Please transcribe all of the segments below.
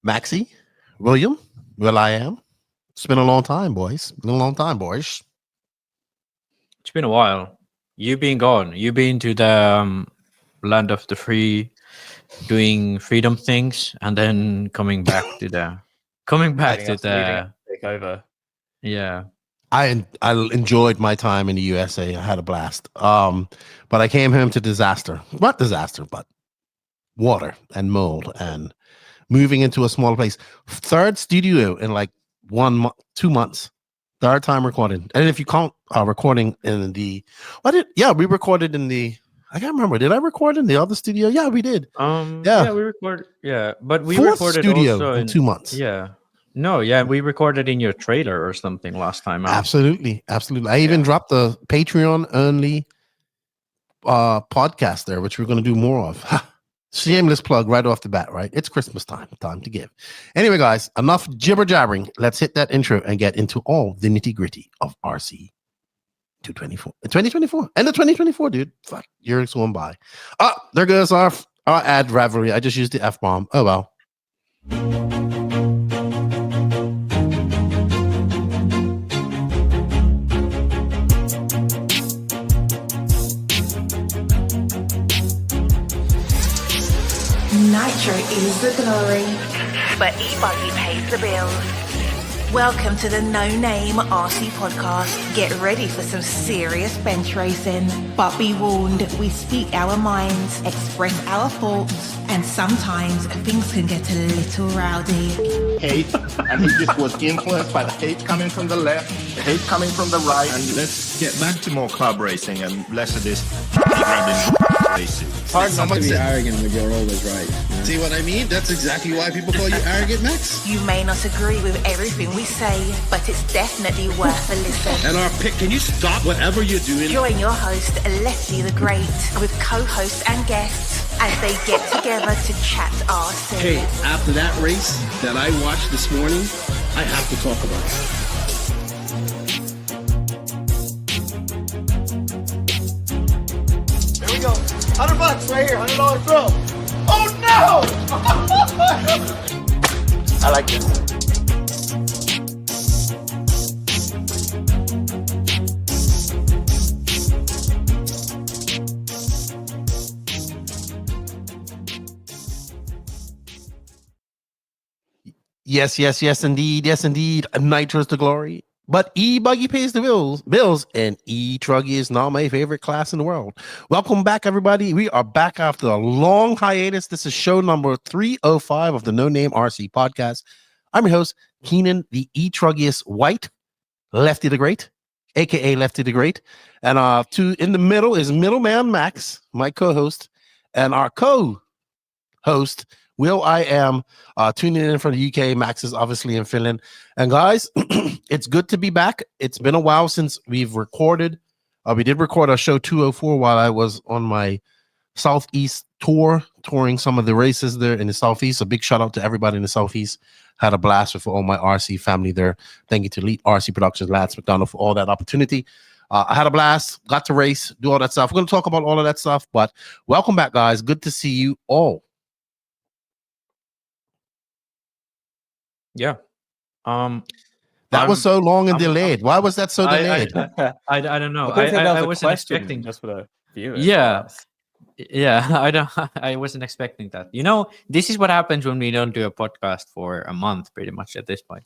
Maxie, William, Will I am. It's been a long time, boys. Been a long time, boys. It's been a while. You've been gone. You've been to the land of the free, doing freedom things, and then coming back to the take over. Yeah. I enjoyed my time in the USA. I had a blast. But I came home to disaster. Not disaster, but water and mold and moving into a smaller place. Third studio in like 2 months. Third time recording. And if you count recording in the we recorded in the I can't remember. Did I record in the other studio? Yeah, we did. Yeah, we recorded. Yeah, but we Fourth recorded studio also in 2 months. Yeah. No, yeah, we recorded in your trailer or something last time out. Absolutely. I even dropped the Patreon only podcast there, which we're going to do more of. Shameless plug right off the bat, right? It's Christmas time to give. Anyway, guys, enough jibber jabbering. Let's hit that intro and get into all the nitty gritty of RC 2024. End of 2024, dude. Fuck, years going by. There goes our ad rivalry. I just used the F-bomb. Oh well. Nitro is the glory, but e-buggy pays the bills. Welcome to the No Name RC podcast. Get ready for some serious bench racing. But be warned, we speak our minds, express our thoughts, and sometimes things can get a little rowdy. Hate, and he just was influenced by the hate coming from the left, the hate coming from the right, and let's get back to more club racing and less of this grabbing racing. It's hard not to be arrogant when you're always right. You know? See what I mean? That's exactly why people call you arrogant, Max. You may not agree with everything we say, but it's definitely worth a listen. And our pick, can you stop whatever you're doing? Join your host, Lefty the Great, with co-hosts and guests as they get together to chat RC. Hey, after that race that I watched this morning, I have to talk about it. Here we go. $100 right here, $100 throw. Oh no! I like this. Yes, indeed. Yes, indeed. Nitro's the glory. But E-Buggy pays the bills, and E-Truggy is now my favorite class in the world. Welcome back, everybody. We are back after a long hiatus. This is show number 305 of the No Name RC podcast. I'm your host, Keenan, the E-Truggiest White, Lefty the Great, a.k.a. Lefty the Great. And in the middle is Middleman Max, my co-host, and our co-host, Will I am tuning in from the UK. Max is obviously in Finland. And guys, it's good to be back. It's been a while since we've recorded. We did record our show 204 while I was on my Southeast tour, touring some of the races there in the Southeast. A big shout out to everybody in the Southeast. Had a blast with all my RC family there. Thank you to Elite RC Productions, Lance McDonald, for all that opportunity. I had a blast, got to race, do all that stuff. We're going to talk about all of that stuff, but welcome back, guys. Good to see you all. Yeah. That was so long and delayed. Why was that so delayed? I don't know. I wasn't expecting just for the viewers. Yeah. I wasn't expecting that. You know, this is what happens when we don't do a podcast for a month, pretty much at this point.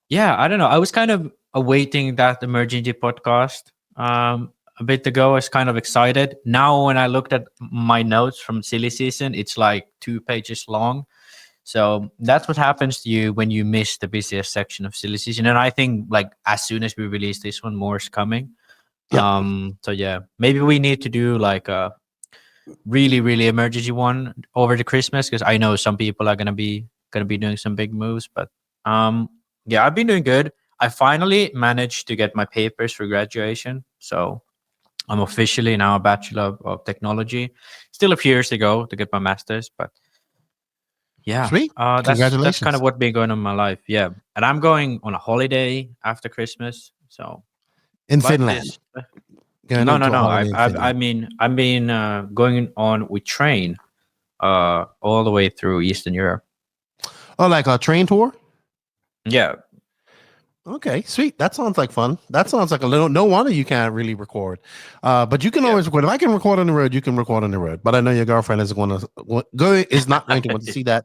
Yeah, I don't know. I was kind of awaiting that emergency podcast a bit ago. I was kind of excited. Now, when I looked at my notes from silly season, it's like 2 pages long. So that's what happens to you when you miss the busiest section of silly season. And I think like as soon as we release this one, more is coming. Yeah. So yeah, maybe we need to do like a really, really emergency one over the Christmas, because I know some people are gonna be doing some big moves. But yeah, I've been doing good. I finally managed to get my papers for graduation. So I'm officially now a Bachelor of Technology. Still a few years to go to get my master's, but yeah, sweet. Congratulations. That's kind of what's been going on in my life. Yeah, and I'm going on a holiday after Christmas. So in Finland. No. I mean, I've been going on with train all the way through Eastern Europe. Oh, like a train tour? Yeah. Okay, sweet. That sounds like fun. That sounds like a little. No wonder you can't really record, but you can always record. If I can record on the road, you can record on the road. But I know your girlfriend is going to is not going to want to see that.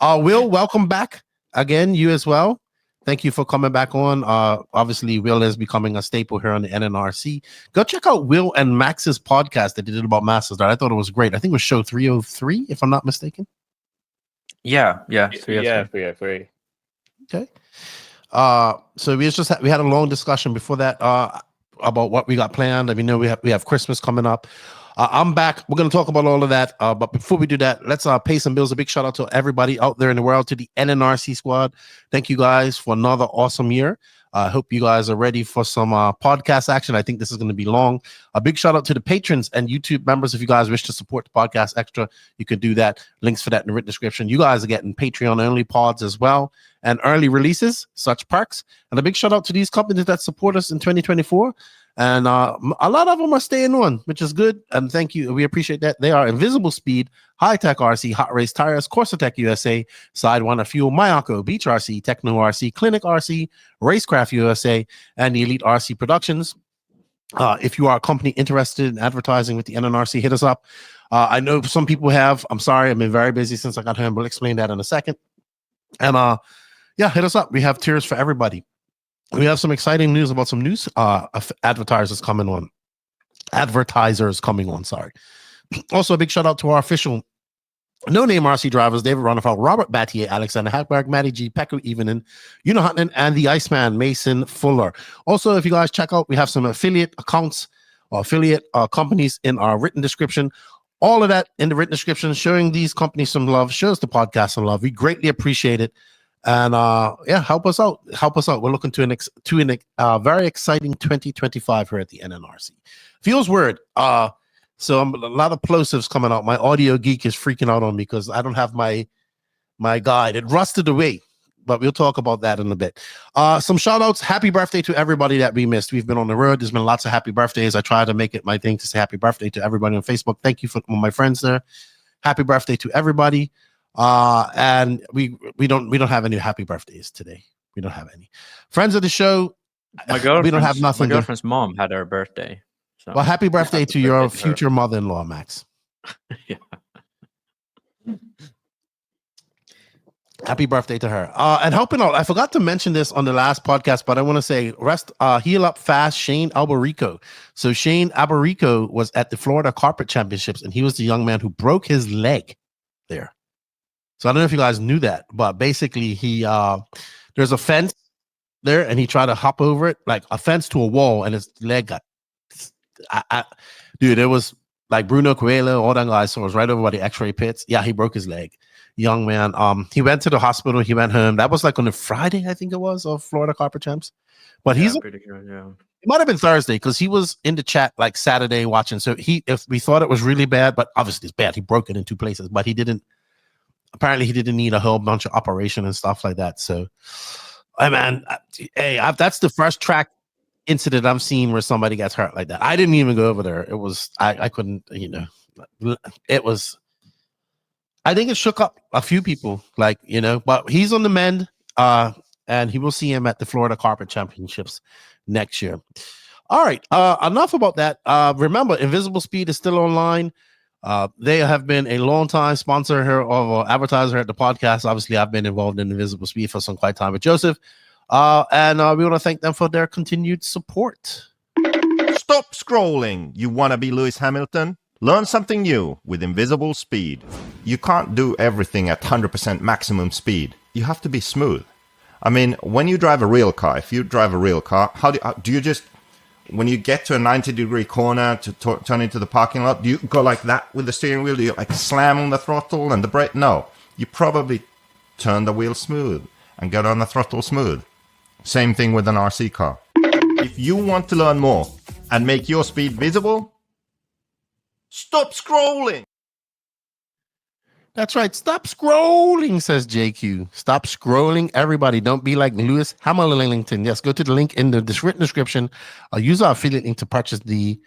Will, welcome back again. You as well. Thank you for coming back on. Obviously, Will is becoming a staple here on the NNRC. Go check out Will and Max's podcast that they did about Masters. I thought it was great. I think it was show 303, if I'm not mistaken. Yeah. 303. Okay. So we had a long discussion before that about what we got planned. I mean, we have Christmas coming up. I'm back. We're going to talk about all of that. But before we do that, let's pay some bills. A big shout out to everybody out there in the world, to the NNRC squad. Thank you guys for another awesome year. I hope you guys are ready for some podcast action. I think this is going to be long. A big shout out to the patrons and YouTube members. If you guys wish to support the podcast extra, you can do that. Links for that in the written description. You guys are getting Patreon only pods as well, and early releases, such perks. And a big shout out to these companies that support us in 2024. And a lot of them are staying on, which is good. And thank you. We appreciate that. They are Invisible Speed, High Tech RC, Hot Race Tires, Corsatech USA, Sidewinder Fuel, Mayako, Beach RC, Tekno RC, Clinic RC, Racecraft USA, and the Elite RC Productions. If you are a company interested in advertising with the NNRC, hit us up. I know some people have. I'm sorry, I've been very busy since I got home. We'll explain that in a second. And hit us up. We have tiers for everybody. We have some exciting news about some news advertisers coming on. Sorry. Also, a big shout out to our official no-name RC drivers: David Ronafal, Robert Battier, Alexander Hackberg, Matty G, Pekko Evening, Una Hutton, and the Iceman, Mason Fuller. Also, if you guys check out, we have some affiliate accounts or affiliate companies in our written description. All of that in the written description, showing these companies some love, shows the podcast some love. We greatly appreciate it. And help us out. We're looking to a very exciting 2025 here at the NNRC. Feels weird. So a lot of plosives coming out. My audio geek is freaking out on me because I don't have my guide. It rusted away, but we'll talk about that in a bit. Some shout outs. Happy birthday to everybody that we missed. We've been on the road. There's been lots of happy birthdays. I try to make it my thing to say happy birthday to everybody on Facebook. Thank you for my friends there. Happy birthday to everybody. And we don't have any happy birthdays today. We don't have any friends of the show. We don't have nothing. My girlfriend's mom had her birthday. So. Well, happy birthday to your future mother-in-law, Max. Yeah. Happy birthday to her. And helping out, I forgot to mention this on the last podcast, but I want to say heal up fast, Shane Albarico. So Shane Albarico was at the Florida Carpet Championships, and he was the young man who broke his leg there. So I don't know if you guys knew that, but basically there's a fence there, and he tried to hop over it, like a fence to a wall, and his leg got. Dude, it was like Bruno Coelho, all that guys. So it was right over by the X-ray pits. Yeah, he broke his leg. Young man. He went to the hospital. He went home. That was like on a Friday, I think it was, of Florida Carpet Champs. But he's pretty good. Yeah, it might have been Thursday because he was in the chat like Saturday watching. So if we thought it was really bad, but obviously it's bad. He broke it in two places, but he didn't. Apparently, he didn't need a whole bunch of operation and stuff like that. So, that's the first track incident I've seen where somebody gets hurt like that. I didn't even go over there. It was I couldn't, it was. I think it shook up a few people, but he's on the mend, and he will see him at the Florida Carpet Championships next year. All right, enough about that. Remember, Invisible Speed is still online. They have been a long time sponsor here or advertiser at the podcast. Obviously, I've been involved in Invisible Speed for some quite time with Joseph. And we want to thank them for their continued support. Stop scrolling. You want to be Lewis Hamilton? Learn something new with Invisible Speed. You can't do everything at 100% maximum speed. You have to be smooth. I mean, when you drive a real car, if you drive a real car, how do you just... When you get to a 90-degree corner to turn into the parking lot, do you go like that with the steering wheel? Do you like slam on the throttle and the brake? No. You probably turn the wheel smooth and get on the throttle smooth. Same thing with an RC car. If you want to learn more and make your speed visible, stop scrolling. That's right. Stop scrolling, says JQ. Stop scrolling, everybody. Don't be like Lewis Hamilton. Yes, go to the link in the written description. Use our affiliate link to purchase the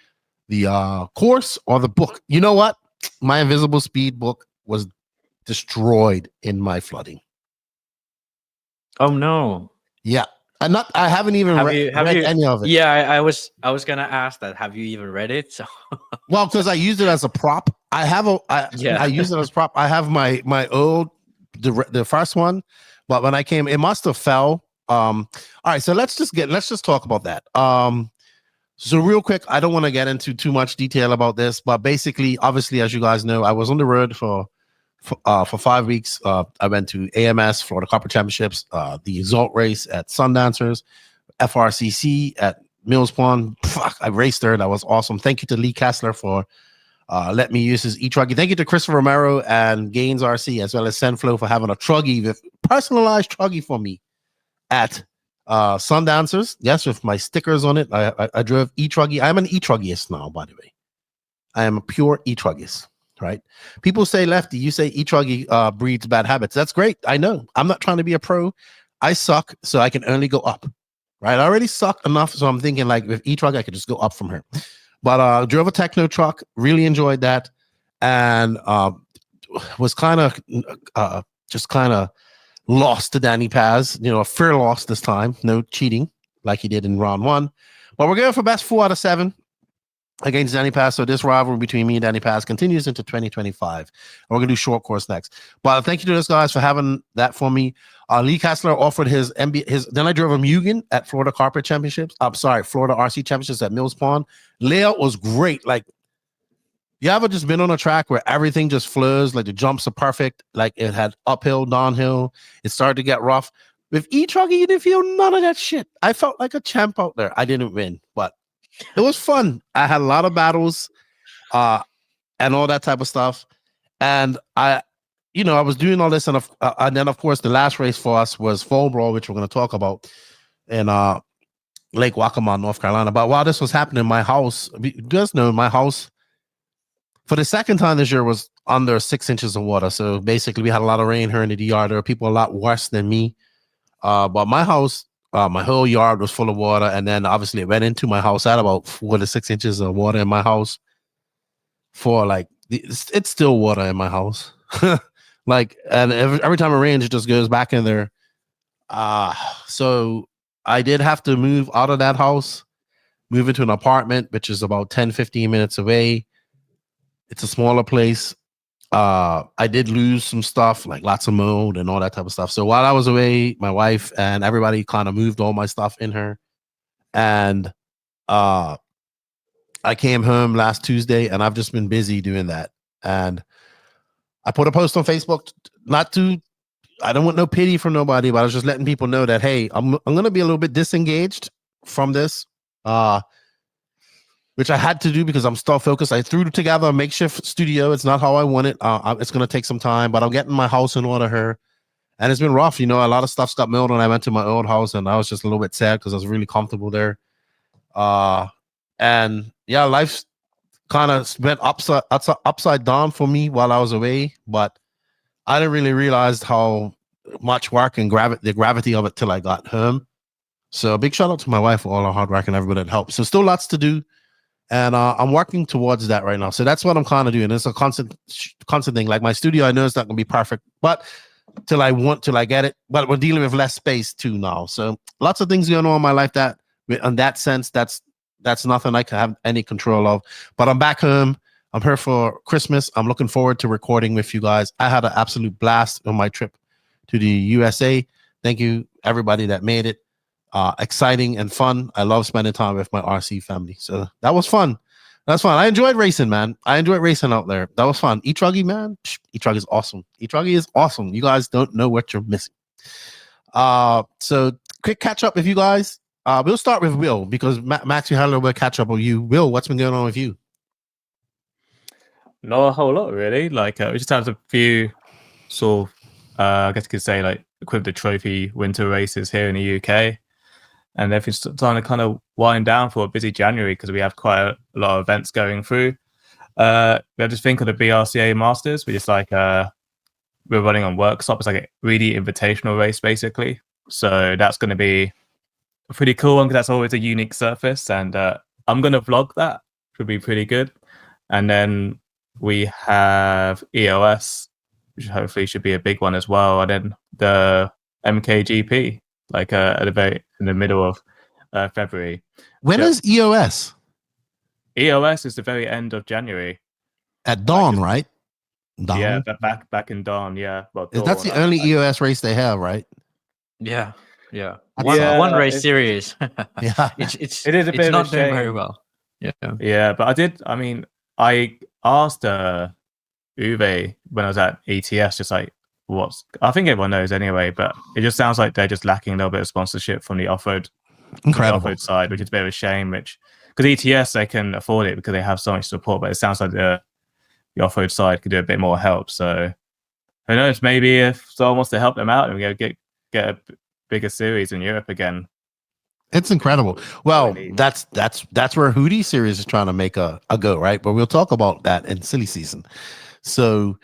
course or the book. You know what? My Invisible Speed book was destroyed in my flooding. Oh no. Yeah, I haven't even read any of it. Yeah, I was gonna ask that. Have you even read it? So Well, because I used it as a prop. I use it as a prop. I have my old the first one, but when I came, it must have fell. All right, so let's just talk about that. So real quick, I don't want to get into too much detail about this, but basically, obviously, as you guys know, I was on the road for 5 weeks. I went to AMS, Florida Copper Championships, the Exalt race at Sundancers, FRCC at Mills Pond. Fuck, I raced there. That was awesome. Thank you to Lee Kessler for letting me use his e-truggy. Thank you to Christopher Romero and Gaines RC, as well as Senflow, for having a truggy, with personalized truggy for me at Sundancers. Yes, with my stickers on it. I drove e-truggy. I'm an e-truggyist now, by the way. I am a pure e-truggyist. Right? People say, Lefty, you say e-truggy breeds bad habits. That's great. I know. I'm not trying to be a pro. I suck, so I can only go up. Right? I already suck enough, so I'm thinking like with e-truggy, I could just go up from here. But drove a Tekno truck, really enjoyed that, and was kind of just kind of lost to Danny Paz. You know, a fair loss this time. No cheating like he did in round 1. But we're going for best 4 out of 7. Against Danny Paz. So this rivalry between me and Danny Paz continues into 2025. We're gonna do short course next. But thank you to those guys for having that for me. Lee Kessler offered his NBA. Then I drove a Mugen at Florida Carpet Championships. I'm sorry, Florida RC Championships at Mills Pond. Layout was great. Like, you ever just been on a track where everything just flows? Like the jumps are perfect. Like it had uphill, downhill. It started to get rough. With e-truggy, you didn't feel none of that shit. I felt like a champ out there. I didn't win, but it was fun. I had a lot of battles and all that type of stuff. And I was doing all this. And then, of course, the last race for us was Fall Brawl, which we're going to talk about in Lake Waccamaw, North Carolina. But while this was happening, my house, you guys know, my house, for the second time this year, was under 6 inches of water. So basically, we had a lot of rain here in the DR. There were people a lot worse than me. But my house, my whole yard was full of water, and then obviously it went into my house. I had about 4 to 6 inches of water in my house. It's still water in my house. Like, and every time it rains, it just goes back in there. So I did have to move out of that house, move into an apartment, which is about 10-15 minutes away. It's a smaller place. I did lose some stuff, like lots of mold and all that type of stuff. So while I was away, my wife and everybody kind of moved all my stuff in her. And I came home last Tuesday, and I've just been busy doing that. And I put a post on Facebook, I don't want no pity from nobody, but I was just letting people know that, hey, I'm going to be a little bit disengaged from this. Which I had to do because I'm still focused. I threw together a makeshift studio. It's not how I want it. It's going to take some time, but I'm getting my house in order here. And it's been rough. You know, a lot of stuff's got milled when I went to my old house, and I was just a little bit sad because I was really comfortable there. And yeah, life's kind of went upside down for me while I was away, but I didn't really realize how much work and the gravity of it till I got home. So a big shout out to my wife for all her hard work and everybody that helped. So still lots to do. And I'm working towards that right now. So that's what I'm kind of doing. It's a constant thing. Like my studio, I know it's not going to be perfect, but till I get it. But we're dealing with less space too now. So lots of things going on in my life that, in that sense, that's nothing I can have any control of. But I'm back home. I'm here for Christmas. I'm looking forward to recording with you guys. I had an absolute blast on my trip to the USA. Thank you, everybody that made it. Exciting and fun. I love spending time with my RC family. So that was fun. That's fun. I enjoyed racing, man. I enjoyed racing out there. That was fun. E-truggy, man. E-truggy is awesome. E-truggy is awesome. You guys don't know what you're missing. So quick catch up with you guys. We'll start with Will because Max, you had a little bit of catch up with you. Will, what's been going on with you? Not a whole lot, really. Like, we just had a few sort of, I guess you could say, like, equivalent trophy winter races here in the UK. And everything's starting to kind of wind down for a busy January because we have quite a lot of events going through. We have to think of the BRCA Masters. We just like, we're running on workshop. It's like a really invitational race, basically. So that's going to be a pretty cool one because that's always a unique surface. And I'm going to vlog that. Should be pretty good. And then we have EOS, which hopefully should be a big one as well. And then the MKGP, like at in the middle of February. When is EOS? EOS is the very end of January. At dawn, right? Dawn? Yeah, back in dawn. Yeah, well, That's the only EOS race they have, right? Yeah. Yeah, One race series. Yeah, it is a bit it's of not a doing shame. very well. Yeah, but I asked Uwe when I was at ETS, just like I think everyone knows anyway, but it just sounds like they're just lacking a little bit of sponsorship from the off-road side, which is a bit of a shame. Because ETS, they can afford it because they have so much support, but it sounds like the off-road side could do a bit more help. So who knows? Maybe if someone wants to help them out and we get a bigger series in Europe again. It's incredible. Well, that's where Hootie series is trying to make a go, right? But we'll talk about that in silly season. So,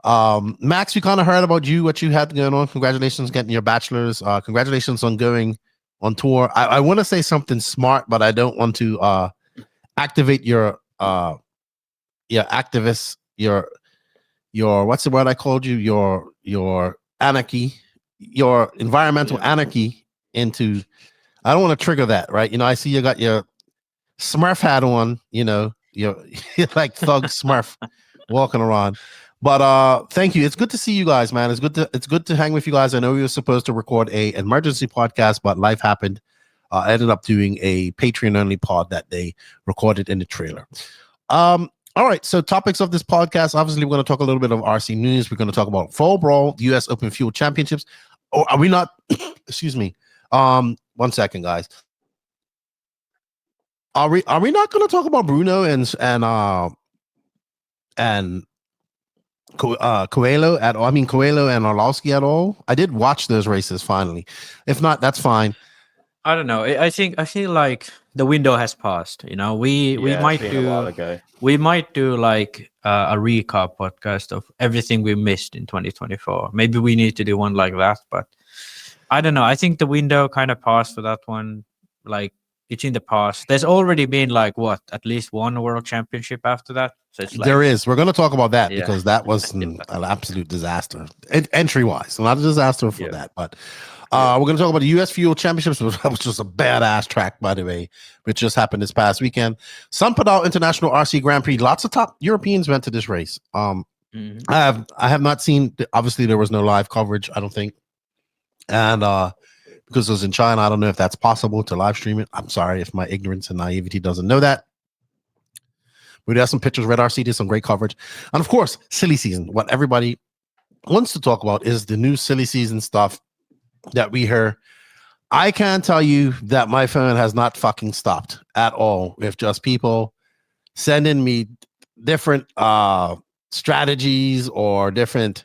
Max, we kind of heard about what you had going on. Congratulations on getting your bachelor's. Congratulations on going on tour. I want to say something smart, but I don't want to activate your activists, your what's the word I called you? Your anarchy, your environmental anarchy into. I don't want to trigger that, right? I see you got your Smurf hat on, you're like Thug Smurf walking around. But thank you. It's good to see you guys, man. It's good to hang with you guys. I know we were supposed to record a emergency podcast, but life happened. I ended up doing a Patreon only pod that they recorded in the trailer. All right. So topics of this podcast, obviously we're going to talk a little bit of RC news. We're going to talk about Fall Brawl, the US Open Fuel Championships. Oh, are we not? Excuse me. 1 second, guys. Are we not going to talk about Bruno and Coelho at all? I mean, Coelho and Orlowski at all? I did watch those races finally. If not, that's fine. I don't know. I feel like the window has passed. We might do like a recap podcast of everything we missed in 2024. Maybe we need to do one like that, but I don't know. I think the window kind of passed for that one. Like, it's in the past. There's already been like at least one world championship after that. So it's like, there is. We're going to talk about that because that was an absolute disaster. Entry wise, not a disaster for that, but we're going to talk about the US Fuel Championships, which was just a badass track, by the way, which just happened this past weekend. Sampadal International RC Grand Prix. Lots of top Europeans went to this race. I have not seen. Obviously, there was no live coverage, I don't think. And because it was in China, I don't know if that's possible to live stream it. I'm sorry if my ignorance and naivety doesn't know that. We have some pictures. Red RC did some great coverage. And of course, silly season. What everybody wants to talk about is the new silly season stuff that we hear. I can tell you that my phone has not fucking stopped at all with just people sending me different strategies or different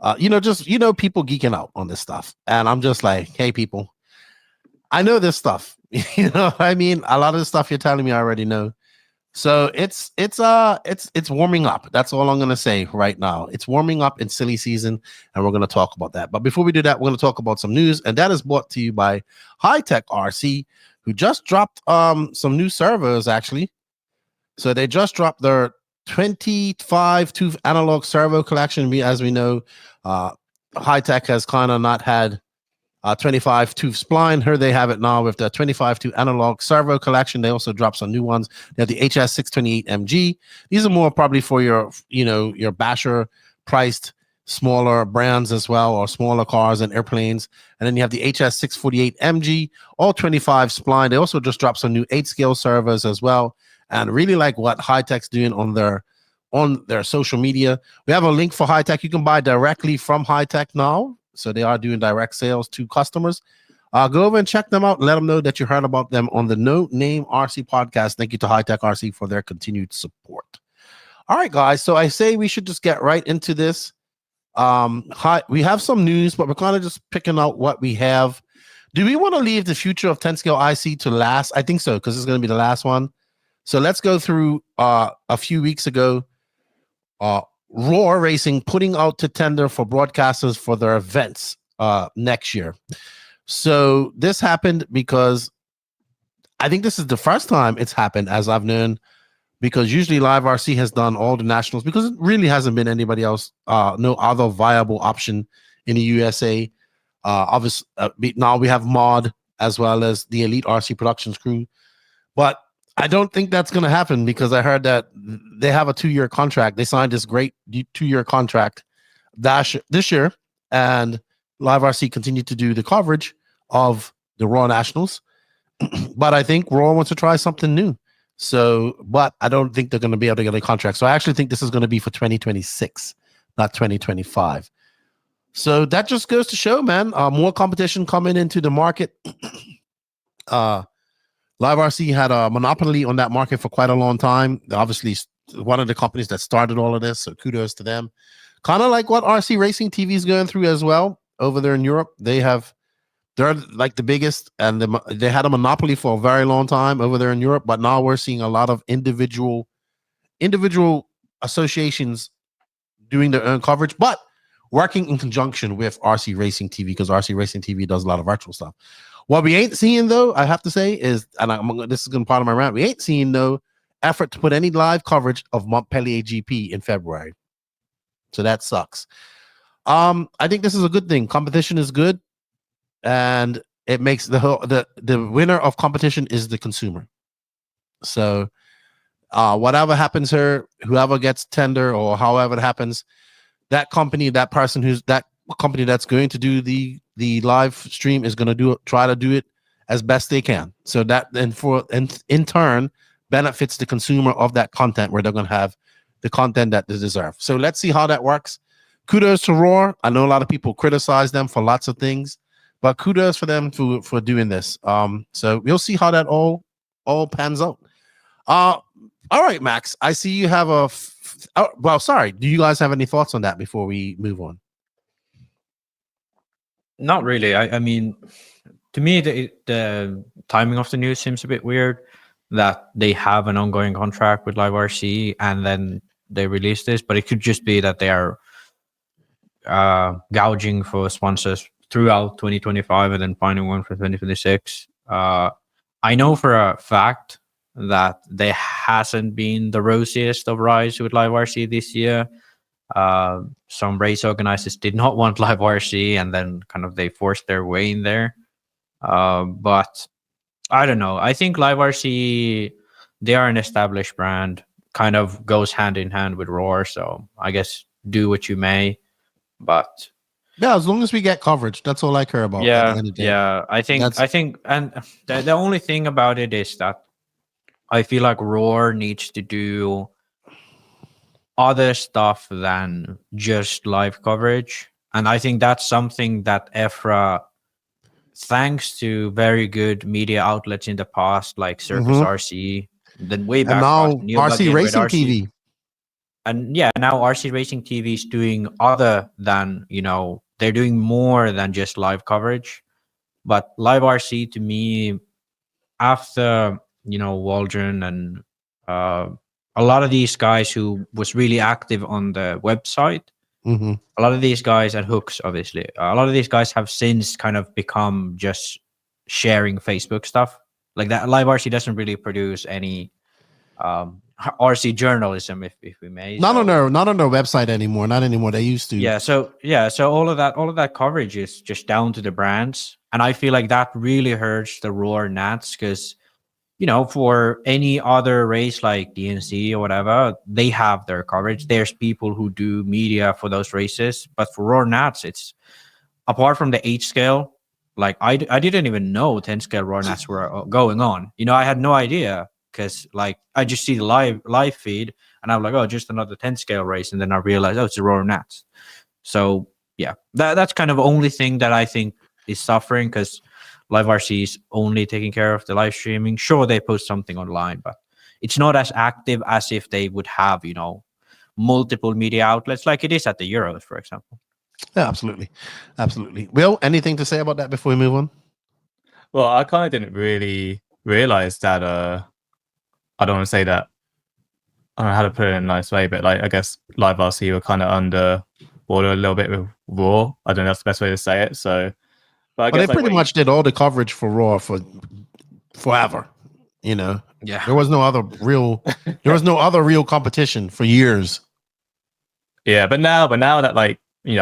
people geeking out on this stuff. And I'm just like, hey, people, I know this stuff. You know what I mean? A lot of the stuff you're telling me I already know. So it's warming up. That's all I'm going to say right now. It's warming up in silly season, and we're going to talk about that. But before we do that, we're going to talk about some news, and that is brought to you by High-Tech RC, who just dropped some new servos, actually. So they just dropped their 25-tooth analog servo collection. As we know, High-Tech has kind of not had 25-tooth spline. Here they have it now with the 25-tooth analog servo collection. They also dropped some new ones. They have the HS628MG. These are more probably for your basher priced smaller brands as well, or smaller cars and airplanes. And then you have the HS648MG, all 25 spline. They also just dropped some new 8-scale servos as well. And really like what High-Tech's doing on their social media. We have a link for High-Tech. You can buy directly from High-Tech now. So they are doing direct sales to customers. Go over and check them out and let them know that you heard about them on the No Name RC podcast. Thank you to High-Tech RC for their continued support. All right, guys. So I say we should just get right into this. We have some news, but we're kind of just picking out what we have. Do we want to leave the future of 10-scale IC to last? I think so, because it's going to be the last one. So let's go through a few weeks ago. Roar Racing putting out to tender for broadcasters for their events next year. So this happened because I think this is the first time it's happened, as I've known, because usually Live RC has done all the nationals because it really hasn't been anybody else, no other viable option in the USA. Obviously, now we have Mod as well as the Elite RC Productions crew. But I don't think that's going to happen because I heard that they have a 2-year contract. They signed this great 2-year contract this year, and Live RC continued to do the coverage of the Raw Nationals. But I think Raw wants to try something new. So, but I don't think they're going to be able to get a contract. So I actually think this is going to be for 2026, not 2025. So that just goes to show, man, more competition coming into the market. Live RC had a monopoly on that market for quite a long time. Obviously, one of the companies that started all of this, so kudos to them. Kind of like what RC Racing TV is going through as well over there in Europe. They're like the biggest, and they had a monopoly for a very long time over there in Europe. But now we're seeing a lot of individual associations doing their own coverage, but working in conjunction with RC Racing TV, because RC Racing TV does a lot of virtual stuff. What we ain't seeing, though, I have to say, is, and this is going to be part of my rant, we ain't seeing no effort to put any live coverage of Montpellier GP in February. So that sucks. I think this is a good thing. Competition is good, and it makes the winner of competition is the consumer. So whatever happens here, whoever gets tender or however it happens, that company, that company that's going to do the live stream is going to try to do it as best they can. So that in turn benefits the consumer of that content, where they're going to have the content that they deserve. So let's see how that works. Kudos to Roar. I know a lot of people criticize them for lots of things, but kudos for them for doing this. So we'll see how that all pans out. All right, Max. I see you have sorry. Do you guys have any thoughts on that before we move on? Not really. I mean, to me, the timing of the news seems a bit weird, that they have an ongoing contract with Live RC and then they release this, but it could just be that they are gouging for sponsors throughout 2025 and then finding one for 2026. I know for a fact that they hasn't been the rosiest of rides with Live RC this year. Some race organizers did not want Live RC, and then kind of they forced their way in there. But I don't know. I think Live RC, they are an established brand, kind of goes hand in hand with Roar. So I guess do what you may, but yeah, as long as we get coverage, that's all I care about. Yeah. I think, and the only thing about it is that I feel like Roar needs to do other stuff than just live coverage. And I think that's something that EFRA, thanks to very good media outlets in the past, like Circus RC, then way back, and now RC Racing TV. And yeah, now RC Racing TV is doing other than, they're doing more than just live coverage. But Live RC, to me, after, Waldron and a lot of these guys who was really active on the website, a lot of these guys at Hooks, obviously, a lot of these guys have since kind of become just sharing Facebook stuff. Like that, Live RC doesn't really produce any RC journalism, if we may. Not on their website anymore. Not anymore. They used to. So all of that coverage is just down to the brands, and I feel like that really hurts the Roar Nats, because for any other race like DNC or whatever, they have their coverage. There's people who do media for those races, but for Roar Nats, it's apart from the 8 scale. Like I didn't even know 10 scale Roar Nats were going on. I had no idea, because like I just see the live feed and I'm like, oh, just another 10 scale race, and then I realized, oh, it's a Roar Nats. So yeah, that's kind of the only thing that I think is suffering, because Live RC is only taking care of the live streaming. Sure, they post something online, but it's not as active as if they would have, multiple media outlets like it is at the Euros, for example. Yeah, absolutely. Will, anything to say about that before we move on? Well, I kind of didn't really realize that. I don't want to say that. I don't know how to put it in a nice way, but like I guess Live RC were kind of under water a little bit with Raw. I don't know if that's the best way to say it. So, but they pretty much did all the coverage for Raw for forever. Yeah, there was no other real competition for years. Yeah, but now that I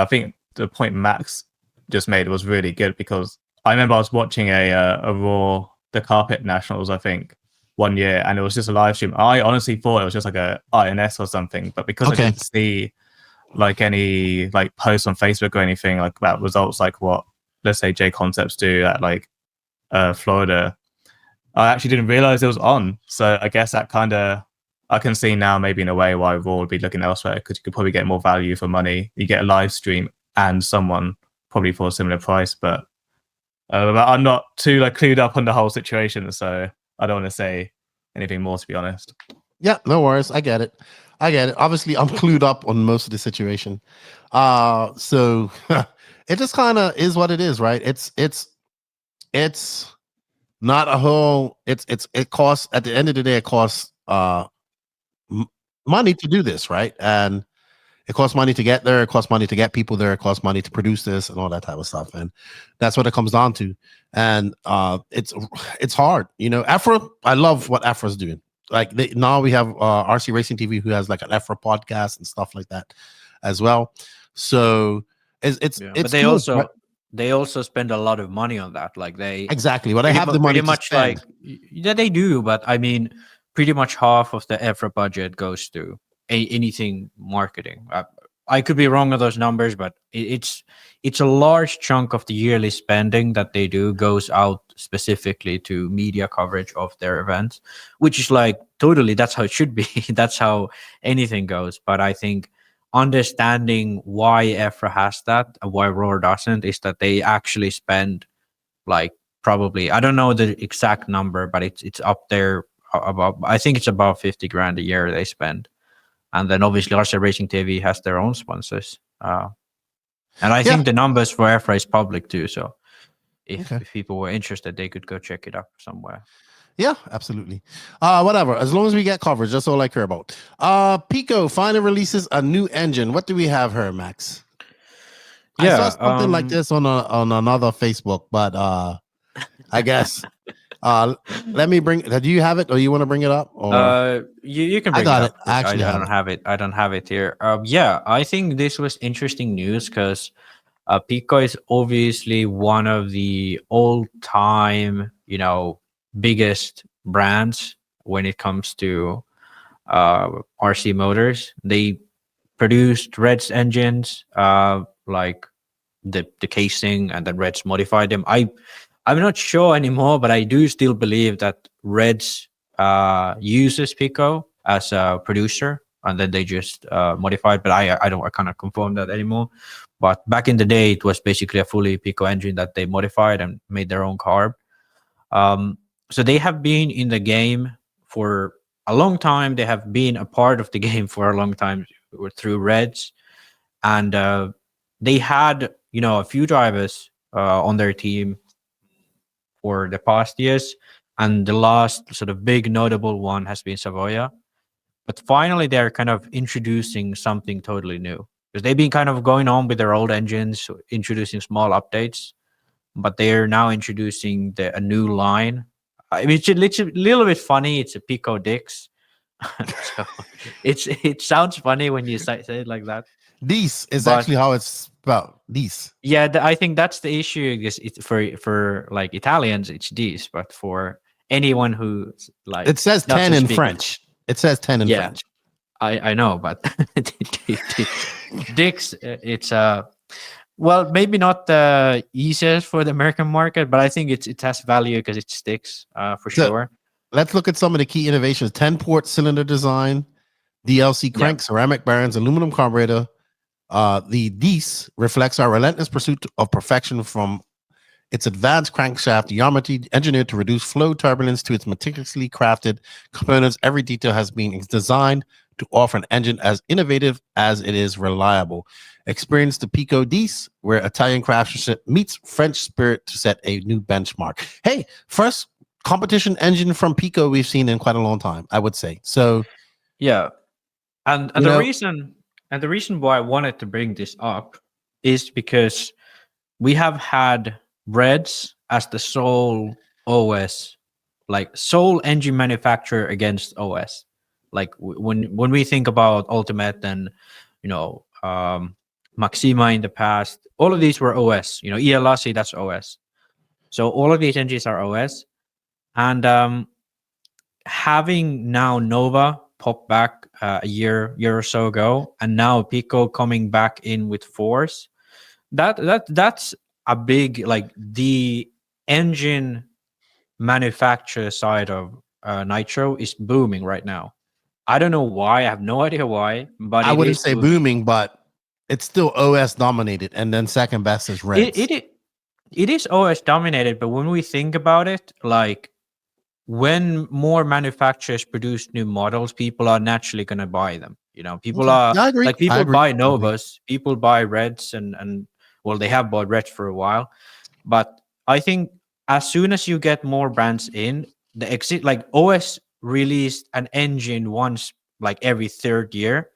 think the point Max just made was really good, because I remember I was watching a Raw, the Carpet Nationals, I think, one year, and it was just a live stream. I honestly thought it was just like a INS or something, but because I didn't see like any like posts on Facebook or anything like about results, like what, let's say, J Concepts do at like Florida, I actually didn't realize it was on. So I guess that kind of, I can see now maybe in a way why Raw would be looking elsewhere, because you could probably get more value for money. You get a live stream and someone probably for a similar price, but I'm not too like clued up on the whole situation, so I don't want to say anything more, to be honest. Yeah, no worries. I get it. Obviously, I'm clued up on most of the situation. So it just kind of is what it is, right? It's not a whole. It costs, at the end of the day, it costs money to do this, right? And it costs money to get there. It costs money to get people there. It costs money to produce this and all that type of stuff. And that's what it comes down to. And it's hard, you know. Afro, I love what Afro's doing. Like now we have RC Racing TV, who has like an Afro podcast and stuff like that as well. So it's but they cool, also right? they also spend a lot of money on that. Like they Exactly. Well, they have the money pretty to much spend. like, yeah, they do. But I mean, pretty much half of the Afro budget goes to anything marketing. I could be wrong on those numbers, but it's a large chunk of the yearly spending that they do goes out specifically to media coverage of their events, which is like totally, that's how it should be. That's how anything goes. But I think understanding why EFRA has that and why Raw doesn't is that they actually spend like probably, I don't know the exact number, but it's up there about, I think it's about 50 grand a year they spend. And then obviously RC Racing TV has their own sponsors. And I think the numbers for EFRA is public too. So if people were interested, they could go check it up somewhere. Yeah, absolutely. Whatever. As long as we get coverage, that's all I care about. Pico finally releases a new engine. What do we have here, Max? I saw something like this on another Facebook, but I guess let me bring. Do you have it, or you want to bring it up? Or you can bring it up. Actually, I don't have it. I don't have it here. Yeah, I think this was interesting news because Pico is obviously one of the all-time, biggest brands when it comes to RC motors. They produced Red's engines, like the casing, and then Red's modified them. I'm not sure anymore, but I do still believe that Red's uses Pico as a producer, and then they just modified. But I cannot confirm that anymore. But back in the day, it was basically a fully Pico engine that they modified and made their own carb. So they have been in the game for a long time. They have been a part of the game for a long time through Reds, and they had a few drivers on their team for the past years, and the last sort of big notable one has been Savoia. But finally, they're kind of introducing something totally new, because they've been kind of going on with their old engines, introducing small updates, but they're now introducing a new line. I mean, it's a little bit funny. It's a Pico Dix. So it sounds funny when you say it like that. This is actually how it's spelled. This. Yeah, I think that's the issue. Because for like Italians, it's this, but for anyone who like, it says 10 in French. It says 10 in French. I know, but Dix, it's well, maybe not the easiest for the American market, but I think it has value because it sticks for sure. Let's look at some of the key innovations: 10-port cylinder design, DLC crank, ceramic bearings, aluminum carburetor. The Dis reflects our relentless pursuit of perfection from its advanced crankshaft geometry, engineered to reduce flow turbulence, to its meticulously crafted components. Every detail has been designed to offer an engine as innovative as it is reliable. Experience the Pico Dis, where Italian craftsmanship meets French spirit to set a new benchmark. Hey, first competition engine from Pico we've seen in quite a long time, I would say. So, yeah, and the reason why I wanted to bring this up is because we have had Reds as the sole OS, like sole engine manufacturer against OS. Like when we think about Ultimate and Maxima in the past. All of these were OS. You know, ELRC, that's OS. So all of these engines are OS. And having now Nova pop back a year or so ago, and now Pico coming back in with Force, that's a big, like, the engine manufacturer side of Nitro is booming right now. I don't know why. I have no idea why, but I wouldn't say booming, but it's still OS dominated, and then second best is Reds. It is OS dominated, but when we think about it, like, when more manufacturers produce new models, people are naturally going to buy them. You know, people are like, people buy Novas, people buy Reds, and well, they have bought Reds for a while, but I think as soon as you get more brands in, the exit, like OS released an engine once, like every third year.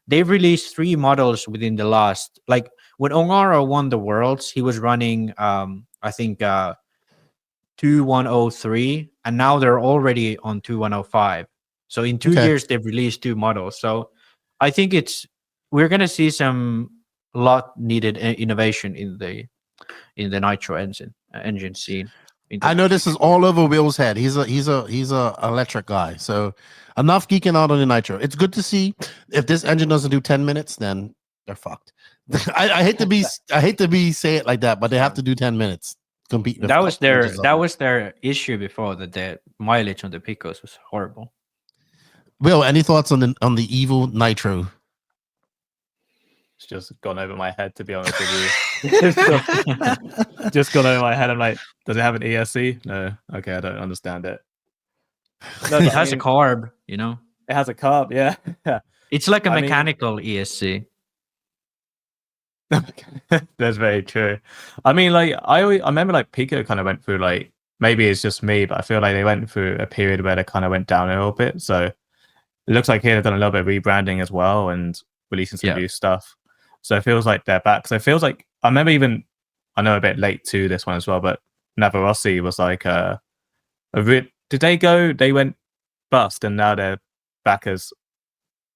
They've released 3 models within the last, like, when Ongaro won the Worlds, he was running, I think, 2103, and now they're already on 2105. So in 2 years, they've released 2 models. So I think we're going to see some lot needed innovation in the Nitro engine scene. I know this is all over Will's head. He's a electric guy. So enough geeking out on the Nitro. It's good to see. If this engine doesn't do 10 minutes, then they're fucked. I hate to be say it like that, but they have to do 10 minutes. Compete. That was their issue before, that the mileage on the Picos was horrible. Will, any thoughts on the evil Nitro? It's just gone over my head, to be honest with you. Just gone over my head. I'm like, does it have an ESC? No. Okay, I don't understand it. No, it has a carb, you know. It has a carb, yeah. It's like a mechanical ESC. That's very true. I mean, like, I remember, like, Pico kind of went through, like, maybe it's just me, but I feel like they went through a period where they kind of went down a little bit. So it looks like here they've done a little bit of rebranding as well and releasing some new stuff. So it feels like they're back. So it feels like, I remember I know a bit late to this one as well, but Navarossi was like did they went bust and now they're back as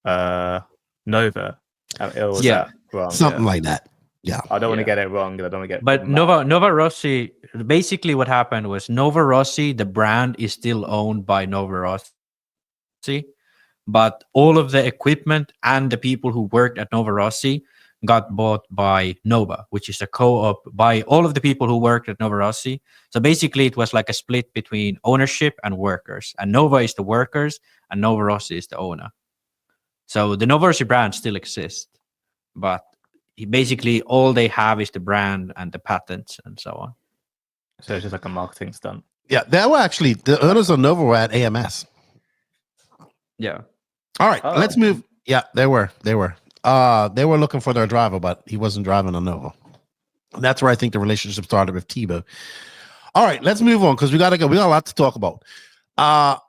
Nova? How ill was that? Wrong? Something like that. Yeah. I don't want to get it wrong. I don't want to get. But Nova Rossi, basically what happened was Nova Rossi, the brand is still owned by Nova Rossi, but all of the equipment and the people who worked at Nova Rossi got bought by Nova, which is a co-op by all of the people who worked at Nova Rossi. So basically it was like a split between ownership and workers, and Nova is the workers and Nova Rossi is the owner. So the Nova Rossi brand still exists, but basically all they have is the brand and the patents and so on. So it's just like a marketing stunt. Yeah, they were actually, the owners of Nova were at AMS. Yeah. All right, let's move. Yeah, they were. They were looking for their driver, but he wasn't driving a Nova. And that's where I think the relationship started with Tebow. All right, let's move on because we got a lot to talk about.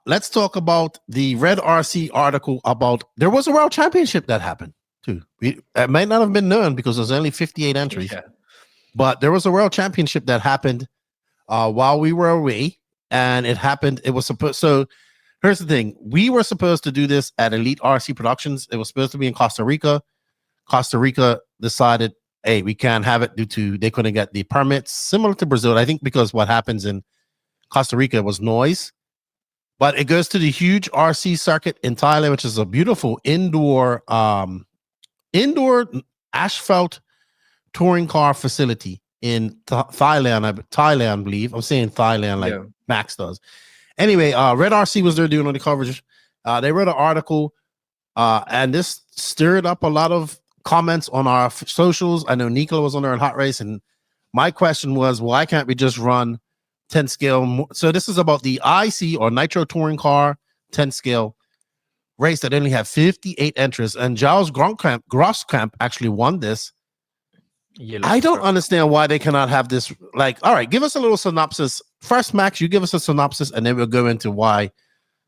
Let's talk about the Red RC article about there was a world championship that happened too. It might not have been known because there's only 58 entries, but there was a world championship that happened while we were away, and it happened. It was supposed. So here's the thing: we were supposed to do this at Elite RC Productions. It was supposed to be in Costa Rica. Costa Rica decided, hey, we can't have it due to they couldn't get the permits. Similar to Brazil, I think, because what happens in Costa Rica was noise. But it goes to the huge RC circuit in Thailand, which is a beautiful indoor asphalt touring car facility in Thailand, I believe. I'm saying Thailand like Max does. Anyway, Red RC was there doing all the coverage. They wrote an article, and this stirred up a lot of comments on our socials. I know Nicola was on there in Hot Race, and my question was, why can't we just run 10 scale? So this is about the IC or Nitro Touring Car 10 scale race that only had 58 entries, and Giles Groskamp actually won this. I don't understand why they cannot have this. Like, all right, give us a little synopsis. First, Max, you give us a synopsis, and then we'll go into why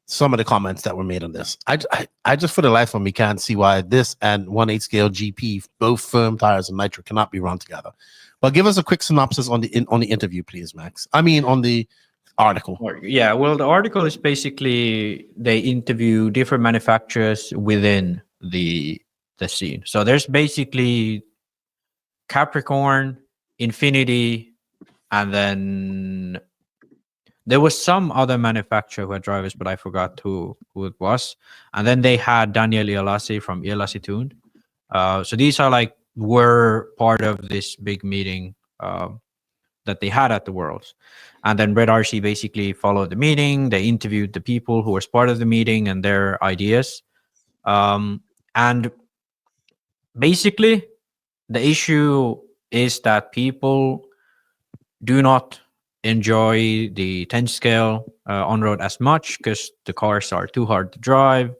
some of the comments that were made on this. I just, for the life of me, can't see why this and 1/8 scale GP, both firm tires and Nitro, cannot be run together. But give us a quick synopsis on the interview, please, Max. I mean, on the article. Yeah, well, the article is basically they interview different manufacturers within the scene. So there's basically Capricorn, Infinity, and then there was some other manufacturer who had drivers, but I forgot who it was. And then they had Daniel Ialasi from Ialasi Tuned. So these are like were part of this big meeting that they had at the Worlds. And then Red RC basically followed the meeting. They interviewed the people who were part of the meeting and their ideas. And basically, the issue is that people do not enjoy the 10 scale on road as much because the cars are too hard to drive.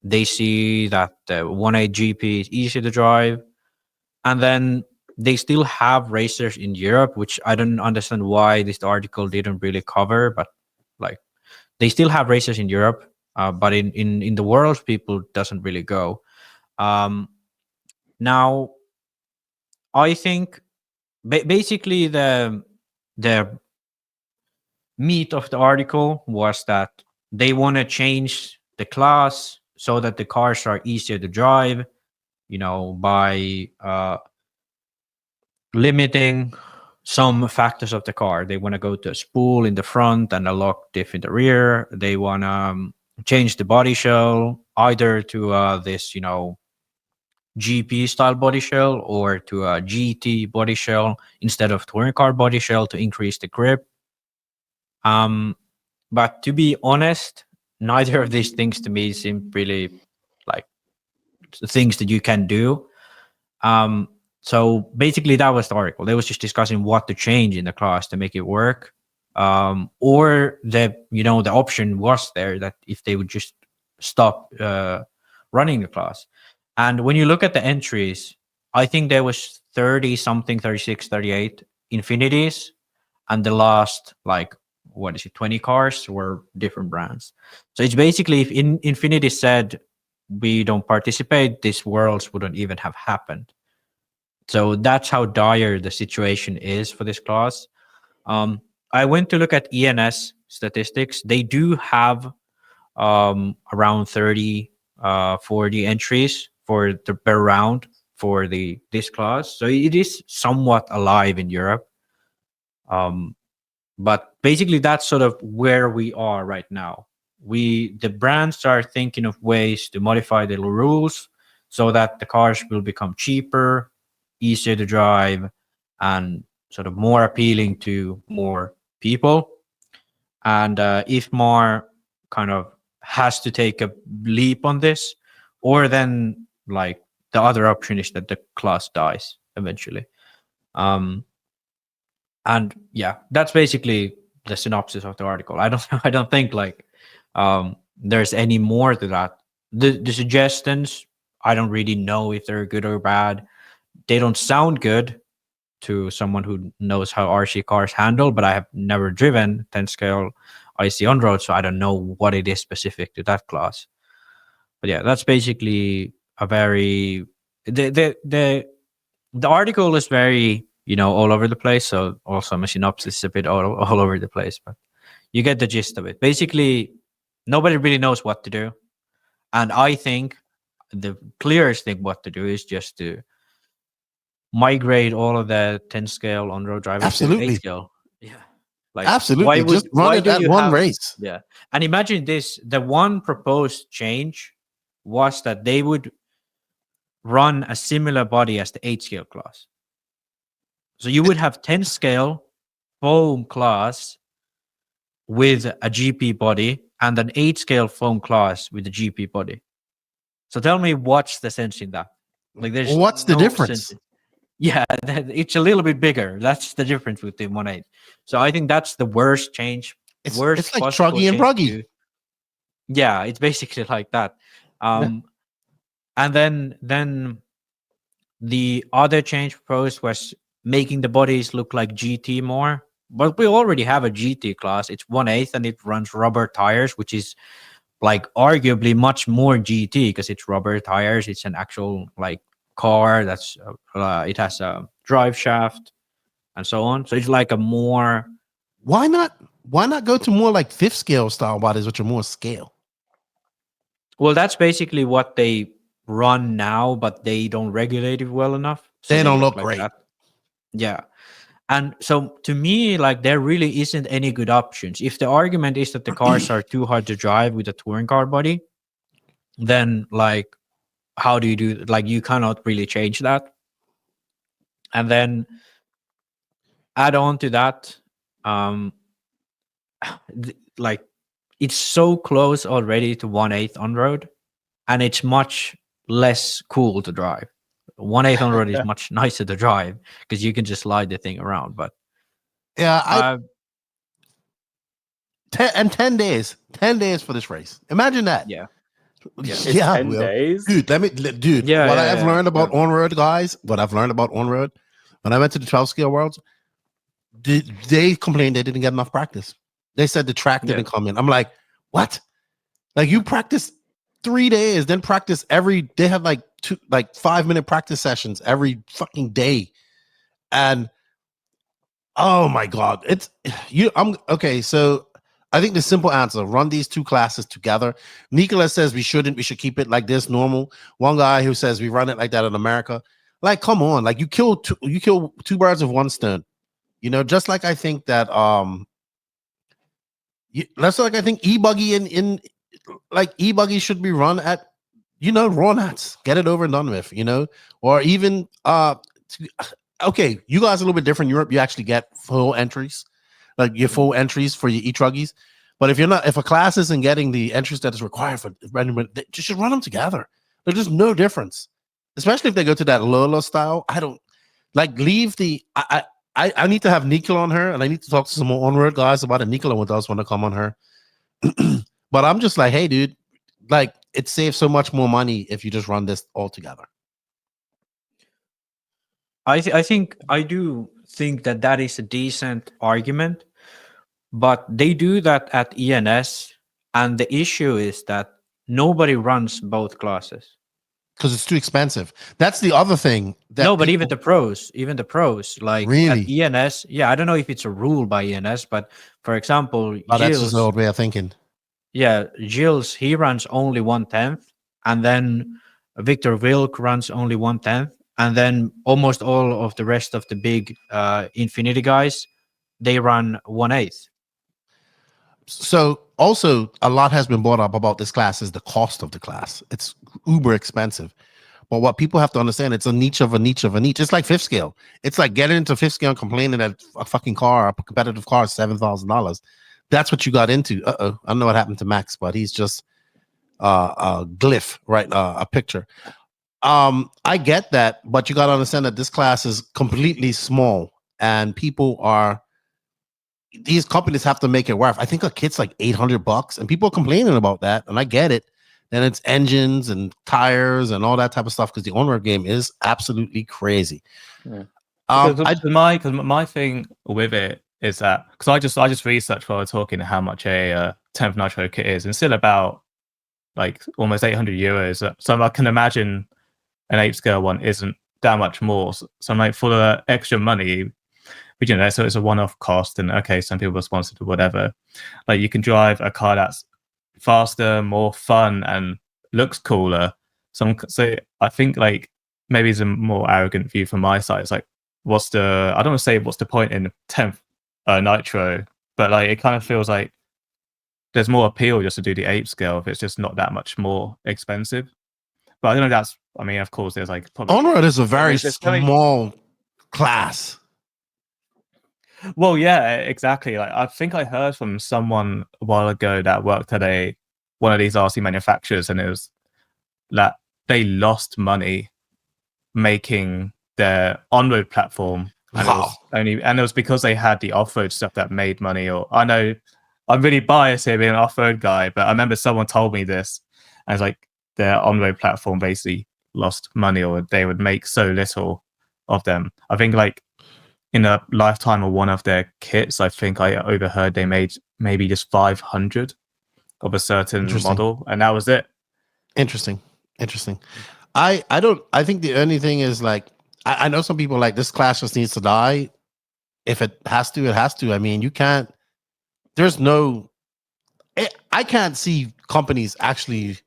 They see that the 1.8 GP is easy to drive. And then they still have racers in Europe, which I don't understand why this article didn't really cover, but like they still have racers in Europe, but in the world, people doesn't really go. Now, I think basically the meat of the article was that they want to change the class so that the cars are easier to drive, by limiting some factors of the car. They want to go to a spool in the front and a lock diff in the rear. They want to change the body shell either to this, GP style body shell or to a GT body shell instead of touring car body shell to increase the grip. But to be honest, neither of these things to me seem really like things that you can do. So basically that was the article. They was just discussing what to change in the class to make it work. Or the option was there that if they would just stop running the class. And when you look at the entries, I think there was 30 something, 36, 38 Infinities, and the last 20 cars were different brands. So it's basically if Infinity said we don't participate, these Worlds wouldn't even have happened. So that's how dire the situation is for this class. I went to look at ENS statistics. They do have around 30, 40 entries for the per round for this class. So it is somewhat alive in Europe. But basically that's sort of where we are right now. The brands are thinking of ways to modify the rules so that the cars will become cheaper, easier to drive, and sort of more appealing to more people. And IFMAR kind of has to take a leap on this, or then the other option is that the class dies eventually. And yeah, that's basically the synopsis of the article. I don't think there's any more to that. The suggestions, I don't really know if they're good or bad. They don't sound good to someone who knows how RC cars handle, but I have never driven 10 scale IC on road, so I don't know what it is specific to that class. But yeah, that's basically a very the article is very all over the place. So also my synopsis is a bit all over the place, but you get the gist of it. Basically, nobody really knows what to do, and I think the clearest thing what to do is just to migrate all of the 10 scale on road drivers to 8 scale. Yeah. Absolutely. Just run it at one race. Yeah. And imagine this, the one proposed change was that they would run a similar body as the 8 scale class. So you would have 10 scale foam class with a GP body and an 8 scale foam class with a GP body. So tell me what's the sense in that? There's what's the difference? Yeah, it's a little bit bigger. That's the difference with the 1.8. So I think that's the worst change. It's like Truggy and Bruggy. Yeah, it's basically like that. And then the other change proposed was making the bodies look like GT more. But we already have a GT class. It's 1/8 and it runs rubber tires, which is arguably much more GT because it's rubber tires. It's an actual car that's it has a drive shaft and so on. So it's a more. Why not go to more 5th scale style bodies, which are more scale? Well, that's basically what they run now, but they don't regulate it well enough. So They don't look like great. that. Yeah. And so to me, like there really isn't any good options. If the argument is that the cars are too hard to drive with a touring car body, then like how do you do, like you cannot really change that. And then add on to that, like it's so close already to 1/8 on road, and it's much less cool to drive. 1/8 on road is much nicer to drive because you can just slide the thing around. But Yeah, 10 days for this race. Imagine that. yeah. Yeah, 10 days? dude. Yeah, what yeah, I've yeah. learned about on-road, guys. What I've learned about on-road, when I went to the 12 scale worlds, they complained they didn't get enough practice. They said the track didn't come in. I'm like, what? Like you practice 3 days, then practice every. They have like 5-minute practice sessions every fucking day, and oh my god, it's you. I'm okay. So I think the simple answer: run these two classes together. Nicola says we shouldn't. We should keep it like this, normal. One guy who says we run it like that in America. Like, come on! Like you kill two birds with one stone. You know, just like I think that that's like I think e-buggy in like e-buggy should be run at, you know, raw nuts. Get it over and done with. You know, or even okay, you guys are a little bit different in Europe. You actually get full entries, like your full entries for your e-truggies. But if a class isn't getting the entries that is required for running, they just should run them together. There's just no difference, especially if they go to that Lola style. I don't like leave the. I need to have Nicola on her, and I need to talk to some more on-road guys about it. Nicola does want to come on her, but I'm just like, hey, dude, like it saves so much more money if you just run this all together. I do think that is a decent argument, but they do that at ENS, and the issue is that nobody runs both classes because it's too expensive. That's the other thing. But even the pros, like really at ENS, I don't know if it's a rule by ENS, but for example, that's just the old way of thinking. Yeah, Gilles, he runs only 1/10, and then Victor Wilk runs only 1/10. And then almost all of the rest of the big Infinity guys, they run 1/8. So also a lot has been brought up about this class is the cost of the class. It's uber expensive. But what people have to understand, it's a niche of a niche of a niche. It's like fifth scale. It's like getting into fifth scale and complaining that a fucking car, a competitive car is $7,000. That's what you got into. I don't know what happened to Max, but he's just a glyph, right? A picture. I get that, but you got to understand that this class is completely small, and these companies have to make it worth. I think a kit's like $800, and people are complaining about that, and I get it. Then it's engines and tires and all that type of stuff because the on-road game is absolutely crazy. Yeah. My thing with it is that because I just researched while I was talking how much a 10th Nitro kit is, and it's still about like almost €800. So I can imagine an 8 scale one isn't that much more. So I'm like, for the extra money, but you know, so it's a one-off cost, and okay, some people are sponsored or whatever. Like you can drive a car that's faster, more fun, and looks cooler. So I think like maybe it's a more arrogant view from my side. It's like, I don't want to say what's the point in 10th Nitro, but like it kind of feels like there's more appeal just to do the 8 scale if it's just not that much more expensive. But I don't know. I mean, of course, there's like on-road is a very small class. Well, yeah, exactly. Like I think I heard from someone a while ago that worked at one of these RC manufacturers, and it was that they lost money making their on-road platform, and it was because they had the off-road stuff that made money. Or I know I'm really biased here being an off-road guy, but I remember someone told me this, and it's like their on-road platform basically lost money, or they would make so little of them. I think like in a lifetime of one of their kits, I think I overheard they made maybe just 500 of a certain model, and that was it. Interesting. I think the only thing is like I know some people like this class just needs to die. If it has to, it has to. I mean, you can't. I can't see companies actually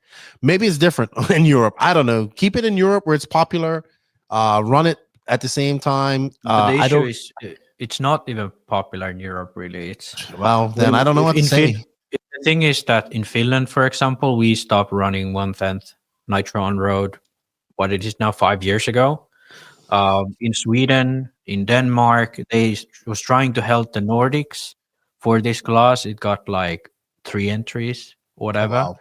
Maybe it's different in Europe. I don't know. Keep it in Europe where it's popular. Run it at the same time. But the I issue don't. is it's not even popular in Europe, really. It's Well, then I don't know what to say. The thing is that in Finland, for example, we stopped running 1/10 Nitro on road. What it is now 5 years ago. In Sweden, in Denmark, they was trying to help the Nordics for this class. It got like 3 entries, whatever. Wow.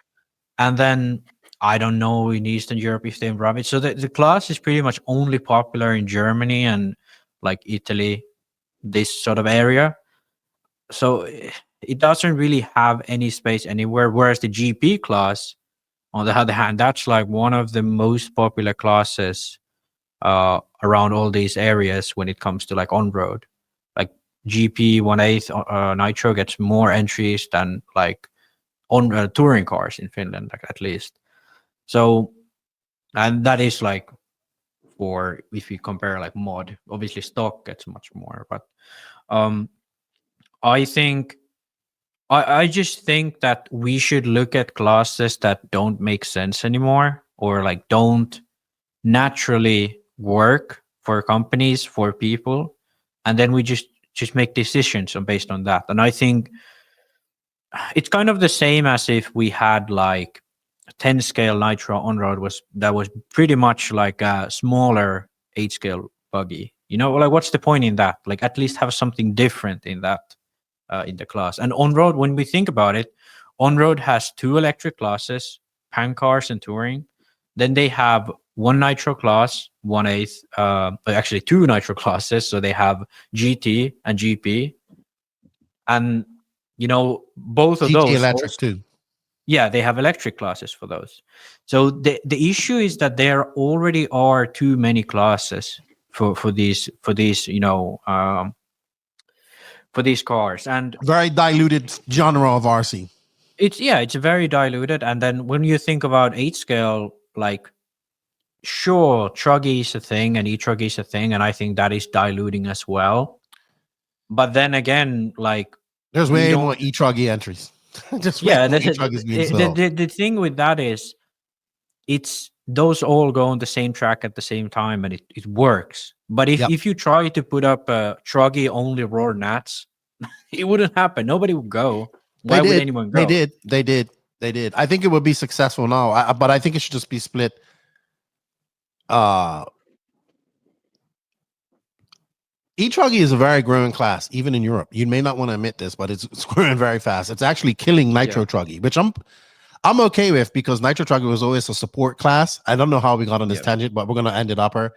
And then I don't know in Eastern Europe if they run it. So the class is pretty much only popular in Germany and like Italy, this sort of area. So it doesn't really have any space anywhere. Whereas the GP class, on the other hand, that's like one of the most popular classes around all these areas when it comes to like on road. Like GP 1/8 Nitro gets more entries than like on touring cars in Finland, like at least. So, and that is like for if you compare like mod, obviously stock gets much more, but I think I just think that we should look at classes that don't make sense anymore or like don't naturally work for companies, for people, and then we just make decisions based on that. And I think it's kind of the same as if we had like 10 scale Nitro on road was pretty much like a smaller 8 scale buggy. You know, like what's the point in that? Like at least have something different in that in the class. And on road, when we think about it, on road has 2 electric classes, pan cars and touring. Then they have 1 Nitro class, 1/8, actually 2 Nitro classes. So they have GT and GP. And, you know, both of GT those. electric too. Yeah, they have electric classes for those. So the issue is that there already are too many classes for these you know for these cars, and Very diluted genre of RC. it's very diluted. And then when you think about 8 scale, like sure, Truggy is a thing and E-Truggy is a thing, and I think that is diluting as well. But then again, like There's way more E-Truggy entries. Just yeah, the the thing with that is it's those all go on the same track at the same time and it works. But if you try to put up a Truggy only roar nats, it wouldn't happen. Nobody would go. Why would anyone go? They did. I think it would be successful now, but I think it should just be split. E-Truggy is a very growing class, even in Europe. You may not want to admit this, but it's growing very fast. It's actually killing Nitro Truggy, which I'm okay with because Nitro Truggy was always a support class. I don't know how we got on this tangent, but we're gonna end it up here.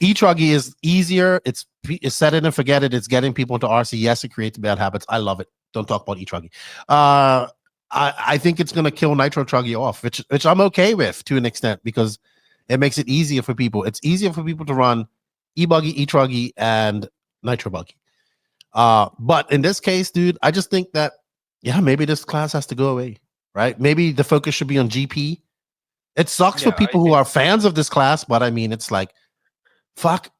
E-Truggy is easier. It's set it and forget it. It's getting people into RC. Yes, it creates bad habits. I love it. Don't talk about E-Truggy. I think it's gonna kill Nitro Truggy off, which I'm okay with to an extent because it makes it easier for people. It's easier for people to run E-Buggy, E-Truggy, and Nitro Buggy. But in this case, dude, I just think that maybe this class has to go away, right? Maybe the focus should be on GP. It sucks for people who are fans of this class, but I mean, it's like, fuck,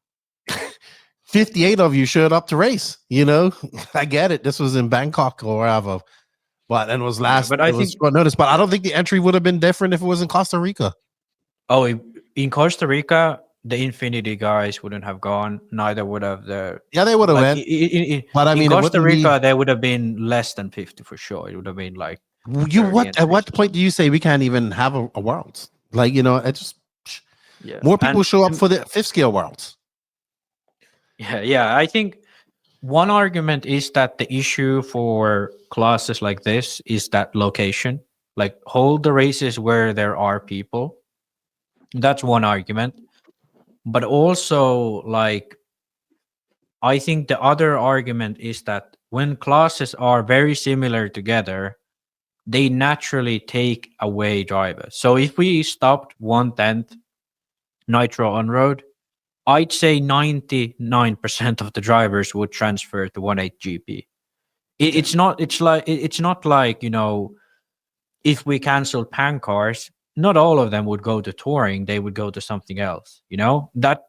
58 of you showed up to race, you know? I get it. This was in Bangkok or wherever, but it was last. But I think short notice. But I don't think the entry would have been different if it was in Costa Rica. Oh, in Costa Rica, the Infinity guys wouldn't have gone. Neither would have the. Yeah, they would have went. But I mean, in Costa Rica, they would have been less than 50 for sure. It would have been like. At what point do you say we can't even have a Worlds? Like, you know, it just more people show up for the 5th scale Worlds. Yeah. I think one argument is that the issue for classes like this is that location. Like, hold the races where there are people. That's one argument. But also, like, I think the other argument is that when classes are very similar together, they naturally take away drivers. So if we stopped 1/10 Nitro on road, I'd say 99% of the drivers would transfer to 1/8 GP. It's not like, you know, if we canceled pan cars, not all of them would go to touring, they would go to something else. You know, that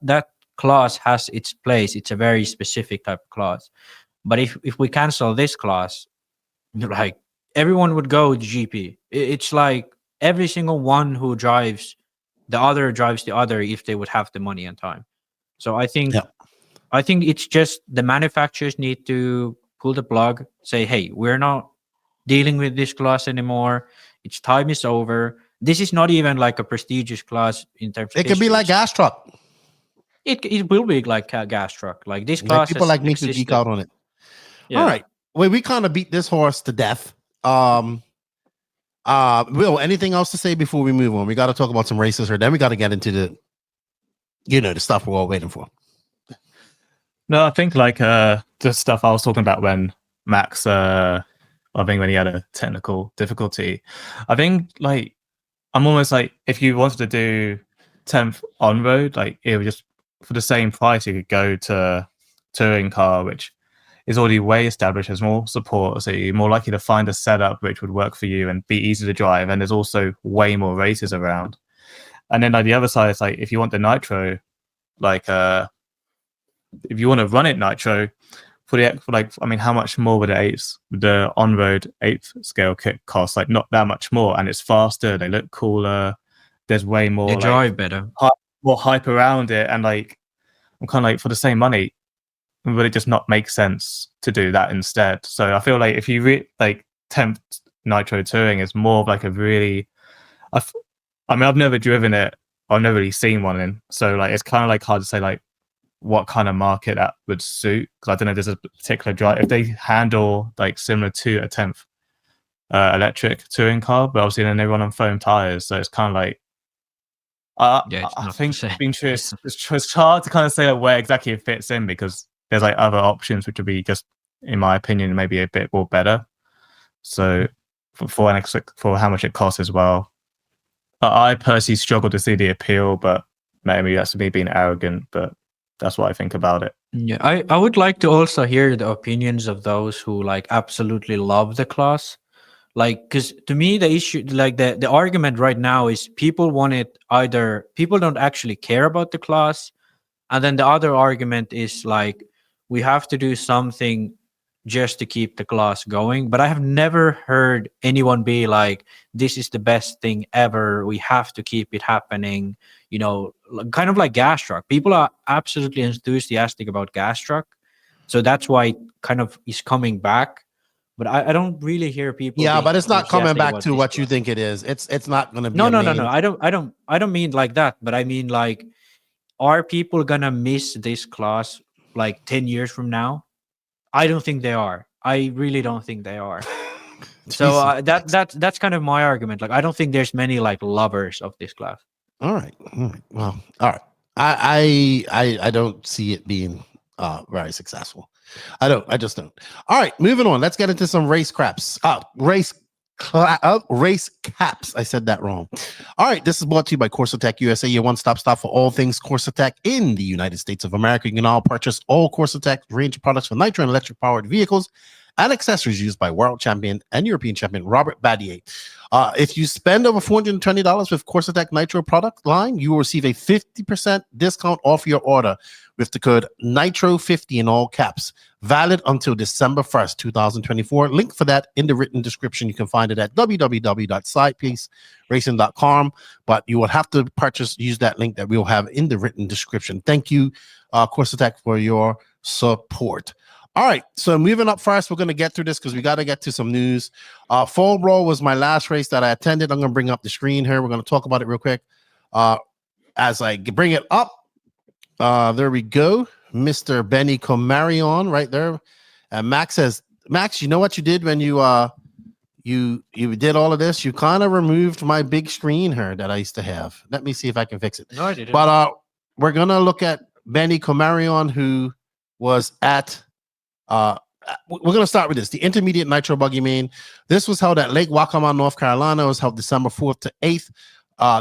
class has its place. It's a very specific type of class. But if we cancel this class, like, everyone would go to GP. It's like every single one who drives the other if they would have the money and time. So I think it's just the manufacturers need to pull the plug, say, hey, we're not dealing with this class anymore. Its time is over. This is not even like a prestigious class in terms of It could be like gas truck. It will be like a gas truck. Like this Like class people has like me to existed. geek out on it. Yeah. All right. Well, we kind of beat this horse to death. Will, anything else to say before we move on? We got to talk about some races here. Then we got to get into the, the stuff we're all waiting for. No, I think like the stuff I was talking about when Max, I think when he had a technical difficulty, I think like I'm almost like if you wanted to do 10th on road, like it would just for the same price you could go to touring car, which is already way established, has more support, so you're more likely to find a setup which would work for you and be easy to drive, and there's also way more races around. And then like the other side is like if you want the Nitro, like if you want to run it Nitro for like I mean how much more would the on-road 8th scale kit cost? Like not that much more, and it's faster, they look cooler, there's way more they drive better, more hype around it, and like I'm kind of like for the same money would it just not make sense to do that instead? So I feel like if you like 10th Nitro touring is more of like a really I mean I've never driven it, I've never really seen one in, so like it's kind of like hard to say like what kind of market that would suit, because I don't know if there's a particular drive if they handle like similar to a 10th electric touring car, but obviously then they run on foam tires, so it's kind of like I think being true, it's hard to kind of say like where exactly it fits in, because there's like other options which would be just, in my opinion, maybe a bit more better. So for how much it costs as well, I personally struggle to see the appeal, but maybe that's me being arrogant, but that's what I think about it. Yeah, I would like to also hear the opinions of those who like absolutely love the class. Like, because to me the issue, like the argument right now is people want it, either people don't actually care about the class, and then the other argument is like we have to do something just to keep the class going. But I have never heard anyone be like, this is the best thing ever, we have to keep it happening. Kind of like gas truck, people are absolutely enthusiastic about gas truck, so that's why it kind of is coming back. But I don't really hear people. Yeah, but it's not coming back to what you think it is. It's not going to be. No. I don't mean like that. But I mean like, are people gonna miss this class like 10 years from now? I don't think they are. I really don't think they are. So that's kind of my argument. Like, I don't think there's many like lovers of this class. All right. Well, all right. I don't see it being very successful. I just don't. All right, moving on. Let's get into some race caps. Race caps. I said that wrong. All right, this is brought to you by Corsa USA, your one-stop shop for all things Corsa in the United States of America. You can now purchase all Corsa range of products for nitro and electric powered vehicles and accessories used by world champion and European champion Robert Badier. If you spend over $420 with Corsa Nitro product line, you will receive a 50% discount off your order with the code NITRO50 in all caps, valid until December 1st, 2024. Link for that in the written description. You can find it at www.sidepiece.racing.com, but you will have to use that link that we'll have in the written description. Thank you, Corsa for your support. All right, so moving up first, we're going to get through this because we got to get to some news. Fall Brawl was my last race that I attended. I'm going to bring up the screen here. We're going to talk about it real quick. As I bring it up, there we go. Mr. Benny Comarion right there. And Max says, Max, you know what you did when you did all of this? You kind of removed my big screen here that I used to have. Let me see if I can fix it. No, I didn't. But we're going to look at Benny Comarion, who was at we're going to start with this. The Intermediate Nitro Buggy Main. This was held at Lake Waccamaw, North Carolina. It was held December 4th to 8th.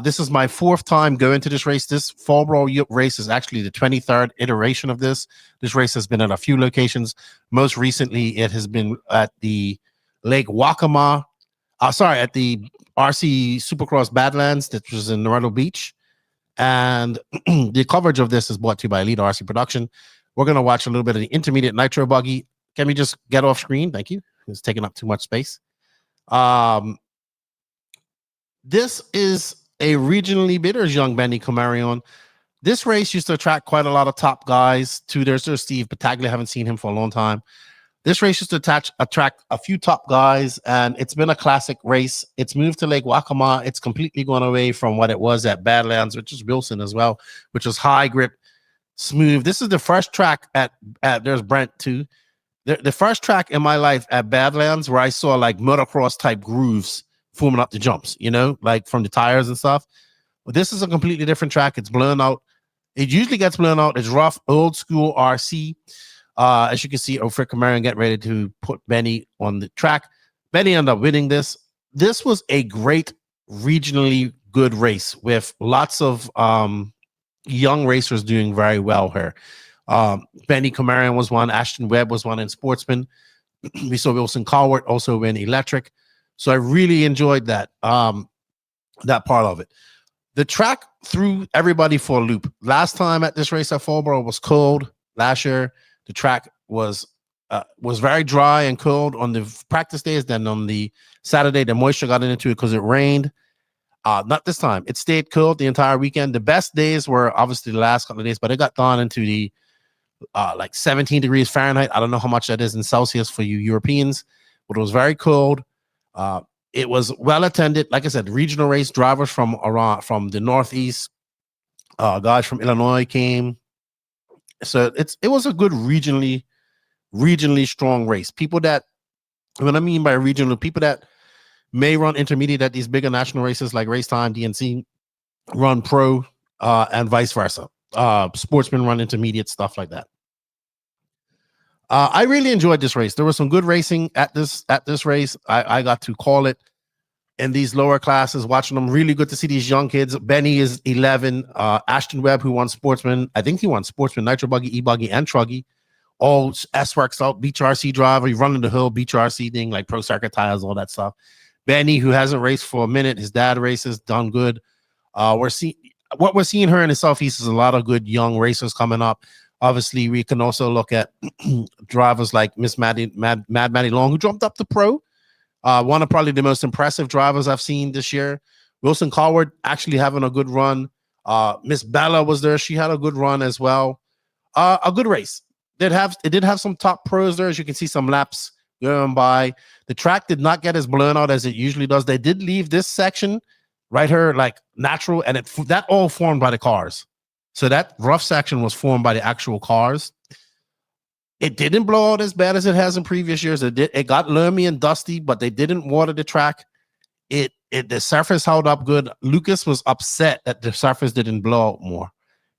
This is my fourth time going to this race. This Fall Brawl race is actually the 23rd iteration of this. This race has been at a few locations. Most recently, it has been at the Lake Waccamaw. At the RC Supercross Badlands, that was in Myrtle Beach. And the coverage of this is brought to you by Elite RC Production. We're going to watch a little bit of the Intermediate Nitro Buggy. Can we just get off screen? Thank you. It's taking up too much space. This is a regionally bidders young Benny Comarion. This race used to attract quite a lot of top guys too. There's Steve Battaglia. Haven't seen him for a long time. This race used to attract a few top guys, and it's been a classic race. It's moved to Lake Waccamaw. It's completely gone away from what it was at Badlands, which is Wilson as well, which was high grip, smooth. This is the first track at there's Brent too. The first track in my life at Badlands where I saw like motocross type grooves forming up the jumps, you know, like from the tires and stuff. But this is a completely different track. It's blown out. It usually gets blown out. It's rough, old school RC. As you can see, Ofric Marion getting ready to put Benny on the track. Benny ended up winning this. This was a great regionally good race with lots of young racers doing very well here. Benny Comarion was one. Ashton Webb was one in Sportsman. We saw Wilson Cowart also win Electric. So I really enjoyed that that part of it. The track threw everybody for a loop. Last time at this race at Fallborough was cold. Last year, the track was very dry and cold on the practice days. Then on the Saturday, the moisture got into it because it rained. Not this time. It stayed cold the entire weekend. The best days were obviously the last couple of days, but it got down into the like 17 degrees Fahrenheit. I don't know how much that is in Celsius for you Europeans, but it was very cold. It was well attended. Like I said, regional race drivers from the Northeast, guys from Illinois came. So it was a good regionally strong race. People that, what I mean by regional, people that may run intermediate at these bigger national races like Race Time, DNC, run pro, and vice versa. Sportsmen run intermediate, stuff like that. I really enjoyed this race. There was some good racing at this race. I got to call it in these lower classes, watching them. Really good to see these young kids. Benny is 11. Ashton Webb, who won Sportsman. I think he won Sportsman, Nitro Buggy, E-Buggy, and Truggy. All SWORKz out, Beach RC driver. He running the hill, Beach RC thing, like pro circuit tires, all that stuff. Benny, who hasn't raced for a minute. His dad races, done good. What we're seeing here in the Southeast is a lot of good young racers coming up. Obviously, we can also look at drivers like Miss Maddie Long, who jumped up to pro. One of probably the most impressive drivers I've seen this year. Wilson Cowart actually having a good run. Miss Bella was there. She had a good run as well. A good race. It did have some top pros there, as you can see some laps going by. The track did not get as blown out as it usually does. They did leave this section right here like natural, and that all formed by the cars. So that rough section was formed by the actual cars. It didn't blow out as bad as it has in previous years. It got loamy and dusty, but they didn't water the track. The surface held up good. Lucas was upset that the surface didn't blow out more.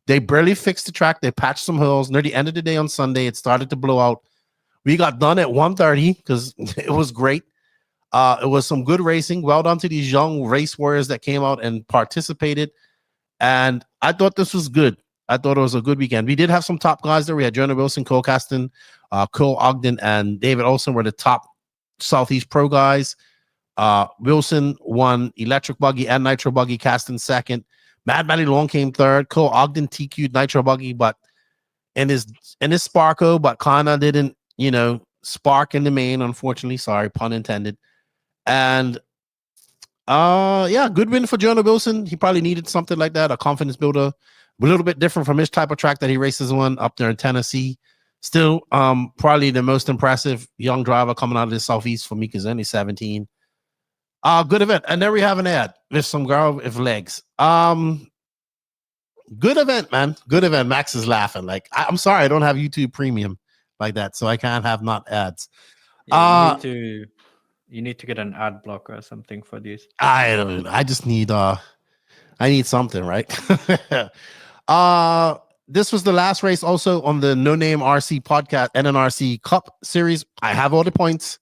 They barely fixed the track. They patched some hills. Near the end of the day on Sunday, it started to blow out. We got done at 1:30 because it was great. It was some good racing. Well done to these young race warriors that came out and participated. And I thought this was good. I thought it was a good weekend. We did have some top guys there. We had Jonah Wilson, Cole Caston, Cole Ogden, and David Olson were the top Southeast pro guys. Wilson won Electric Buggy and Nitro Buggy. Caston second. Mad Matty Long came third. Cole Ogden TQ'd Nitro Buggy, but in his Sparko, but kind of didn't, spark in the main, unfortunately. Sorry, pun intended. And yeah, good win for Jonah Wilson. He probably needed something like that, a confidence builder, a little bit different from his type of track that he races on up there in Tennessee. Still, probably the most impressive young driver coming out of the Southeast for me because only 17. Good event. And there we have an ad with some girl with legs. Good event, man. Good event. Max is laughing. Like, I'm sorry, I don't have YouTube Premium like that, so I can't have not ads. Yeah, you need to get an ad blocker or something for these. I don't know. I just need I need something, right? This was the last race also on the No Name RC podcast, NNRC Cup series. I have all the points.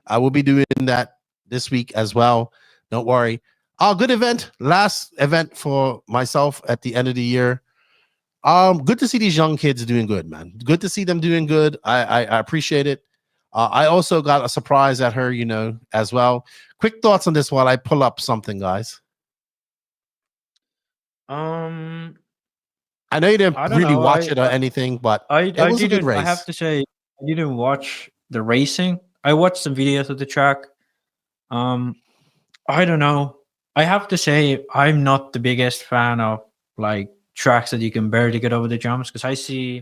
I will be doing that this week as well. Don't worry. Good event. Last event for myself at the end of the year. Good to see these young kids doing good, man. Good to see them doing good. I appreciate it. I also got a surprise at her, as well. Quick thoughts on this while I pull up something, guys. I know you didn't really watch it or anything, but it was a good race. I have to say, I didn't watch the racing. I watched some videos of the track. I don't know. I have to say, I'm not the biggest fan of like tracks that you can barely get over the jumps because I saw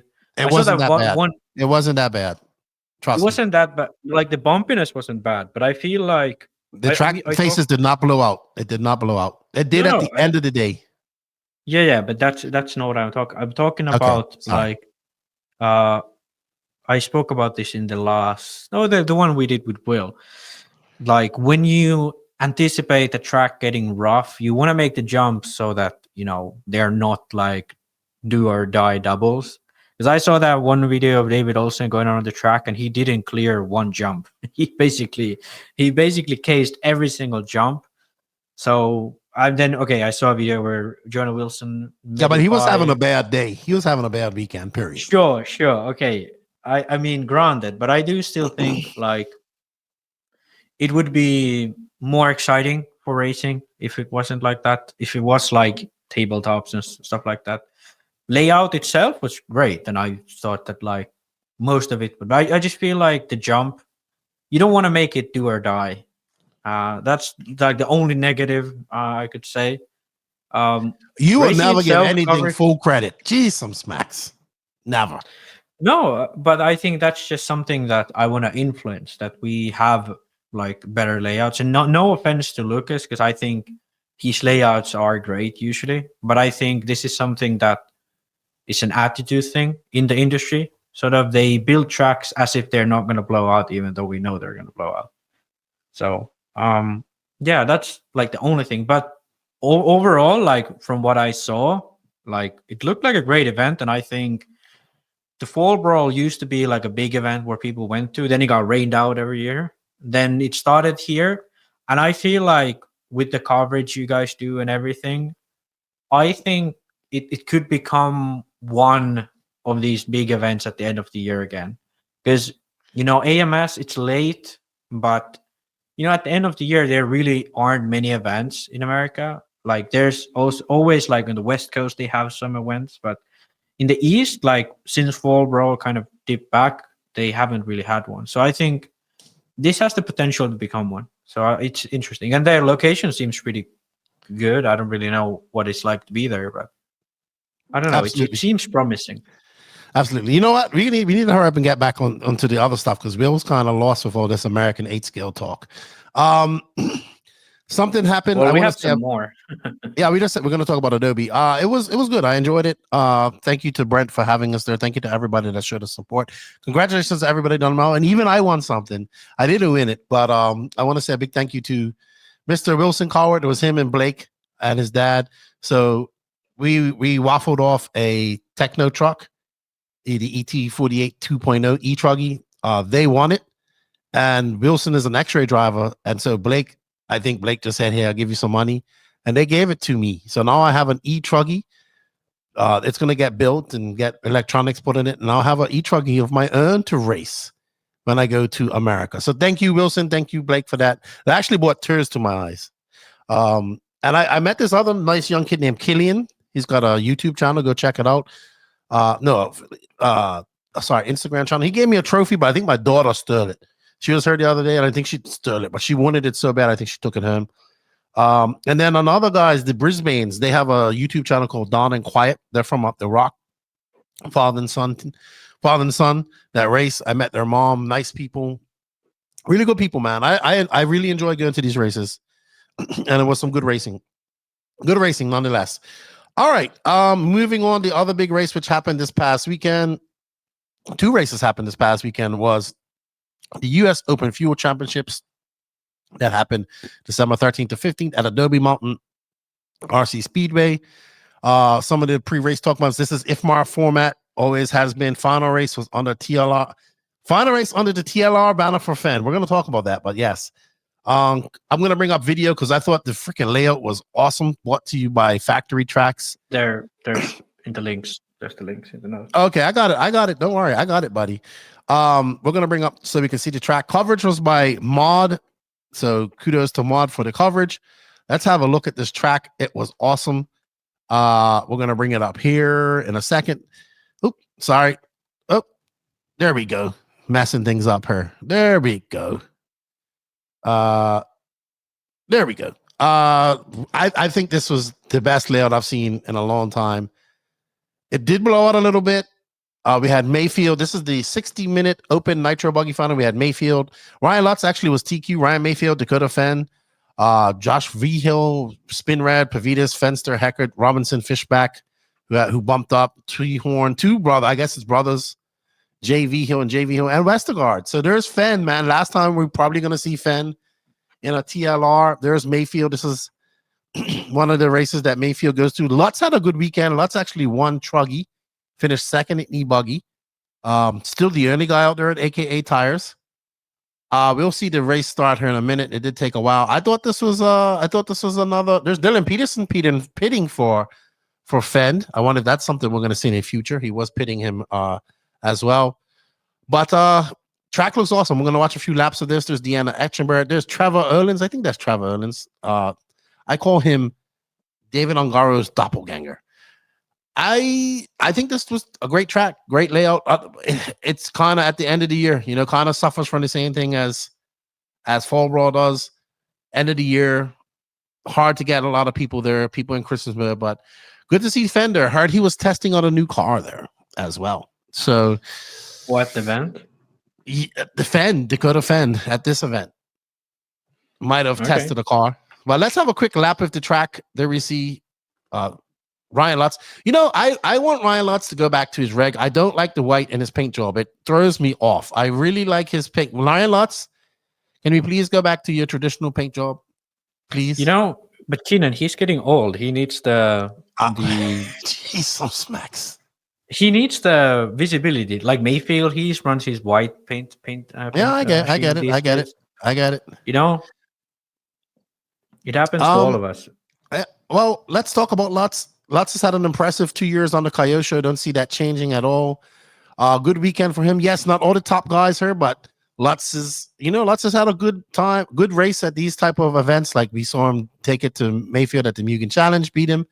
wasn't that bad. one. It wasn't that bad. Trust It me. wasn't that bad. Like the bumpiness wasn't bad, but I feel like The track faces did not blow out. It did not blow out. It did at the end of the day. Yeah, but that's not what I'm talking. I'm talking about like I spoke about this in the last the one we did with Will. Like when you anticipate the track getting rough, you want to make the jumps so that they're not like do or die doubles. Because I saw that one video of David Olsen going on the track and he didn't clear one jump. He basically cased every single jump. So I saw a video where Jonah Wilson. Yeah, but he was having a bad day. He was having a bad weekend, period. Sure. Okay. I mean, granted, but I do still think like it would be more exciting for racing if it wasn't like that. If it was like tabletops and stuff like that. Layout itself was great, and I thought that like most of it. But I just feel like the jump, you don't want to make it do or die. That's like the only negative I could say. You will never give anything full credit. Jeez, some smacks. Never. No, but I think that's just something that I want to influence, that we have like better layouts. And no offense to Lucas, because I think his layouts are great usually. But I think this is something that is an attitude thing in the industry. Sort of they build tracks as if they're not going to blow out, even though we know they're going to blow out. So, yeah, that's like the only thing. But overall, like from what I saw, like it looked like a great event. And I think the Fall Brawl used to be like a big event where people went to. Then it got rained out every year. Then it started here. And I feel like with the coverage you guys do and everything, I think it could become one of these big events at the end of the year again. Because, AMS, it's late, but, at the end of the year, there really aren't many events in America. Like there's also always like on the West Coast, they have some events, but in the East, like since Fall Brawl kind of dipped back, they haven't really had one. So I think this has the potential to become one. So it's interesting. And their location seems pretty good. I don't really know what it's like to be there, but I don't know. It seems promising. Absolutely. You know what? We need to hurry up and get back onto the other stuff because Will's kind of lost with all this American 8-scale talk. Something happened. Well, we have some more. Yeah, we're going to talk about Adobe. It was good. I enjoyed it. Thank you to Brent for having us there. Thank you to everybody that showed us support. Congratulations to everybody done well. And even I won something. I didn't win it, but I want to say a big thank you to Mr. Wilson Coward. It was him and Blake and his dad. So we waffled off a Tekno truck, the ET48 2.0 e-truggy. They won it. And Wilson is an X-ray driver. And so I think Blake just said, hey, I'll give you some money. And they gave it to me. So now I have an e-truggy. It's going to get built and get electronics put in it. And I'll have an e-truggy of my own to race when I go to America. So thank you, Wilson. Thank you, Blake, for that. That actually brought tears to my eyes. And I met this other nice young kid named Killian. He's got a YouTube channel. Go check it out. Instagram channel. He gave me a trophy, but I think my daughter stole it. She was here the other day, and I think she stole it, but she wanted it so bad, I think she took it home. And then another guys, the Brisbanes, they have a YouTube channel called Dawn and Quiet. They're from up the rock. Father and son that race. I met their mom. Nice people. Really good people, man. I really enjoy going to these races. And it was some good racing. Good racing, nonetheless. All right. Moving on, the other big race which happened this past weekend. 2 races happened this past weekend was the U.S. Open Fuel Championships that happened December 13th to 15th at Adobe Mountain RC Speedway. Some of the pre-race talk about this is IFMAR format, always has been. Final race was under TLR. Final race under the TLR banner for Phend. We're going to talk about that, but yes. I'm going to bring up video because I thought the freaking layout was awesome. Brought to you by Factory Tracks. There's in the links. There's the links in the notes. Okay, I got it. Don't worry. I got it, buddy. We're going to bring up so we can see the track. Coverage was by Mod. So kudos to Mod for the coverage. Let's have a look at this track. It was awesome. We're going to bring it up here in a second. Oop, sorry. Oh, there we go. Messing things up here. There we go. There we go. I think this was the best layout I've seen in a long time. It did blow out a little bit. We had Mayfield. This is the 60-minute open Nitro buggy final. We had Mayfield. Ryan Lutz actually was TQ. Ryan Mayfield, Dakotah Phend, Josh V. Hill, Spinrad, Pavitas, Fenster, Heckert, Robinson, Fishback, who bumped up, Treehorn, two brother. I guess it's brothers, JV Hill and Westergaard. So there's Phend, man. Last time we're probably going to see Phend in a TLR. There's Mayfield. This is one of the races that Mayfield goes to. Lutz had a good weekend. Lutz actually won Truggy, finished second in E-Buggy. Still the only guy out there at AKA Tires. We'll see the race start here in a minute. It did take a while. I thought this was another. There's Dylan Peterson pitting for Phend. I wonder if that's something we're going to see in the future. He was pitting him as well. But track looks awesome. We're going to watch a few laps of this. There's Deanna Etchenberg. There's Trevor Erlins. I think that's Trevor Erlins. I call him David Ungaro's doppelganger. I think this was a great track, great layout. It's kind of at the end of the year, kind of suffers from the same thing as Fall Brawl does. End of the year, hard to get a lot of people there, people in Christmas mood, but good to see Fender. Heard he was testing on a new car there as well. So, what event? The Dakotah Phend at this event might have tested a car. But let's have a quick lap of the track. There we see Ryan Lutz. I want Ryan Lutz to go back to his reg. I don't like the white in his paint job. It throws me off. I really like his paint. Ryan Lutz, can we please go back to your traditional paint job? Please. But Keenan, he's getting old. He needs he's some smacks. He needs the visibility. Like Mayfield, he runs his white paint. Yeah, I get it. It happens to all of us. Well, let's talk about Lutz. Lutz has had an impressive 2 years on the Kyosho. Don't see that changing at all. Good weekend for him. Yes, not all the top guys here, but Lutz has had a good time, good race at these type of events. Like we saw him take it to Mayfield at the Mugen Challenge, beat him.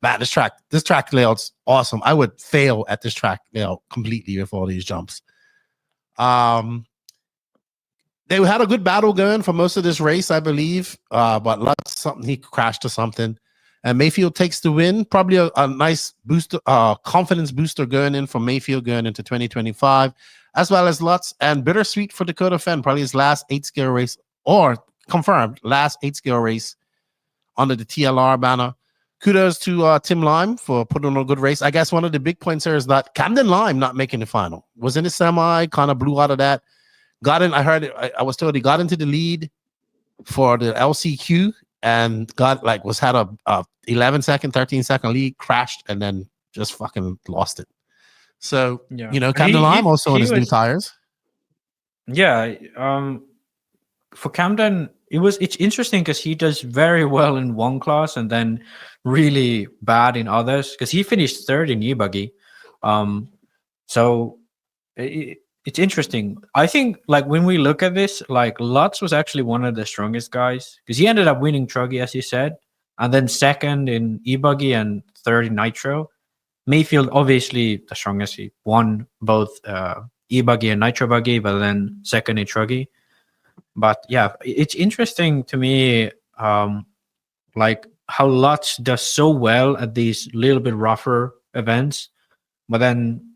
Man, this track layout's awesome. I would fail at this track layout completely with all these jumps. They had a good battle going for most of this race, I believe. But Lutz, he crashed to something. And Mayfield takes the win. Probably a nice booster, confidence booster going in for Mayfield going into 2025, as well as Lutz. And bittersweet for Dakotah Phend, probably his last 8-scale race, or confirmed last 8-scale race under the TLR banner. Kudos to Tim Lime for putting on a good race. I guess one of the big points here is that Camden Lime not making the final. Was in the semi, kind of blew out of that. Got in, I was told he got into the lead for the LCQ and had a 11-second, 13-second lead, crashed, and then just fucking lost it. So, Camden Lime also on his new tires. Yeah. For Camden, it's interesting because he does very well in one class and then really bad in others, because he finished third in E-Buggy. So it's interesting. I think when we look at this, Lutz was actually one of the strongest guys, because he ended up winning Truggy, as you said, and then second in E-Buggy and third in Nitro. Mayfield, obviously the strongest. He won both E-Buggy and Nitro Buggy, but then second in Truggy. But yeah, it's interesting to me, how Lutz does so well at these little bit rougher events, but then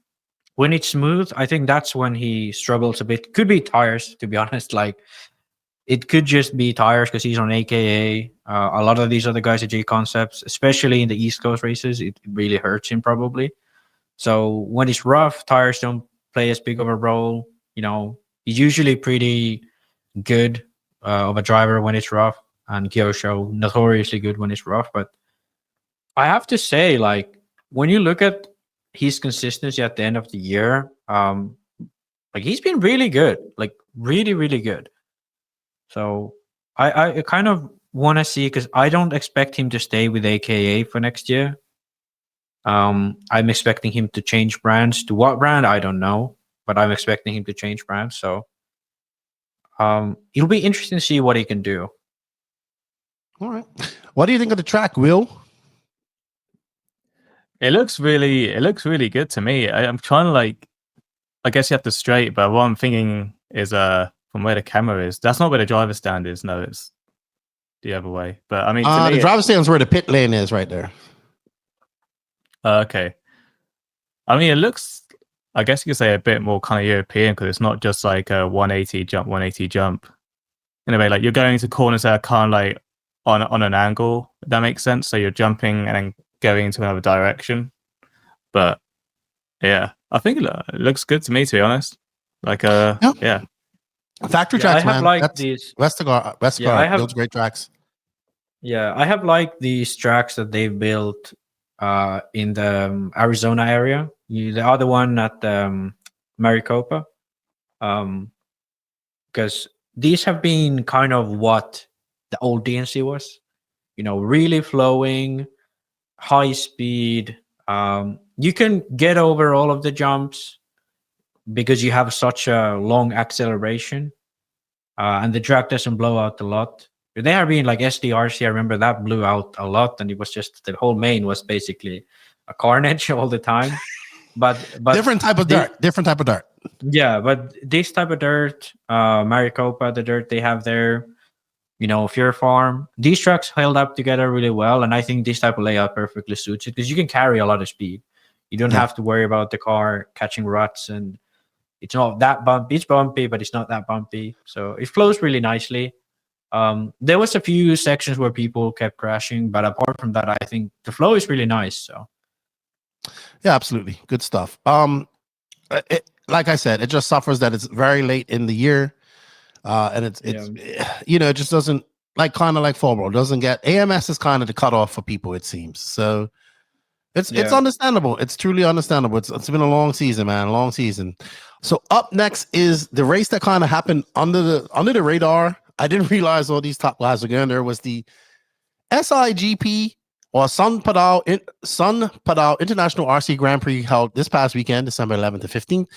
when it's smooth, I think that's when he struggles a bit. Could be tires, to be honest. It could just be tires because he's on AKA. A lot of these other guys at J Concepts, especially in the East Coast races, it really hurts him probably. So when it's rough, tires don't play as big of a role. He's usually pretty good of a driver when it's rough, and Kyosho notoriously good when it's rough. But I have to say, when you look at his consistency at the end of the year, he's been really good, really, really good. So I kind of want to see, because I don't expect him to stay with AKA for next year. I'm expecting him to change brands. To what brand, I don't know, but I'm expecting him to change brands. So it'll be interesting to see what he can do. All right. What do you think of the track, Will? It looks really good to me. I'm trying to I guess you have to straight, but what I'm thinking is from where the camera is, that's not where the driver's stand is. No, the other way. But I mean, The driver's stands where the pit lane is, right there. Okay. I mean, it looks, I guess you could say, a bit more kind of European because it's not just like a 180 jump. In a way, like you're going into corners that are kind of like on an angle. If that makes sense. So you're jumping and then going into another direction. But yeah, I think it looks good to me, to be honest. Like, yeah. Factory tracks, I have man. liked these. Westergaard builds great tracks. Yeah, I have liked these tracks that they've built in the Arizona area. The other one at Maricopa. Because these have been kind of what the old DNC was. Really flowing, high speed. You can get over all of the jumps because you have such a long acceleration. And the track doesn't blow out a lot. They are being like SDRC. I remember that blew out a lot, and it was just the whole main was basically a carnage all the time. But different type of dirt. Yeah, but this type of dirt, Maricopa, the dirt they have there, Fear Farm, these tracks held up together really well, and I think this type of layout perfectly suits it because you can carry a lot of speed. You don't have to worry about the car catching ruts, and it's not that bumpy. It's bumpy, but it's not that bumpy, so it flows really nicely. There was a few sections where people kept crashing, but apart from that, I think the flow is really nice. So, yeah, absolutely, good stuff. Like I said, it just suffers that it's very late in the year, and it's it just doesn't kind of like Fall doesn't get AMS is kind of the cutoff for people, it seems. So it's understandable. It's truly understandable. It's been a long season, man, long season. So up next is the race that kind of happened under the radar. I didn't realize all these top guys were going. There was the SIGP or Sun Padao International RC Grand Prix held this past weekend, December 11th to 15th,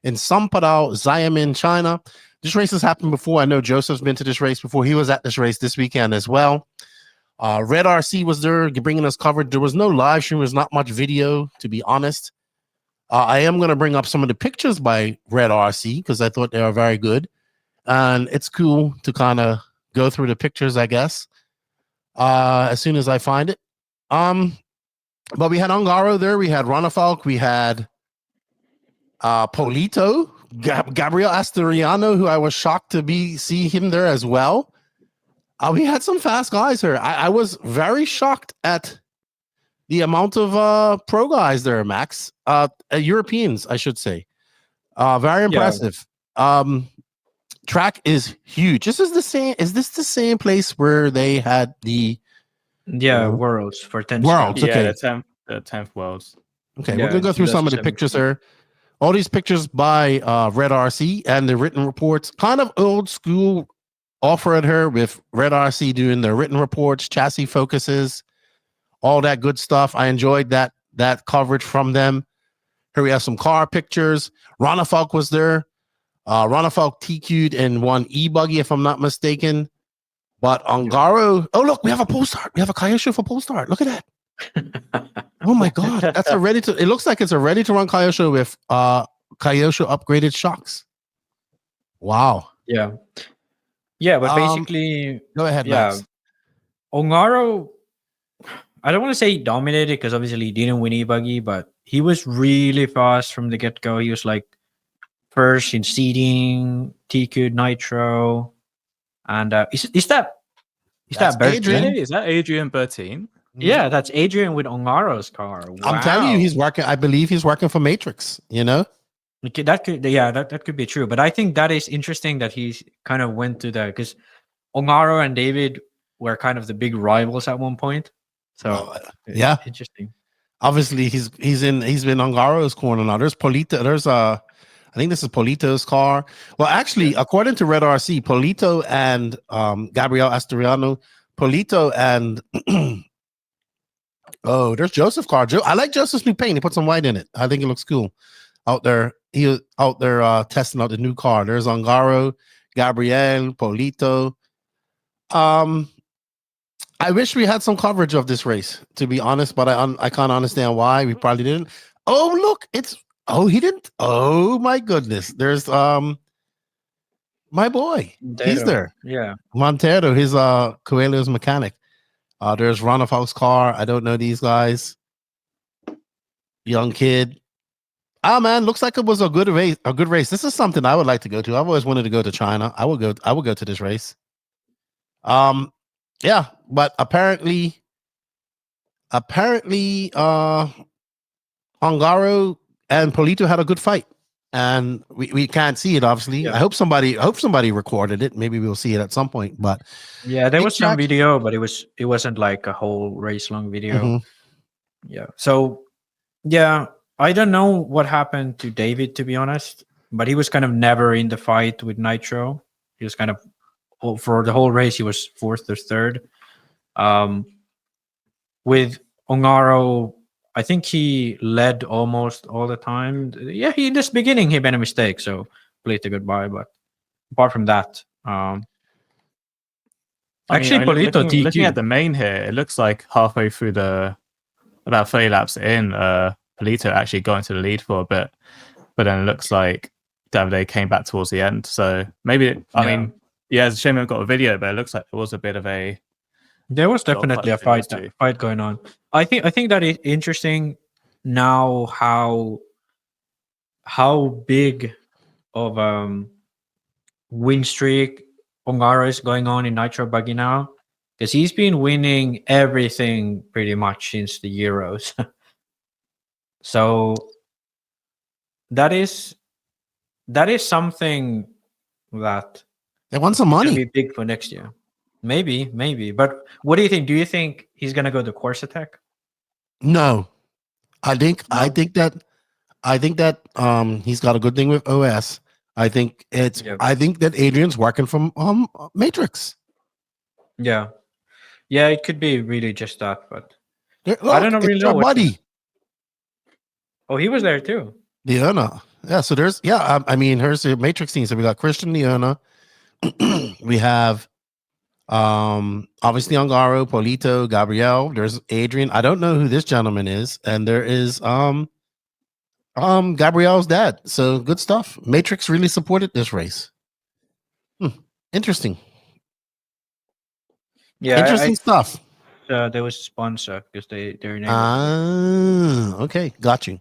in Sun Padao, Xiamen, China. This race has happened before. I know Joseph's been to this race before. He was at this race this weekend as well. Red RC was there bringing us coverage. There was no live stream. There's not much video, to be honest. I am going to bring up some of the pictures by Red RC because I thought they were very good. And it's cool to kind of go through the pictures, I guess, as soon as I find it. But we had Ongaro there. We had Ronafalk. We had Polito, Gabriel Asturiano, who I was shocked to see him there as well. We had some fast guys here. I was very shocked at the amount of pro guys there, Max. Europeans, I should say. Very impressive. Track is huge. Is this the same place where they had the Worlds for 10 Worlds? Okay, the 10th Worlds. Okay, we're gonna go through some of the pictures here. All these pictures by Red RC and the written reports, kind of old school offered her with Red RC doing the written reports, chassis focuses, all that good stuff. I enjoyed that coverage from them. Here we have some car pictures. Ronafalk was there. Ronafalk TQ'd in one e-buggy, if I'm not mistaken. But Ongaro, oh look, we have a pole start. We have a Kyosho for pole start. Look at that. Oh my god, that's it looks like it's a ready to run Kyosho with Kyosho upgraded shocks. Wow. Yeah. Yeah, but basically go ahead, Max. Ongaro, I don't want to say he dominated because obviously he didn't win e-buggy, but he was really fast from the get-go. He was like first in seeding, TQ Nitro, and is that Adrian? Is that Adrian Bertine? Yeah, that's Adrian with Ongaro's car. Wow. I'm telling you, he's working. I believe he's working for Matrix. That could be true. But I think that is interesting that he's kind of went to because Ongaro and David were kind of the big rivals at one point. So interesting. Obviously, he's been Ongaro's corner now. There's Polito. There's I think this is Polito's car. Well, actually, according to Red RC, Polito and Gabriel Asturiano, Polito and there's Joseph's car. I like Joseph's new paint. He put some white in it. I think it looks cool. Out there, he was out there testing out the new car. There's Ongaro, Gabriel, Polito. I wish we had some coverage of this race, to be honest, but I can't understand why. We probably didn't. Oh, look, he didn't. Oh my goodness. There's My boy. He's Montero. there. Yeah. Montero, his Coelho's mechanic. There's Ron of House Car. I don't know these guys. Young kid. Man, looks like it was a good race. A good race. This is something I would like to go to. I've always wanted to go to China. I would go to this race. Yeah, but apparently, Ongaro and Polito had a good fight, and we can't see it obviously. Yeah. I hope somebody recorded it. Maybe we'll see it at some point. But Yeah, there was some Exact- video, but it wasn't like a whole race long video. Mhm. Yeah. So yeah, I don't know what happened to David, to be honest, but he was kind of never in the fight with Nitro. He was kind of for the whole race, he was fourth or third. With Ongaro, I think he led almost all the time. Yeah, in this beginning he made a mistake, so played a goodbye. But apart from that, actually, Polito looking at TQ. the main here, it looks like halfway through about 30 laps in, Polito actually got into the lead for a bit, but then it looks like Davide came back towards the end. So maybe, I mean, yeah, it's a shame we haven't got a video, but it looks like it was a bit of a. There was definitely a fight going on. I think that is interesting now how big of win streak Ongaro is going on in Nitro Buggy now, because he's been winning everything pretty much since the Euros. So that is something that They want some gonna money. be big for next year. Maybe. But what do you think? Do you think he's gonna go the course attack? No, I think that he's got a good thing with OS. I think that Adrian's working from Matrix. Yeah, it could be really just that, but Look, I don't know it's really your know what buddy. Oh, he was there too. Leona. Yeah, so there's I mean, here's the Matrix team. So we got Christian, Leona. We have obviously Ongaro, Polito, Gabrielle. There's Adrian. I don't know who this gentleman is, and there is Gabrielle's dad. So good stuff. Matrix really supported this race. Interesting. Yeah, Interesting stuff. There was a sponsor because they're named. Okay, got you.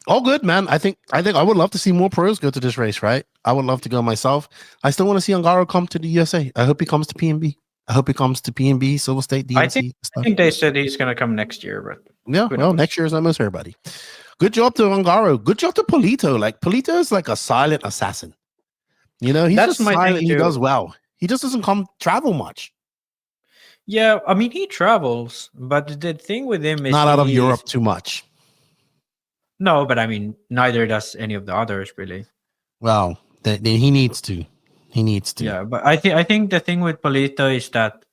All good, man. I think I would love to see more pros go to this race, right? I would love to go myself. I still want to see Ongaro come to the USA. I hope he comes to PNB. I hope he comes to PNB, Silver State, DNC. I think they said he's gonna come next year, but yeah, well, next year is almost everybody. Good job to Ongaro. Good job to Polito. Like Polito is like a silent assassin. You know, he's That's just my thing silent. He too. does well. He just doesn't travel much. yeah, I mean he travels, but the thing with him is Not out of he's- Europe too much. No, but I mean neither does any of the others really. Well, then he needs to. He needs to. Yeah, but I think the thing with Polito is that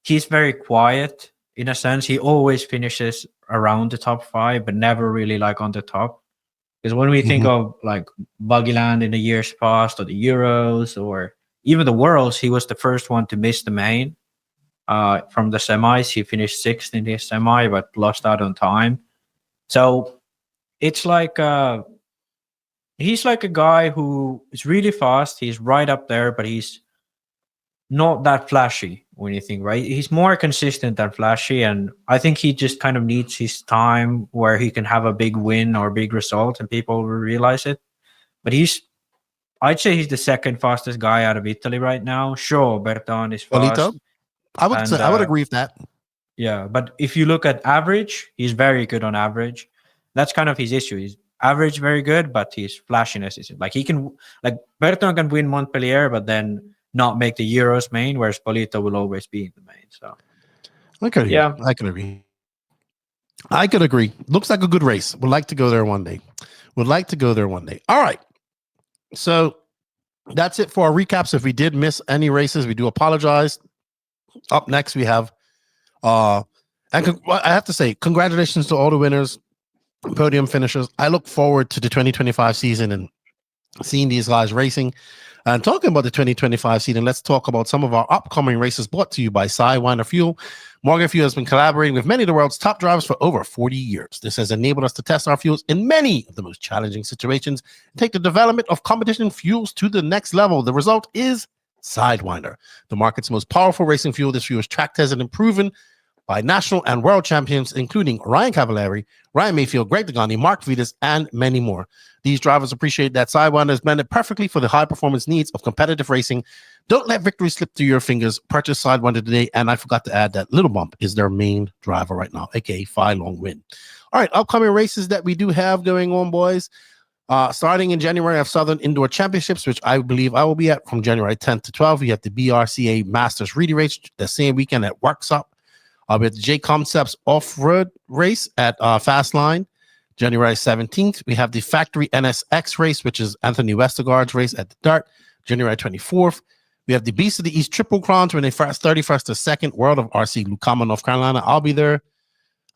he's very quiet in a sense. He always finishes around the top 5, but never really like on the top. Because when we think of like Buggyland in the years past, or the Euros, or even the Worlds, he was the first one to miss the main. From the semis, he finished 6th in the semi, but lost out on time. So it's like he's like a guy who is really fast. He's right up there, but he's not that flashy when you think, right? He's more consistent than flashy, and I think he just kind of needs his time where he can have a big win or big result and people will realize it. But I'd say he's the second fastest guy out of Italy right now. Sure, Berton is fast. Polito? I would agree with that. Yeah, but if you look at average, he's very good on average. That's kind of his issue. He's average very good, but his flashiness is like Berton can win Montpellier, but then not make the Euros main, whereas Polito will always be in the main. So Okay, yeah, I could agree. I could agree. Looks like a good race. Would like to go there one day. All right. So that's it for our recaps. If we did miss any races, we do apologize. Up next, we have I have to say, congratulations to all the winners, podium finishers. I look forward to the 2025 season and seeing these guys racing. And talking about the 2025 season, let's talk about some of our upcoming races brought to you by Sidewinder Fuel. Morgan Fuel has been collaborating with many of the world's top drivers for over 40 years. This has enabled us to test our fuels in many of the most challenging situations and take the development of competition fuels to the next level. The result is Sidewinder, the market's most powerful racing fuel. This fuel is track tested and proven by national and world champions, including Ryan Cavallari, Ryan Mayfield, Greg Degani, Mark Vitas, and many more. These drivers appreciate that Sidewinder is blended perfectly for the high-performance needs of competitive racing. Don't let victory slip through your fingers. Purchase Sidewinder today, and I forgot to add that Little Bump is their main driver right now, aka Phi Long Win. All right, upcoming races that we do have going on, boys. Starting in January, I have Southern Indoor Championships, which I believe I will be at from January 10th to 12th. We have the BRCA Masters Reedy Race the same weekend at Worksop. We have the J Concepts Off-Road Race at Fastline, January 17th. We have the Factory NSX Race, which is Anthony Westergaard's race at the Dart, January 24th. We have the Beast of the East Triple Crowns, when they first 31st to 2nd, World of RC, Lucama, North Carolina. I'll be there.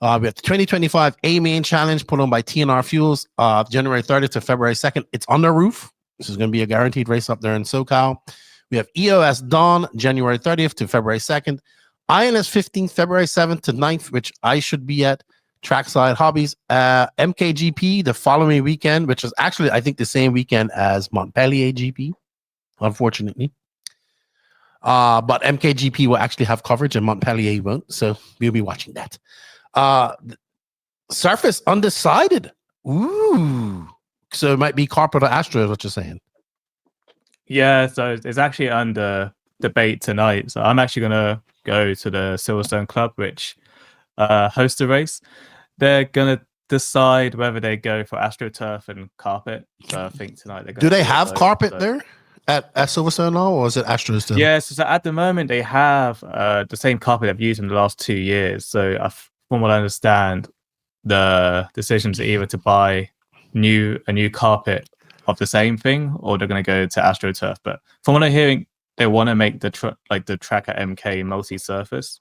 We have the 2025 AMain Challenge put on by TNR Fuels, January 30th to February 2nd. It's on the roof. This is going to be a guaranteed race up there in SoCal. We have EOS Dawn, January 30th to February 2nd. INS 15th, February 7th to 9th, which I should be at. Trackside Hobbies. MKGP the following weekend, which is actually, I think, the same weekend as Montpellier GP, unfortunately. But MKGP will actually have coverage and Montpellier won't, so we'll be watching that. Surface Undecided. Ooh. So it might be Carpet or Astro, is what you're saying. Yeah, so it's actually under debate tonight. So I'm actually going to go to the Silverstone Club, which hosts the race. They're going to decide whether they go for AstroTurf and carpet. So I think tonight they're going Do they have carpet there at Silverstone now, or is it Astro still? Yes, so at the moment they have the same carpet they've used in the last 2 years. So from what I understand, the decisions are either to buy a new carpet of the same thing, or they're going to go to AstroTurf. But from what I'm hearing, they want to make the track at MK multi-surface.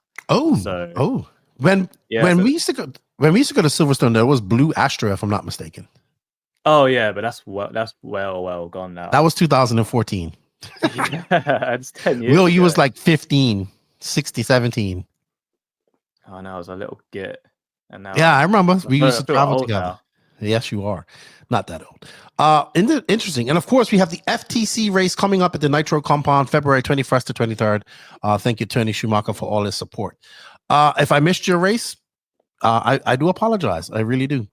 When we used to go to Silverstone, there was blue Astro, if I'm not mistaken. Oh yeah, but that's well gone now. That was 2014. It's 10 years. Will, ago. you was like 15, 16, 17. Oh no, I was a little git. And now I remember we used to travel together. Now. Yes, you are. Not that old. Interesting. And of course, we have the FTC race coming up at the Nitro compound, February 21st to 23rd. Thank you, Tony Schumacher, for all his support. If I missed your race, I do apologize. I really do.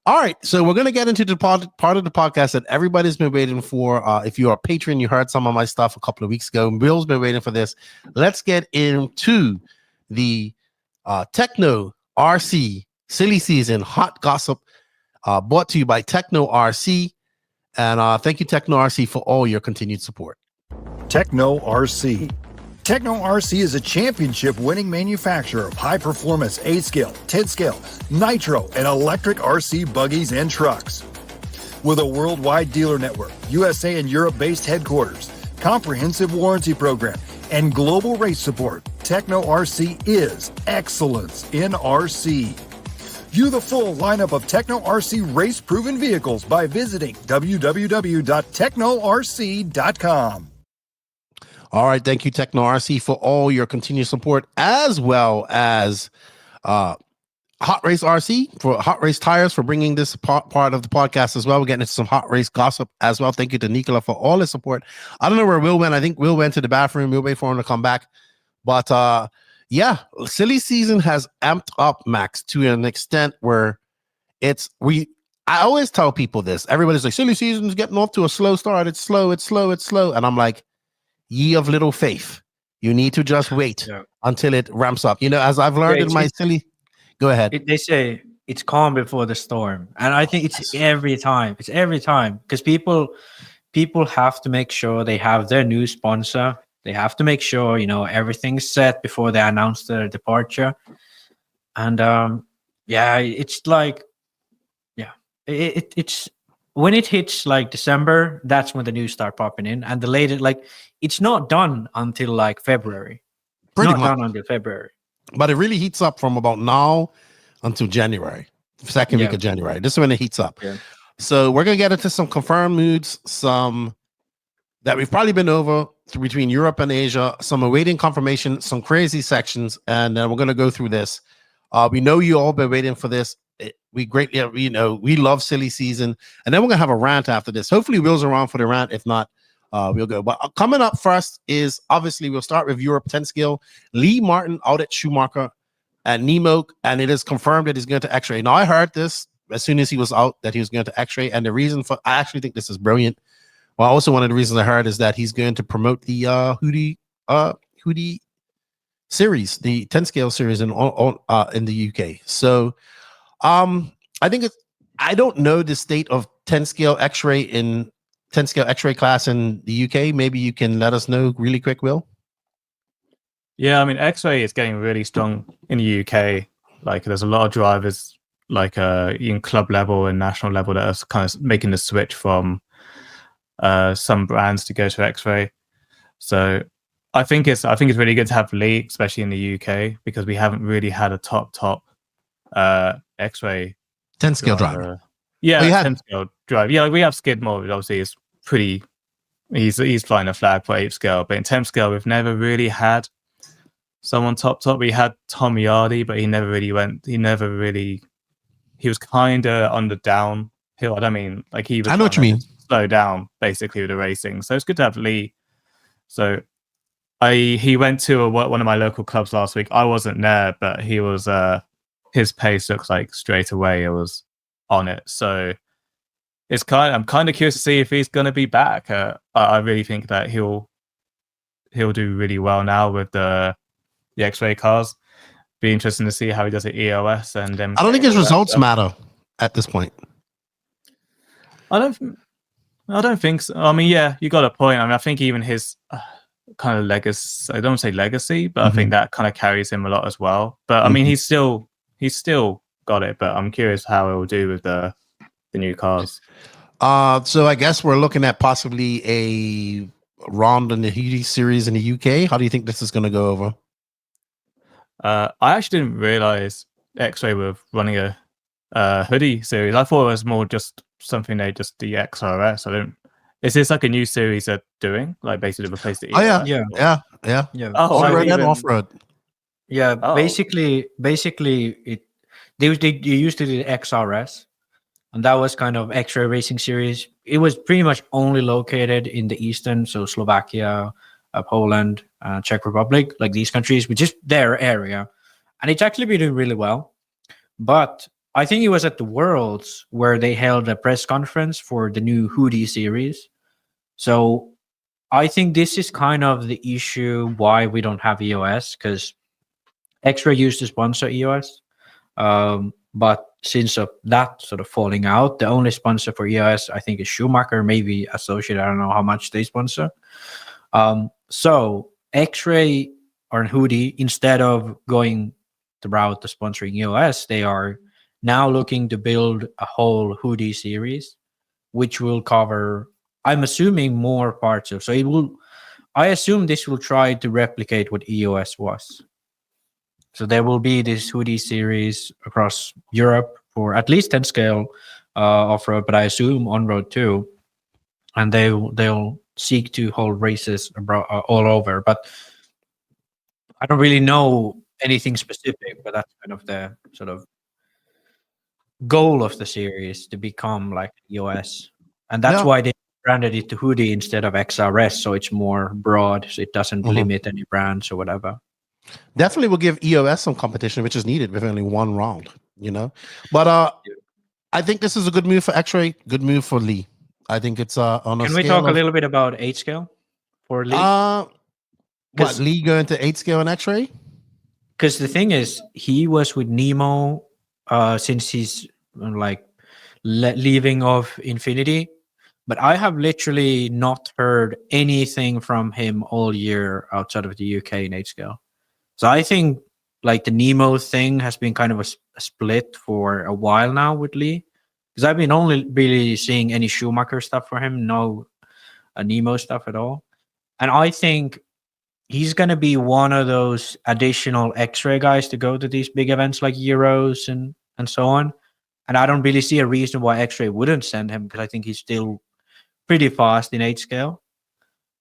All right. So we're going to get into the part of the podcast that everybody's been waiting for. If you're a patron, you heard some of my stuff a couple of weeks ago. Bill's been waiting for this. Let's get into the Tekno RC Silly Season Hot Gossip, brought to you by Tekno RC. And thank you, Tekno RC, for all your continued support. Tekno RC. Tekno RC is a championship-winning manufacturer of high-performance 8-scale, 10-scale, nitro, and electric RC buggies and trucks. With a worldwide dealer network, USA and Europe-based headquarters, comprehensive warranty program, and global race support, Tekno RC is excellence in RC. View the full lineup of Tekno RC race-proven vehicles by visiting www.teknorc.com. All right. Thank you, Tekno RC, for all your continued support, as well as Hot Race RC for Hot Race Tires for bringing this part of the podcast as well. We're getting into some Hot Race gossip as well. Thank you to Nicola for all his support. I don't know where Will went. I think Will went to the bathroom. We'll wait for him to come back. But Silly Season has amped up, Max, to an extent where I always tell people this. Everybody's like, Silly Season's getting off to a slow start. It's slow. And I'm like, ye of little faith, you need to just wait until it ramps up. As I've learned in my silly. Go ahead. They say it's calm before the storm, and I think it's every time. It's every time because people have to make sure they have their new sponsor. They have to make sure everything's set before they announce their departure. And it's like it's when it hits like December, that's when the news start popping in, and the latest it's not done until like February. Pretty not much done until February. But it really heats up from about now until January, second week of January. This is when it heats up. Yeah. So we're going to get into some confirmed moods, some that we've probably been over between Europe and Asia. Some awaiting confirmation, some crazy sections, and then we're going to go through this. We know you all been waiting for this. We greatly, we love silly season, and then we're gonna have a rant after this. Hopefully, Will's around for the rant. If not, we'll go. But coming up first is obviously we'll start with Europe 10 skill. Lee Martin out at Schumacher and Nemo, and it is confirmed that he's going to XRAY. Now I heard this as soon as he was out that he was going to XRAY, and the reason for I actually think this is brilliant. Well, also one of the reasons I heard is that he's going to promote the Hoodie series, the 10 scale series in the UK. So I think I don't know the state of 10 scale XRAY in 10 scale XRAY class in the UK. Maybe you can let us know really quick, Will. Yeah, I mean, XRAY is getting really strong in the UK. Like, there's a lot of drivers, like in club level and national level, that are kind of making the switch from some brands to go to XRAY. So I think it's really good to have Lee, especially in the UK, because we haven't really had a top XRAY 10 scale driver. Yeah, 10 scale driver. Yeah, like we have Skidmore, which obviously is pretty. He's flying a flag for 8 scale, but in 10 scale we've never really had someone top. We had Tom Yardy, but he never really went. He was kind of on the downhill. I don't mean like he was. I know what you mean. Slow down basically with the racing. So it's good to have Lee. So he went to one of my local clubs last week. I wasn't there, but he was. His pace looks like straight away it was on it. So I'm kind of curious to see if he's going to be back. I really think that he'll do really well now with the XRAY cars. Be interesting to see how he does at EOS and then. I don't think his results matter at this point. I don't think so. I mean, yeah, you got a point. I mean, I think even his kind of legacy, I don't say legacy, but I think that kind of carries him a lot as well. But I mean, he's still got it, but I'm curious how it will do with the new cars. So I guess we're looking at possibly a round in the Hoodie series in the UK. How do you think this is going to go over? I actually didn't realize XRAY were running a Hoodie series. I thought it was more just something they just the XRS. Is this like a new series they're doing? Like basically replace the EOS? Yeah. Oh, off-road. Yeah, basically, they used to do the XRS, and that was kind of XRAY racing series. It was pretty much only located in the eastern, so Slovakia, Poland, Czech Republic, like these countries, which is their area, and it's actually been doing really well. But I think it was at the Worlds where they held a press conference for the new Hoodie series. So I think this is kind of the issue why we don't have EOS, because XRAY used to sponsor EOS, but since of that sort of falling out, the only sponsor for EOS I think is Schumacher, maybe Associated. I don't know how much they sponsor. So XRAY or Hoodie, instead of going the route to sponsoring EOS, they are now looking to build a whole Hoodie series, which will cover, I'm assuming, more parts of. So it will. I assume this will try to replicate what EOS was. So there will be this Hoodie series across Europe for at least 10 scale off-road, but I assume on-road too. And they'll seek to hold races all over. But I don't really know anything specific, but that's kind of the sort of goal of the series, to become like EOS. And that's why they branded it to Hoodie instead of XRS, so it's more broad, so it doesn't limit any brands or whatever. Definitely will give EOS some competition, which is needed with only one round, But I think this is a good move for XRAY, good move for Lee. I think it's on a Can we talk a little bit about 8 scale for Lee? What, Lee going to 8 scale and XRAY? Because the thing is, he was with Nemo since he's like leaving of Infinity, but I have literally not heard anything from him all year outside of the UK in 8 scale. So I think like the Nemo thing has been kind of a split for a while now with Lee, because I've been only really seeing any Schumacher stuff for him, no Nemo stuff at all. And I think he's going to be one of those additional XRAY guys to go to these big events like Euros and so on. And I don't really see a reason why XRAY wouldn't send him, because I think he's still pretty fast in 8 scale.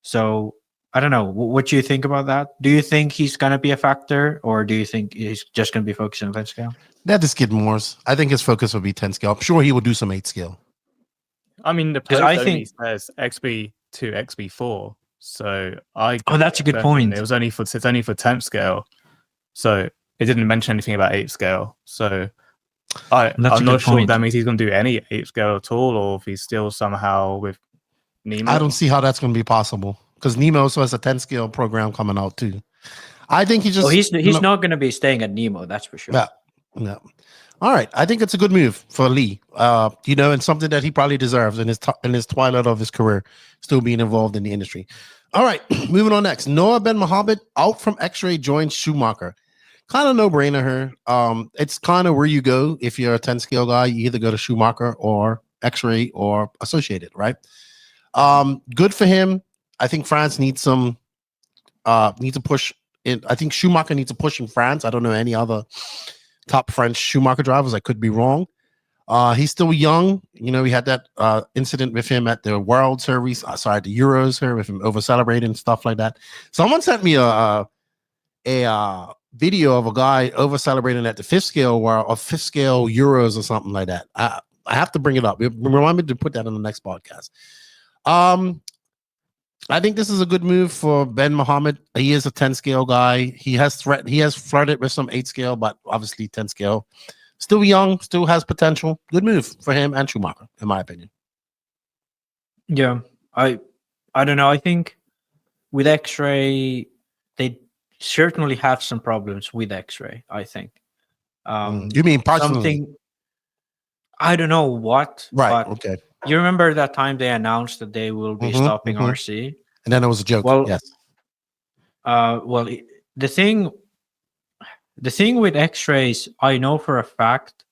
So I don't know. What do you think about that? Do you think he's gonna be a factor, or do you think he's just gonna be focusing on 10 scale? That is Skid Moore's. I think his focus will be 10 scale. I'm sure he will do some 8 scale. I mean, the 'Cause post I only think- says XB to XB4, so I. Oh, that's a good reckon point. It was only for 10th scale, so it didn't mention anything about 8 scale. So That's a I'm good not sure if point. that means he's going to do any 8 scale at all, or if he's still somehow with Nemo. I don't see how that's going to be possible because Nemo also has a 10 scale program coming out too. I think he just. Oh, he's not going to be staying at Nemo. That's for sure. Yeah. Yeah. All right. I think it's a good move for Lee. And something that he probably deserves in his twilight of his career, still being involved in the industry. All right. Moving on next. Noah Ben Mohammed out from XRAY joins Schumacher. Kind of no brainer here. It's kind of where you go if you're a 10 scale guy. You either go to Schumacher or XRAY or Associated, right? Good for him. I think France needs to push in. I think Schumacher needs to push in France. I don't know any other top French Schumacher drivers. I could be wrong. He's still young. We had that incident with him at the World Series. The Euros here with him over celebrating and stuff like that. Someone sent me a video of a guy over celebrating at the 5th scale World or 5th scale Euros or something like that. I have to bring it up. Remind me to put that on the next podcast. I think this is a good move for Ben Mohammed. He is a 10 scale guy. He has flirted with some 8 scale, but obviously 10 scale. Still young, still has potential. Good move for him and Schumacher, in my opinion. Yeah, I don't know. I think with XRAY, they certainly have some problems with XRAY. I think. You mean personally? I don't know what. Right. But okay. you remember that time they announced that they will be stopping RC, and then it was a joke. Well, yes. The thing with XRAYs, I know for a fact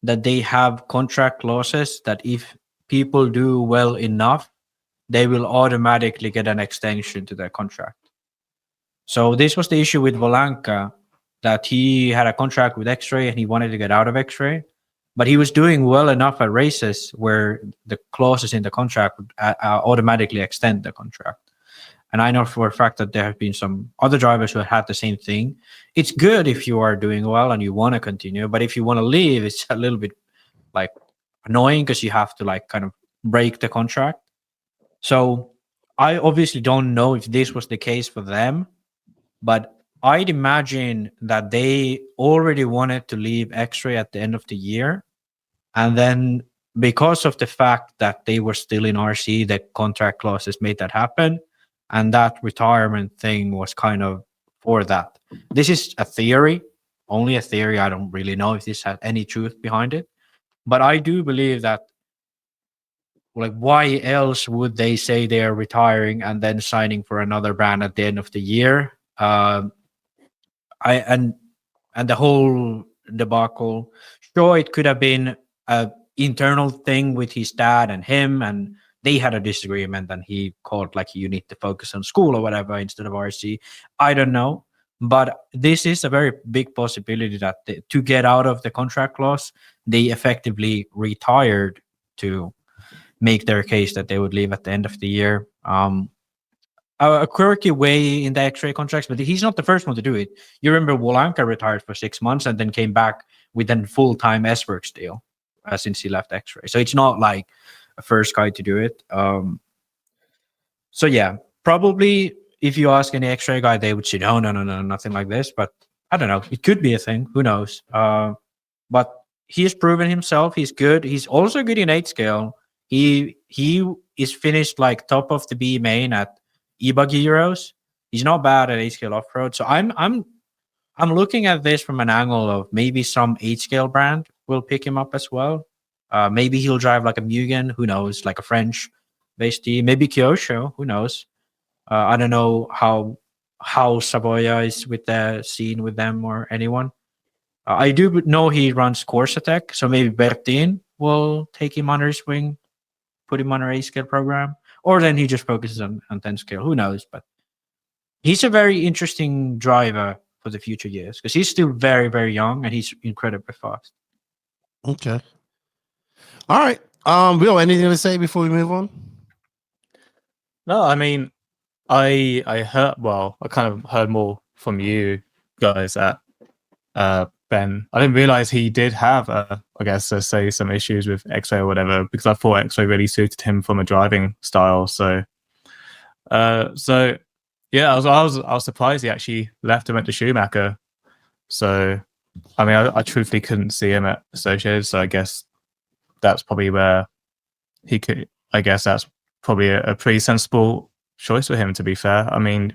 that they have contract clauses that if people do well enough, they will automatically get an extension to their contract. So this was the issue with Volanka, that he had a contract with XRAY and he wanted to get out of XRAY, but he was doing well enough at races where the clauses in the contract would automatically extend the contract. And I know for a fact that there have been some other drivers who had the same thing. It's good if you are doing well and you want to continue, but if you want to leave, it's a little bit like annoying because you have to like kind of break the contract. So I obviously don't know if this was the case for them, but I'd imagine that they already wanted to leave XRAY at the end of the year. And then because of the fact that they were still in RC, the contract clauses made that happen. And that retirement thing was kind of for that. This is a theory, only a theory. I don't really know if this has any truth behind it. But I do believe that, like, why else would they say they are retiring and then signing for another brand at the end of the year? And the whole debacle. Sure, it could have been an internal thing with his dad and him, and they had a disagreement, and he called like, you need to focus on school or whatever instead of RC. I don't know, but this is a very big possibility that to get out of the contract clause, they effectively retired to make their case that they would leave at the end of the year. A quirky way in the XRAY contracts, but he's not the first one to do it. You remember Wolanka retired for 6 months and then came back with a full-time SWORKz deal since he left XRAY. So it's not like a first guy to do it. So yeah, probably if you ask any XRAY guy, they would say, no, nothing like this. But I don't know. It could be a thing. Who knows? But he has proven himself. He's good. He's also good in 8 scale. He is finished like top of the B main at E-Buggy Euros. He's not bad at 8 scale off-road. So I'm looking at this from an angle of maybe some 8 scale brand will pick him up as well. Maybe he'll drive like a Mugen, who knows, like a French based team. Maybe Kyosho, who knows. I don't know how Savoya is with the scene with them or anyone. I do know he runs Corsa Tech, so maybe Bertin will take him under his wing, put him on an 8 scale program, or then he just focuses on 10 scale. Who knows? But he's a very interesting driver for the future years because he's still very, very young and he's incredibly fast. Okay. All right. Will, anything to say before we move on? No, I mean, I heard. Well, I kind of heard more from you guys at Ben. I didn't realize he did have, I guess, say some issues with XRAY or whatever, because I thought XRAY really suited him from a driving style. So yeah, I was surprised he actually left and went to Schumacher. So, I mean, I truthfully couldn't see him at Associated. So I guess that's probably where he could. I guess that's probably a pretty sensible choice for him. To be fair, I mean,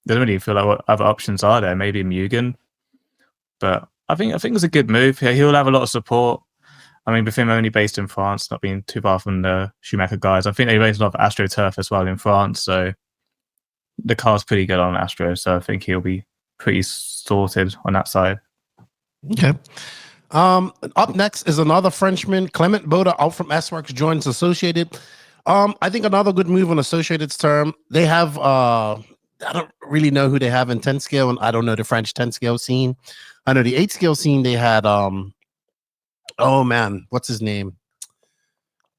doesn't really feel like what other options are there. Maybe Mugen, but I think it's a good move. He'll have a lot of support. I mean, with him only based in France, not being too far from the Schumacher guys, I think they raised a lot of AstroTurf as well in France. So the car's pretty good on Astro. So I think he'll be pretty sorted on that side. Okay. Up next is another Frenchman, Clement Boda, out from SWORKz, joins Associated. I think another good move on Associated's term. They have I don't really know who they have in 10 scale, and I don't know the French 10 scale scene. I know the 8 scale scene. They had oh man, what's his name?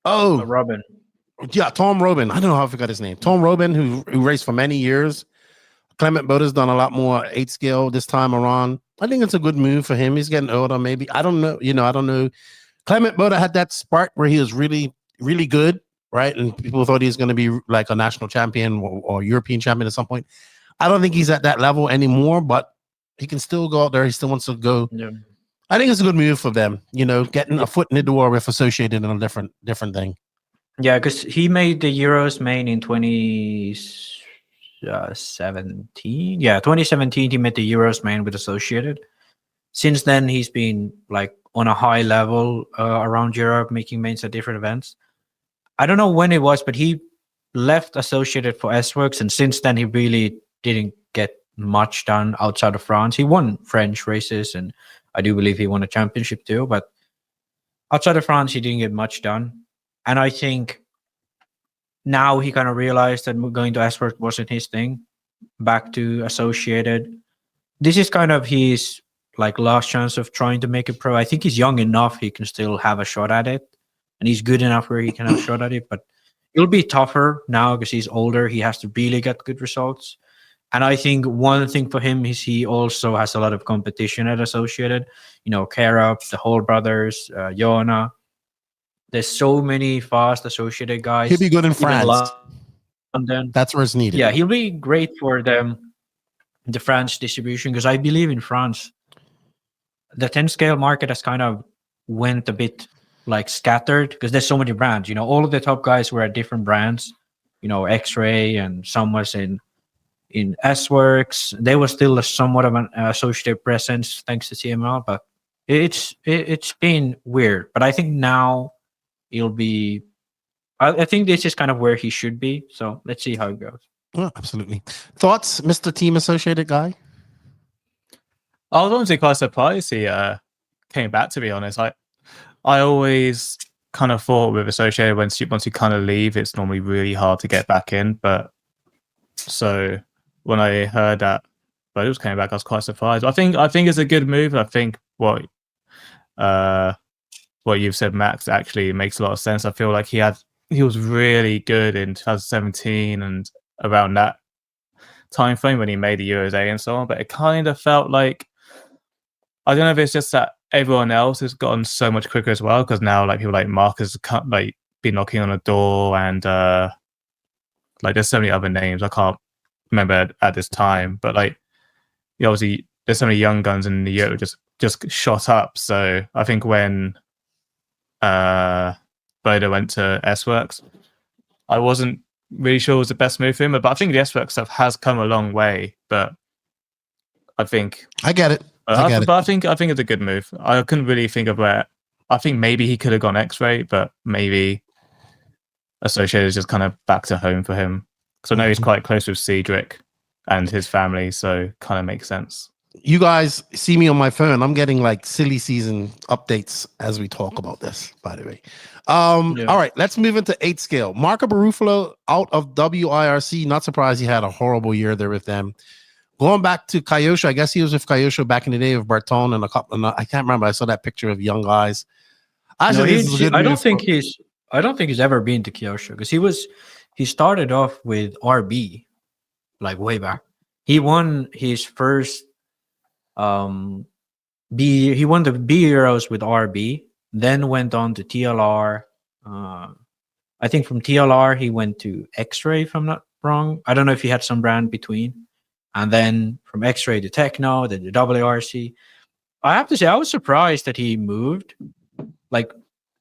Oh, Robin. Yeah, Tom Robin. I don't know how I forgot his name. Tom Robin, who raced for many years. Clement Boda's done a lot more 8 scale this time around. I think it's a good move for him. He's getting older, maybe. I don't know. I don't know. Clement Boda had that spark where he was really, really good, right? And people thought he was going to be like a national champion or European champion at some point. I don't think he's at that level anymore, but he can still go out there. He still wants to go. Yeah. I think it's a good move for them, getting a foot in the door with Associated in a different thing. Yeah, because he made the Euros main in 2017. Yeah, 2017 he made the Euros main with Associated. Since then he's been like on a high level around Europe, making mains at different events. I don't know when it was, but he left Associated for SWORKz, and since then he really didn't get much done outside of France. He won French races, and I do believe he won a championship too, but outside of France he didn't get much done. And I think now he kind of realized that going to SWORKz wasn't his thing. Back to Associated. This is kind of his like last chance of trying to make it pro. I think he's young enough; he can still have a shot at it, and he's good enough where he can have a shot at it. But it'll be tougher now because he's older. He has to really get good results. And I think one thing for him is he also has a lot of competition at Associated. Karup, the Hall brothers, Jona. There's so many fast Associated guys. He'll be good in France. London. That's where it's needed. Yeah, he'll be great for them, the French distribution, because I believe in France, the 10 scale market has kind of went a bit like scattered because there's so many brands. All of the top guys were at different brands. XRAY, and some was in SWORKz. They were still somewhat of an Associated presence thanks to CML, but it's been weird. But I think now it'll be. I think this is kind of where he should be. So let's see how it goes. Oh, absolutely. Thoughts, Mr. Team Associated guy? I was honestly quite surprised he came back, to be honest. I always kind of thought with Associated, once you kind of leave, it's normally really hard to get back in. But so when I heard that Boda came back, I was quite surprised. I think it's a good move. I think what you've said, Max, actually makes a lot of sense. I feel like he was really good in 2017 and around that time frame when he made the Euros A and so on. But it kind of felt like, I don't know if it's just that everyone else has gotten so much quicker as well, because now like people like Marcus like been knocking on the door, and like there's so many other names I can't remember at this time, but like obviously there's so many young guns in the Euro just shot up. So I think when Boda went to SWORKz, I wasn't really sure it was the best move for him, but I think the SWORKz stuff has come a long way. But I think I get it. But I think it's a good move. I couldn't really think of where. I think maybe he could have gone XRAY, but maybe Associated is just kind of back to home for him. So I know he's quite close with Cedric and his family, so kind of makes sense. You guys see me on my phone. I'm getting like silly season updates as we talk about this, by the way. All right, let's move into 8 scale. Marco Barufalo out of WIRC. Not surprised he had a horrible year there with them. Going back to Kyosho, I guess he was with Kyosho back in the day with Barton and a couple. I can't remember. I saw that picture of young guys. I don't think he's ever been to Kyosho because he started off with RB, like way back. He won his first he won the B Euros with RB, then went on to TLR. I think from TLR he went to XRAY, if I'm not wrong. I don't know if he had some brand between. And then from XRAY to Tekno, then to WRC. I have to say, I was surprised that he moved. Like,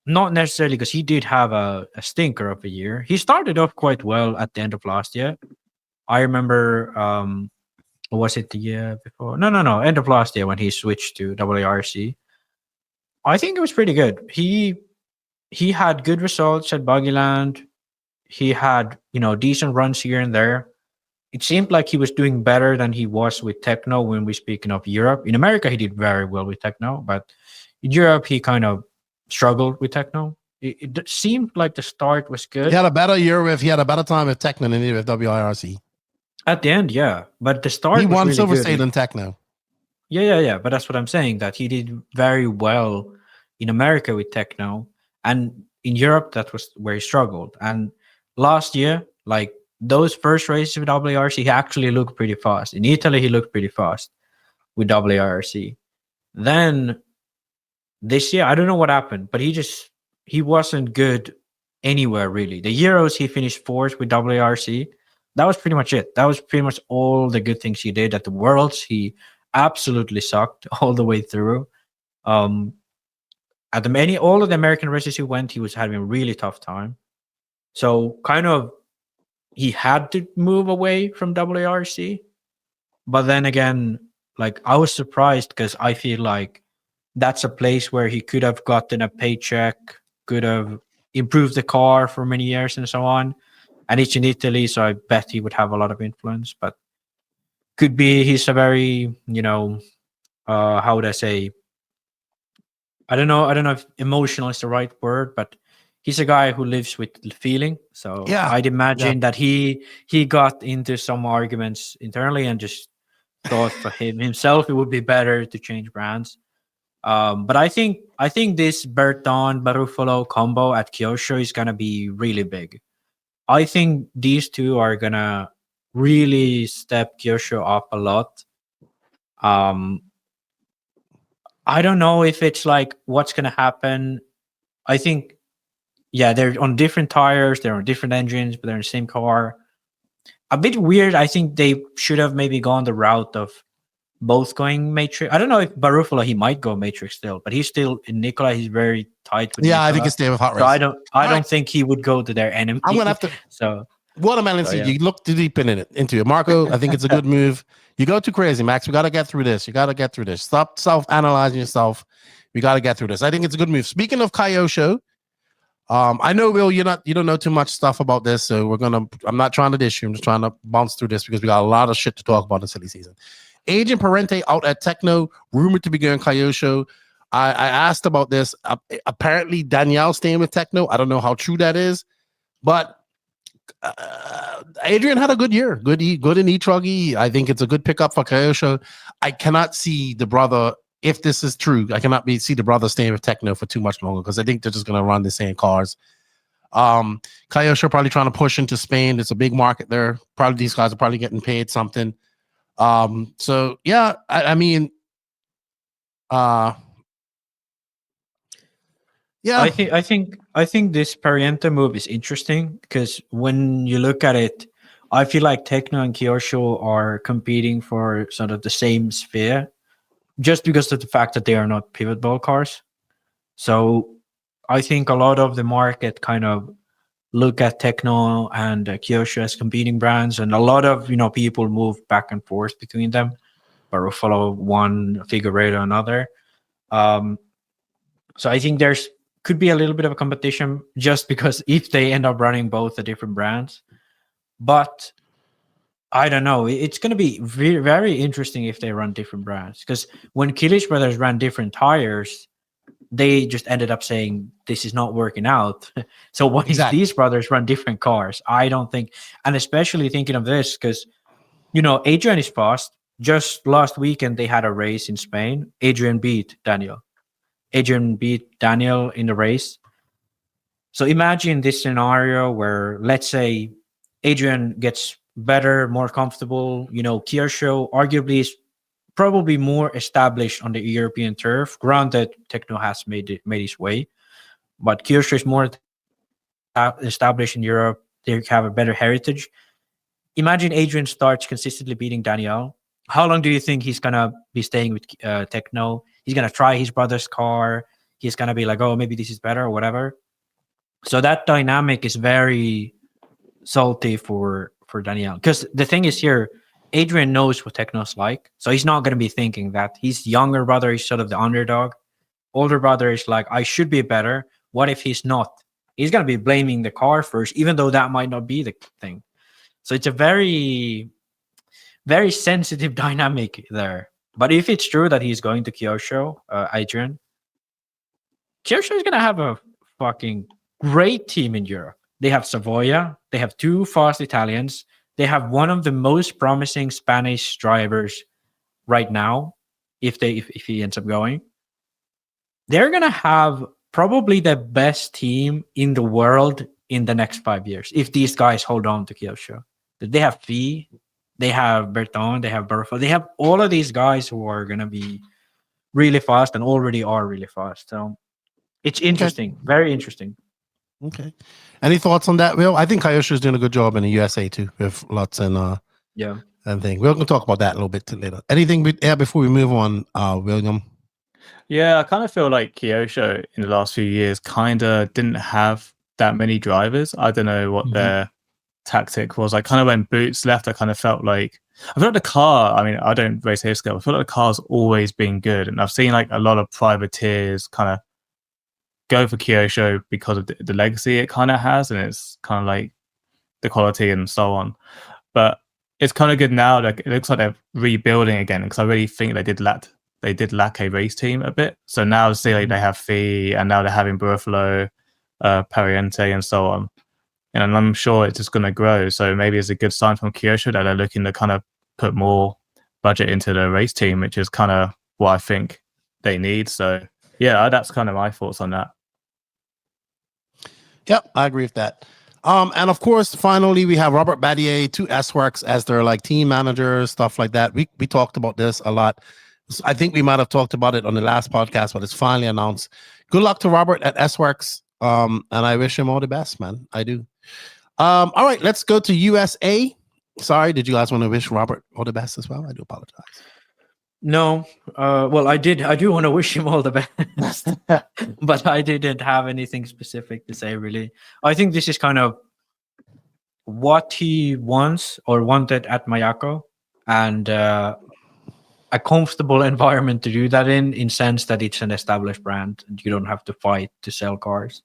not necessarily because he did have a stinker of a year. He started off quite well at the end of last year. I remember, was it the year before? No. End of last year when he switched to WRC. I think it was pretty good. He had good results at Buggyland. He had, decent runs here and there. It seemed like he was doing better than he was with Tekno when we're speaking of Europe. In America, he did very well with Tekno, but in Europe, he kind of struggled with Tekno. It seemed like the start was good. He had a better year he had a better time with Tekno than he did with WIRC. At the end, yeah. But the start he was won really Silver good. State in Tekno. Yeah. But that's what I'm saying, that he did very well in America with Tekno. And in Europe, that was where he struggled. And last year, like those first races with WRC, he actually looked pretty fast. In Italy, he looked pretty fast with WRC. Then this year, I don't know what happened, but he wasn't good anywhere really. The Euros, he finished fourth with WRC. That was pretty much it. That was pretty much all the good things he did. At the Worlds, he absolutely sucked all the way through. At all of the American races he went, he was having a really tough time. So kind of he had to move away from WRC. But then again, like I was surprised because I feel like that's a place where he could have gotten a paycheck, could have improved the car for many years and so on. And it's in Italy, so I bet he would have a lot of influence. But could be he's a very, how would I say? I don't know if emotional is the right word, but he's a guy who lives with feeling. So yeah, I'd imagine that he got into some arguments internally and just thought for himself it would be better to change brands. But I think this Berton Barufalo combo at Kyosho is gonna be really big. I think these two are gonna really step Kyosho up a lot. I don't know if it's like what's gonna happen. I think, yeah, they're on different tires, they're on different engines, but they're in the same car. A bit weird. I think they should have maybe gone the route of both going Matrix. I don't know if Barufalo, he might go Matrix still, but he's still in Nicola. He's very tight with Nicola. I think it's stay with Hot Race. So I don't think he would go to their enemy. I'm gonna have to. So Watermelon seed. You look too deep into it, Marco. I think it's a good move. You go too crazy, Max. We got to get through this. Stop self-analyzing yourself. We got to get through this. I think it's a good move. Speaking of Kyosho, I know, Will, you don't know too much stuff about this, so I'm not trying to dish you. I'm just trying to bounce through this because we got a lot of shit to talk about in silly season. Agent Parente out at Tekno, rumored to be going Kyosho. I asked about this. Apparently, Danielle staying with Tekno. I don't know how true that is, but Adrian had a good year. Good in E-Truggy. I think it's a good pickup for Kyosho. I cannot see the brother, if this is true, I cannot see the brother staying with Tekno for too much longer because I think they're just going to run the same cars. Kyosho probably trying to push into Spain. It's a big market there. Probably these guys are probably getting paid something. So yeah, I mean, yeah, I think this Pariente move is interesting because when you look at it, I feel like Tekno and Kyosho are competing for sort of the same sphere, just because of the fact that they are not pivot ball cars. So I think a lot of the market kind of look at Tekno and Kyosho as competing brands, and a lot of people move back and forth between them. Barufalo one, Figueiredo another. So I think could be a little bit of a competition just because if they end up running both the different brands. But I don't know. It's going to be very, very interesting if they run different brands, because when Kilic brothers ran different tires, they just ended up saying this is not working out. So what if these brothers run different cars? I don't think, and especially thinking of this because Adrian is fast. Just last weekend they had a race in Spain. Adrian beat Daniel in the race. So imagine this scenario where, let's say, Adrian gets better, more comfortable. Kyosho arguably is probably more established on the European turf. Granted, Tekno has made his way, but Kyosho is more established in Europe. They have a better heritage. Imagine Adrian starts consistently beating Daniel. How long do you think he's gonna be staying with Tekno? He's gonna try his brother's car. He's gonna be like, oh, maybe this is better or whatever. So that dynamic is very salty for Daniel. Because the thing is here, Adrian knows what Tekno's like. So he's not gonna be thinking that. His younger brother is sort of the underdog. Older brother is like, I should be better. What if he's not? He's gonna be blaming the car first, even though that might not be the thing. So it's a very, very sensitive dynamic there. But if it's true that he's going to Kyosho, Adrian, Kyosho is going to have a fucking great team in Europe. They have Savoia. They have 2 fast Italians. They have one of the most promising Spanish drivers right now, if he ends up going. They're going to have probably the best team in the world in the next 5 years, if these guys hold on to Kyosho. They have Fee, they have Berton, they have Burfo, they have all of these guys who are going to be really fast and already are really fast. So it's interesting, very interesting. Okay. Any thoughts on that, Will? I think Kyosho is doing a good job in the USA too, with lots and and thing. We're going to talk about that a little bit later. Anything before we move on, William? Yeah, I kind of feel like Kyosho in the last few years kind of didn't have that many drivers. I don't know what their tactic was. Like, kind of when Boots left, I kind of felt like the car, I mean, I don't race here scale, I feel like the car's always been good. And I've seen like a lot of privateers kind of go for Kyosho because of the legacy it kind of has, and it's kind of like the quality and so on. But it's kind of good now. Like, it looks like they're rebuilding again, because I really think they did lack a race team a bit. So now see, like, they have Fee, and now they're having Buffalo, Pariente, and so on. And I'm sure it's just going to grow. So maybe it's a good sign from Kyosho that they're looking to kind of put more budget into the race team, which is kind of what I think they need. So yeah, that's kind of my thoughts on that. Yep, I agree with that. And of course, finally, we have Robert Battier to SWORKz as their like team manager, stuff like that. We talked about this a lot. I think we might have talked about it on the last podcast, but it's finally announced. Good luck to Robert at SWORKz. And I wish him all the best, man. I do. All right, let's go to USA. Sorry, did you guys want to wish Robert all the best as well? I do apologize. No, well, I do want to wish him all the best, but I didn't have anything specific to say, really. I think this is kind of what he wants or wanted at Mayako, and a comfortable environment to do that in sense that it's an established brand and you don't have to fight to sell cars,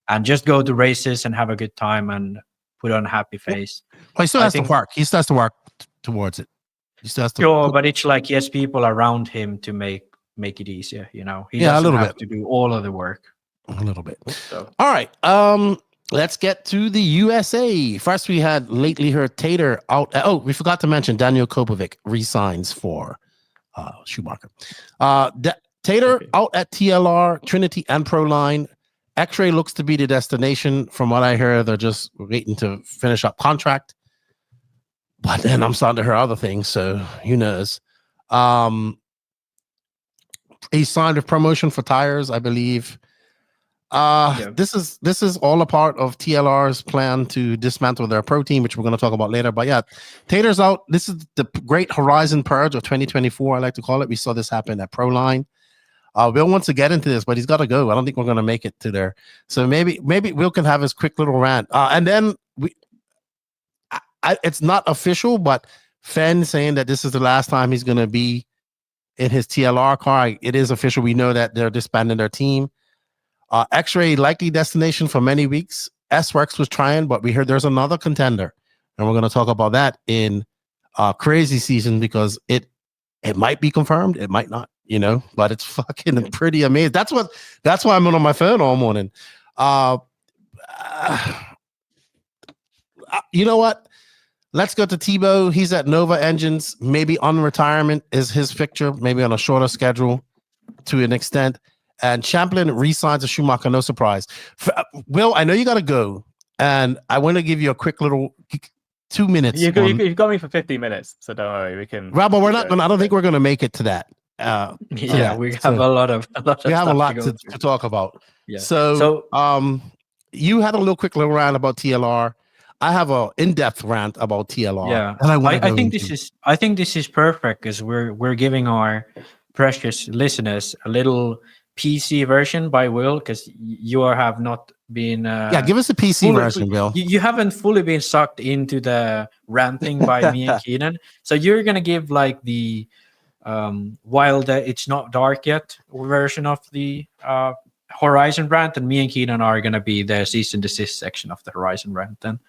and just go to races and have a good time and put on a happy face. Well, he still has to work. He still has to work towards it. He still has to. Sure, but it's like he has people around him to make it easier. You know, he a little have bit to do all of the work. A little bit. So. All right. Let's get to the USA. First, we had lately heard Tater out. We forgot to mention Daniel Kopovic resigns for Schumacher. Tater out at TLR, Trinity, and Proline. XRAY looks to be the destination. From what I hear, they're just waiting to finish up contract. But then I'm starting to hear other things, so who knows? He signed a promotion for tires, I believe. This is all a part of TLR's plan to dismantle their pro team, which we're going to talk about later. But yeah, Tater's out. This is the Great Horizon Purge of 2024, I like to call it. We saw this happen at Proline. Will wants to get into this, but he's got to go. I don't think we're going to make it to there. So maybe Will can have his quick little rant. And then it's not official, but Phend saying that this is the last time he's going to be in his TLR car. It is official. We know that they're disbanding their team. XRAY likely destination for many weeks. SWORKz was trying, but we heard there's another contender, and we're going to talk about that in crazy season, because it might be confirmed, it might not, but it's fucking pretty amazing. That's why I'm on my phone all morning. You know what? Let's go to Tebow. He's at Nova Engines. Maybe on retirement is his picture, maybe on a shorter schedule to an extent. And Champlin re-signs a Schumacher, no surprise. Will, I know you got to go, and I want to give you a quick little 2 minutes. You've got me for 50 minutes, so don't worry. We can. Well, but we're not gonna. I don't think we're gonna make it to that. We have a lot of we have a stuff lot go to through. talk about. Yeah. So, you had a little rant about TLR. I have a in-depth rant about TLR. Yeah, and I think this is perfect because we're giving our precious listeners a little PC version by Will, because you have not been. Give us a PC version, Will. You haven't fully been sucked into the ranting by me and Keenan, so you're gonna give like the while it's not dark yet version of the Horizon rant, and me and Keenan are gonna be the cease and desist section of the Horizon rant then.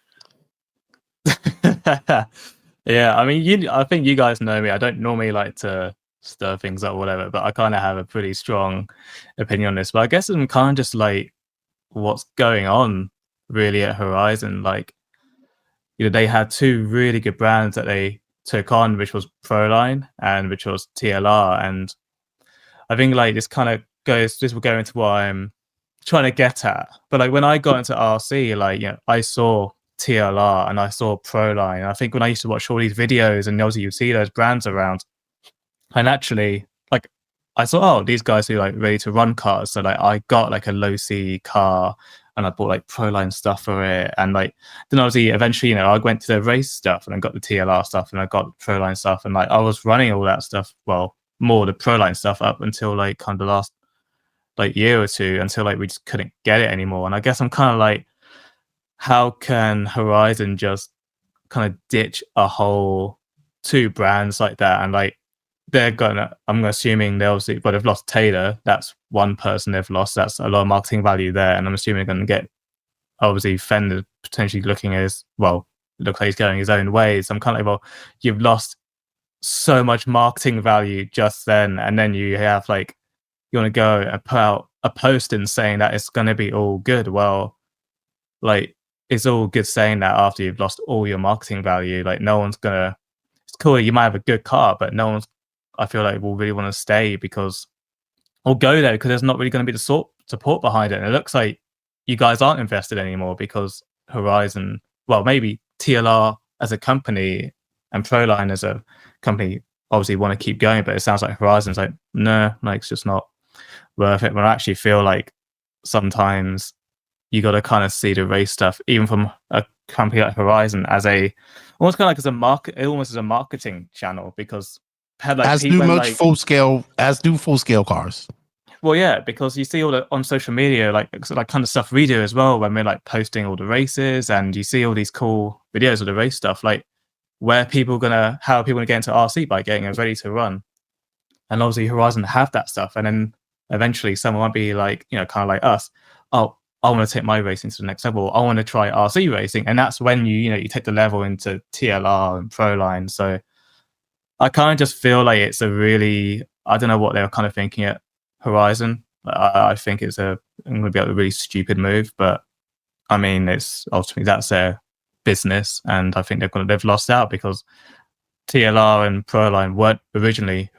Yeah, I mean, I think you guys know me. I don't normally like to stir things up or whatever, but I kind of have a pretty strong opinion on this. But I guess I'm kind of just like, what's going on really at Horizon? Like, they had two really good brands that they took on, which was Proline and which was TLR. And I think like this will go into what I'm trying to get at. But like when I got into RC, like, I saw TLR and I saw Proline. I think when I used to watch all these videos and obviously you see those brands around, and actually like I saw, oh, these guys are like ready to run cars. So like I got like a low C car and I bought like Proline stuff for it. And like then obviously eventually, I went to the race stuff and I got the TLR stuff and I got Proline stuff, and like I was running all that stuff, well, more the Proline stuff up until like kind of the last like year or two, until like we just couldn't get it anymore. And I guess I'm kind of like, how can Horizon just kind of ditch a whole two brands like that? And like I'm assuming they've lost Taylor. That's one person they've lost. That's a lot of marketing value there. And I'm assuming they're going to get, obviously, Phend potentially looking as, well, looks like he's going his own ways. So I'm kind of like, well, you've lost so much marketing value just then. And then you have like, you want to go and put out a post and saying that it's going to be all good. Well, like, it's all good saying that after you've lost all your marketing value. Like, no one's gonna. It's cool. You might have a good car, but no one's, I feel like, will really want to stay or go there because there's not really going to be the support behind it. And it looks like you guys aren't invested anymore because Horizon, well, maybe TLR as a company and Proline as a company obviously want to keep going, but it sounds like Horizon's like, no, like it's just not worth it. But I actually feel like sometimes you got to kind of see the race stuff, even from a company like Horizon, as almost kind of like as a marketing channel, because had like as do full scale cars. Well, yeah, because you see all the on social media, like kind of stuff we do as well when we're like posting all the races, and you see all these cool videos of the race stuff, like how are people gonna get into RC by getting it ready to run, and obviously Horizon have that stuff, and then eventually someone might be like, kind of like us, oh, I want to take my racing to the next level. I want to try RC racing. And that's when you take the level into TLR and Proline. So I kind of just feel like it's a really, I don't know what they were kind of thinking at Horizon. I think it's going to be a really stupid move, but I mean, it's ultimately that's their business. And I think they've lost out because TLR and Proline weren't originally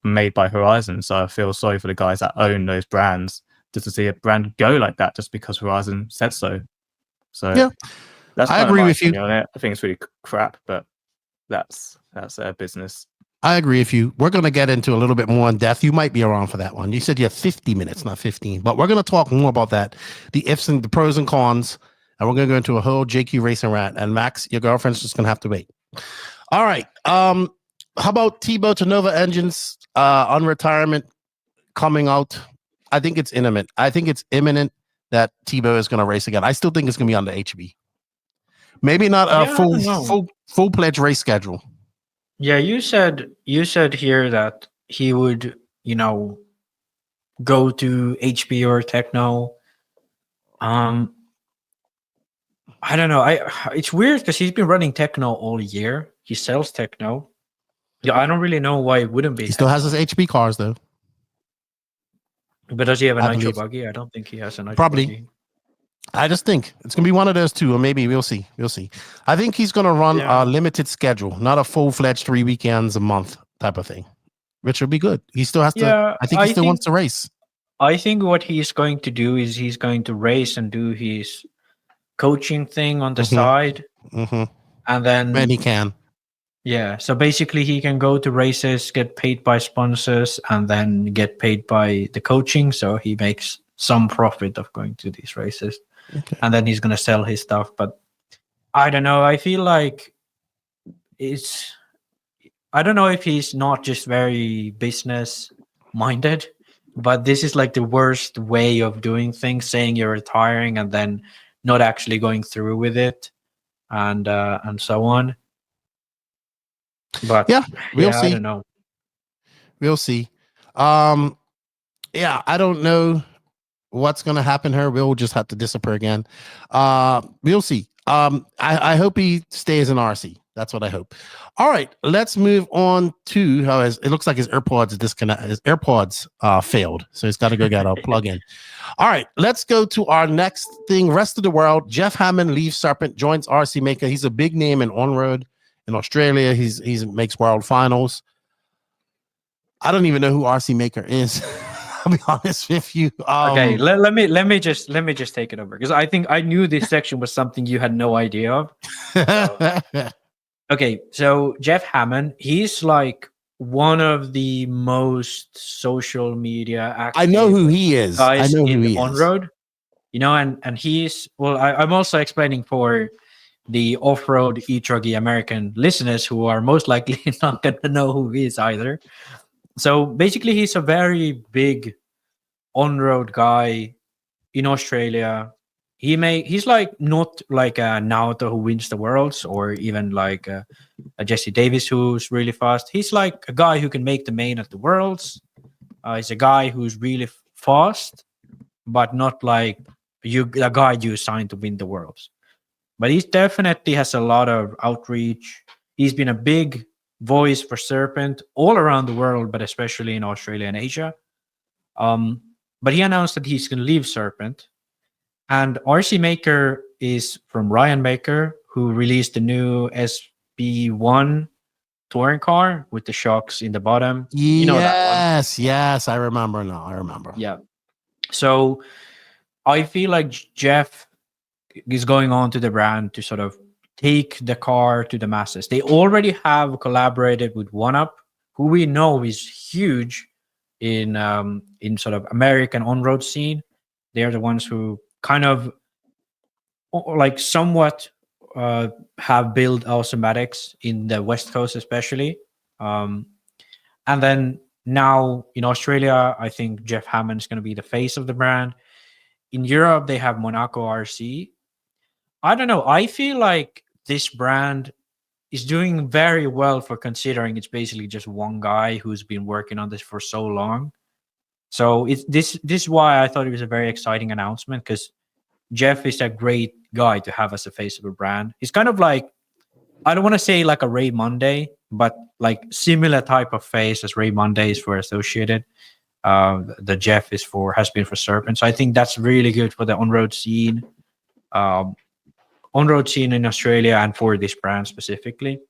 made by Horizon. So I feel sorry for the guys that own those brands, just to see a brand go like that just because Horizon said so. So yeah, that's I agree with you. I think it's really crap, but that's their business. I agree with you. We're going to get into a little bit more in depth. You might be around for that one. You said you have 50 minutes, not 15, but we're going to talk more about that, the ifs and the pros and cons, and we're going to go into a whole JQ racing rant. And Max, your girlfriend's just going to have to wait. All right. How about T-Bow to Nova Engines on retirement coming out? I think it's imminent. I think it's imminent that T-Bow is going to race again. I still think it's going to be on the HB. Maybe not a full-fledged race schedule. Yeah, you said here that he would, go to HB or Tekno. I don't know. It's weird because he's been running Tekno all year. He sells Tekno. Yeah, I don't really know why it wouldn't be. He still has his HB cars though. But does he have a Nitro buggy? I don't think he has a Nitro buggy. I just think it's going to be one of those two, or maybe we'll see. We'll see. I think he's going to run a limited schedule, not a full-fledged 3 weekends a month type of thing, which would be good. He still has to. I think he still wants to race. I think what he's going to do is he's going to race and do his coaching thing on the side. And then Man, he can. yeah, so basically he can go to races, get paid by sponsors, and then get paid by the coaching. So he makes some profit of going to these races. Okay. And then he's going to sell his stuff. But I don't know. I feel like I don't know if he's not just very business minded, but this is like the worst way of doing things, saying you're retiring and then not actually going through with it and so on. But Yeah, we'll see. I don't know. We'll see. Yeah, I don't know what's gonna happen here. We'll just have to disappear again. We'll see. I hope he stays in RC. That's what I hope. All right, let's move on to how it looks like his AirPods failed, so he's got to go get a plug-in. All right, let's go to our next thing. Rest of the world. Jeff Hammond leaves Serpent, joins RC Maker. He's a big name in on-road in Australia. He's makes world finals. I don't even know who RC Maker is. I'll be honest with you. Okay, let me just take it over because I think I knew this section was something you had no idea of. So, okay, so Jeff Hammond, he's like one of the most social media active I know who he is. guys I know who in he on is. road. You know, and he's I'm also explaining for the off-road e-truggy American listeners who are most likely not going to know who he is either. So basically, he's a very big on-road guy in Australia. He's like not like a Naoto who wins the worlds, or even like a Jesse Davis who's really fast. He's like a guy who can make the main at the worlds. He's a guy who's really fast, but not like a guy you signed to win the worlds. But he definitely has a lot of outreach. He's been a big voice for Serpent all around the world, but especially in Australia and Asia. But he announced that he's going to leave Serpent. And RC Maker is from Ryan Baker, who released the new SB1 touring car with the shocks in the bottom. You know that one. Yes, I remember now. I remember. Yeah. So I feel like Jeff is going on to the brand to sort of take the car to the masses. They already have collaborated with OneUp, who we know is huge in sort of American on-road scene. They're the ones who kind of like somewhat have built automatics in the West Coast, especially. And then now in Australia, I think Jeff Hammond is going to be the face of the brand. In Europe, they have Monaco RC. I don't know. I feel like this brand is doing very well for considering it's basically just one guy who's been working on this for so long. So this is why I thought it was a very exciting announcement, because Jeff is a great guy to have as a face of a brand. He's kind of like, I don't want to say like a Ray Monday, but like similar type of face as Ray Monday is for Associated. The Jeff has been for Serpent. So I think that's really good for the on-road scene. On-road scene in Australia and for this brand specifically.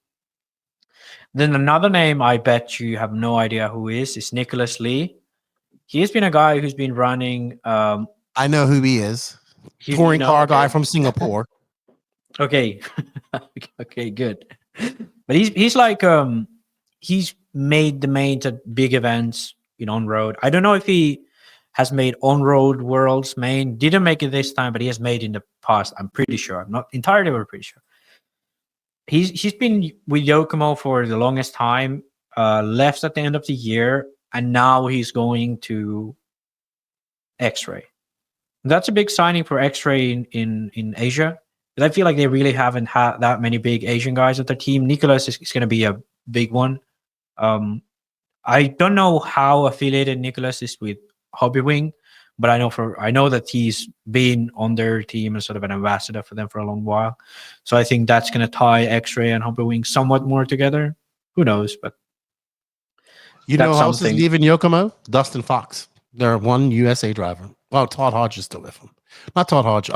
Then another name I bet you have no idea who is Nicholas Lee. He's been a guy who's been running. I know who he is. Touring car guy from Singapore. Okay. Okay, good. But he's like he's made the main to big events in on-road. I don't know if he has made on-road worlds main. Didn't make it this time, but he has made in the past. I'm pretty sure. I'm not entirely, but pretty sure. He's been with Yokomo for the longest time. Left at the end of the year, and now he's going to XRAY. That's a big signing for XRAY in Asia. But I feel like they really haven't had that many big Asian guys at their team. Nicholas is going to be a big one. I don't know how affiliated Nicholas is with Hobbywing, but I know that he's been on their team as sort of an ambassador for them for a long while. So I think that's going to tie XRAY and Hobbywing somewhat more together. Who knows? But you know who else is leaving Yokomo? Dustin Fox. They're one USA driver. Well, Todd Hodge is still with him. Not Todd Hodge.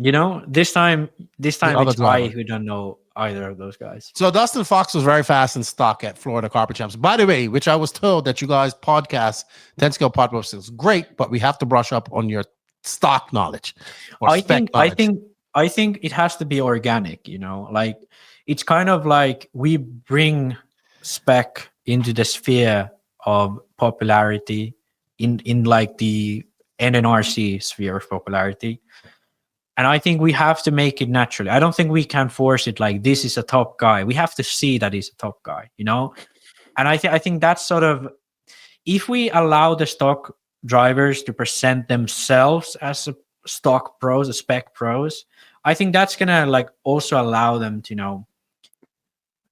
You know, this time it's I who don't know either of those guys. So Dustin Fox was very fast in stock at Florida Carpet Champs. By the way, which I was told that you guys podcast 10 Scale Podcast is great, but we have to brush up on your stock knowledge. I think I think it has to be organic, like it's kind of like we bring spec into the sphere of popularity in like the NNRC sphere of popularity. And I think we have to make it naturally. I don't think we can force it like this is a top guy. We have to see that he's a top guy, And I think that's sort of, if we allow the stock drivers to present themselves as a stock pros, a spec pros, I think that's gonna like also allow them to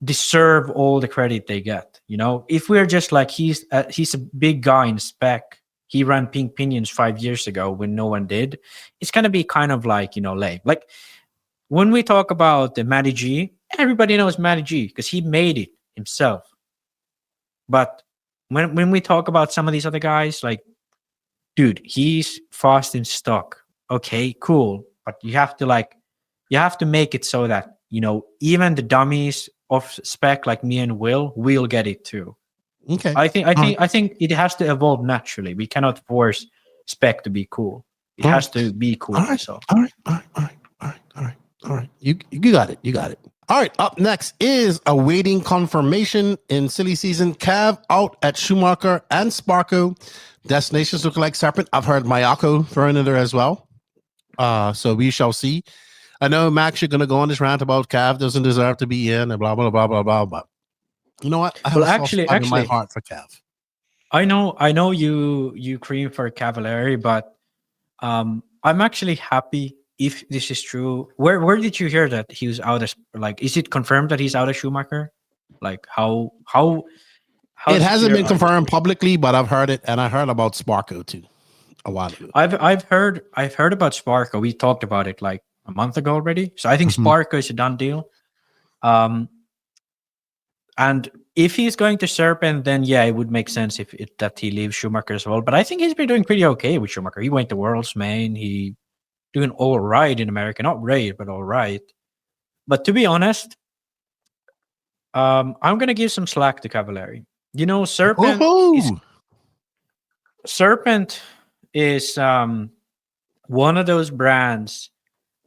deserve all the credit they get. If we're just like he's a big guy in spec, he ran Pink Pinions 5 years ago when no one did, it's gonna be kind of like lame. Like when we talk about the Matty G, everybody knows Matty G because he made it himself. But when we talk about some of these other guys, like, dude, he's fast in stock. Okay, cool. But you have to make it so that, even the dummies of spec like me and will get it too. Okay. I think it has to evolve naturally. We cannot force spec to be cool. It has to be cool. All right. You got it. You got it. All right. Up next is awaiting confirmation in silly season. Cav out at Schumacher and Sparko. Destinations look like Serpent. I've heard Mayako thrown in there as well. So we shall see. I know, Max, you're going to go on this rant about Cav doesn't deserve to be in and blah, blah, blah, blah, blah. But you know what? I have actually, in my heart for Cav. I know you cream for Cavalieri, but I'm actually happy if this is true. Where did you hear that he was out of, like, is it confirmed that he's out of Schumacher? Like how it hasn't been confirmed publicly, but I've heard it, and I heard about Sparko too a while ago. I've heard about Sparko. We talked about it like a month ago already. So I think Sparko is a done deal. And if he's going to Serpent, then yeah, it would make sense that he leaves Schumacher as well. But I think he's been doing pretty okay with Schumacher. He went to World's Main. He doing all right in America. Not great, but all right. But to be honest, I'm going to give some slack to Cavalieri. Serpent is one of those brands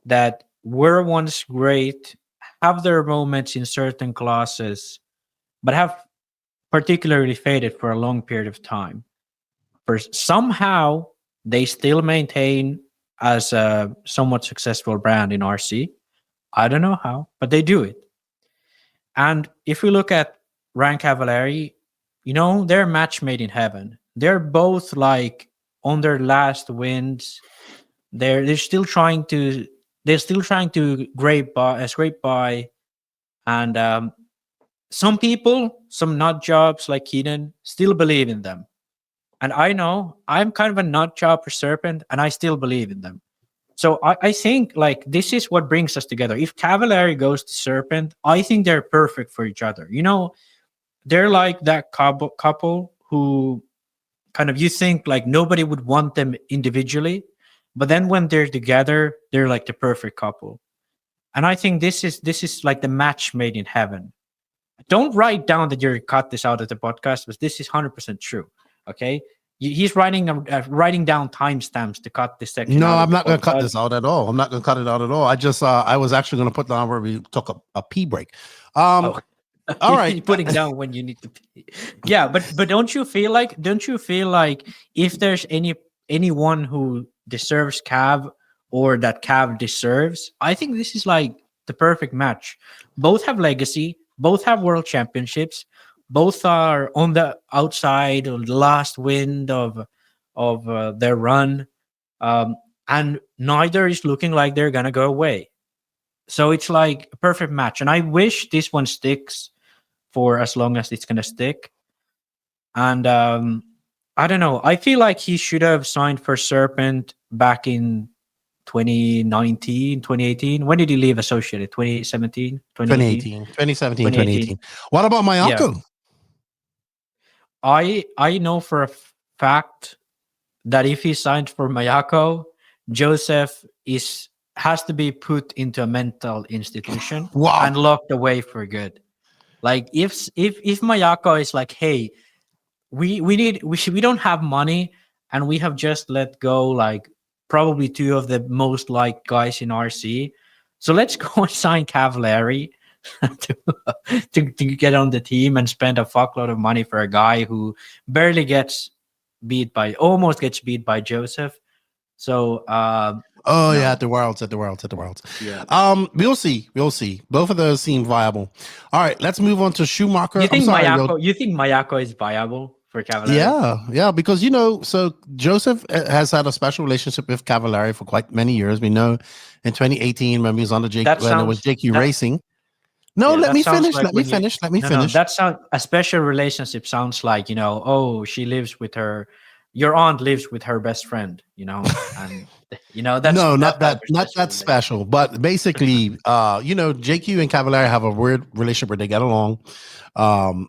that were once great, have their moments in certain classes, but have particularly faded for a long period of time. Somehow, they still maintain as a somewhat successful brand in RC. I don't know how, but they do it. And if we look at Rank Cavalieri, they're a match made in heaven. They're both like on their last wins. They're still trying to scrape by, and some people, some nut jobs like Keenan, still believe in them. And I know I'm kind of a nut job for Serpent, and I still believe in them. So I think like this is what brings us together. If Cavalieri goes to Serpent, I think they're perfect for each other. They're like that couple who kind of, you think like nobody would want them individually, but then when they're together, they're like the perfect couple. And I think this is like the match made in heaven. Don't write down that you're cut this out of the podcast, but this is 100% true. Okay, he's writing down timestamps to cut this section. No, I'm not going to cut this out at all. I'm not going to cut it out at all. I just I was actually going to put down where we took a pee break. All right, putting down when you need to pee. Yeah, but don't you feel like if there's anyone who deserves Cav or that Cav deserves, I think this is like the perfect match. Both have legacy, both have world championships, both are on the outside of the last wind of their run, and neither is looking like they're gonna go away. So it's like a perfect match, and I wish this one sticks for as long as it's gonna stick. And I don't know. I feel like he should have signed for Serpent back in 2019, 2018. When did he leave Associated? 2017, 2018? 2018. What about Mayako? Yeah. I know for a fact that if he signed for Mayako, Joseph has to be put into a mental institution and locked away for good. Like if Mayako is like, hey, we don't have money and we have just let go like probably two of the most liked guys in RC. So let's go and sign Cavallari to get on the team and spend a fuckload of money for a guy who barely almost gets beat by Joseph. So yeah, at the Worlds. Yeah. We'll see. Both of those seem viable. All right, let's move on to Schumacher. You think Mayako? You think Mayako is viable for Cavallari? Yeah, because so Joseph has had a special relationship with Cavallari for quite many years. We know in 2018 when he was on the JQ Racing. No, let me finish. Let me finish. That sounds a special relationship. Sounds like she lives with her. Your aunt lives with her best friend. And that's not that special. But basically, JQ and Cavallari have a weird relationship where they get along. I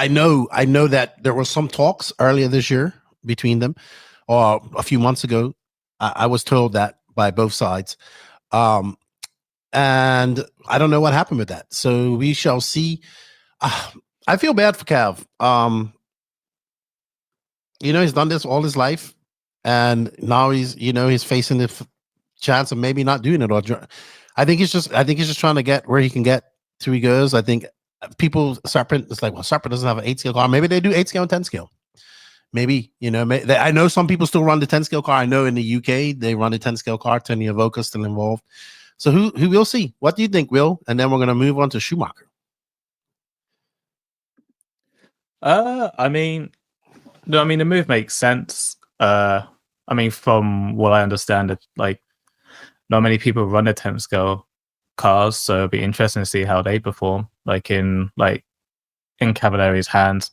know that there were some talks earlier this year between them, or a few months ago. I was told that by both sides. And I don't know what happened with that. So we shall see. I feel bad for Cav. He's done this all his life, and now he's facing the chance of maybe not doing it. Or I think he's just trying to get where he can get to. He goes. I think Serpent is like, well, Serpent doesn't have an 8 scale car. Maybe they do 8 scale and 10 scale. Maybe I know some people still run the 10 scale car. I know in the UK they run the 10 scale car. Tony Avoca's still involved. So who we'll see. What do you think, Will? And then we're going to move on to Schumacher. The move makes sense. From what I understand, like not many people run the 10 scale cars, so it'll be interesting to see how they perform. In Cavallari's hands.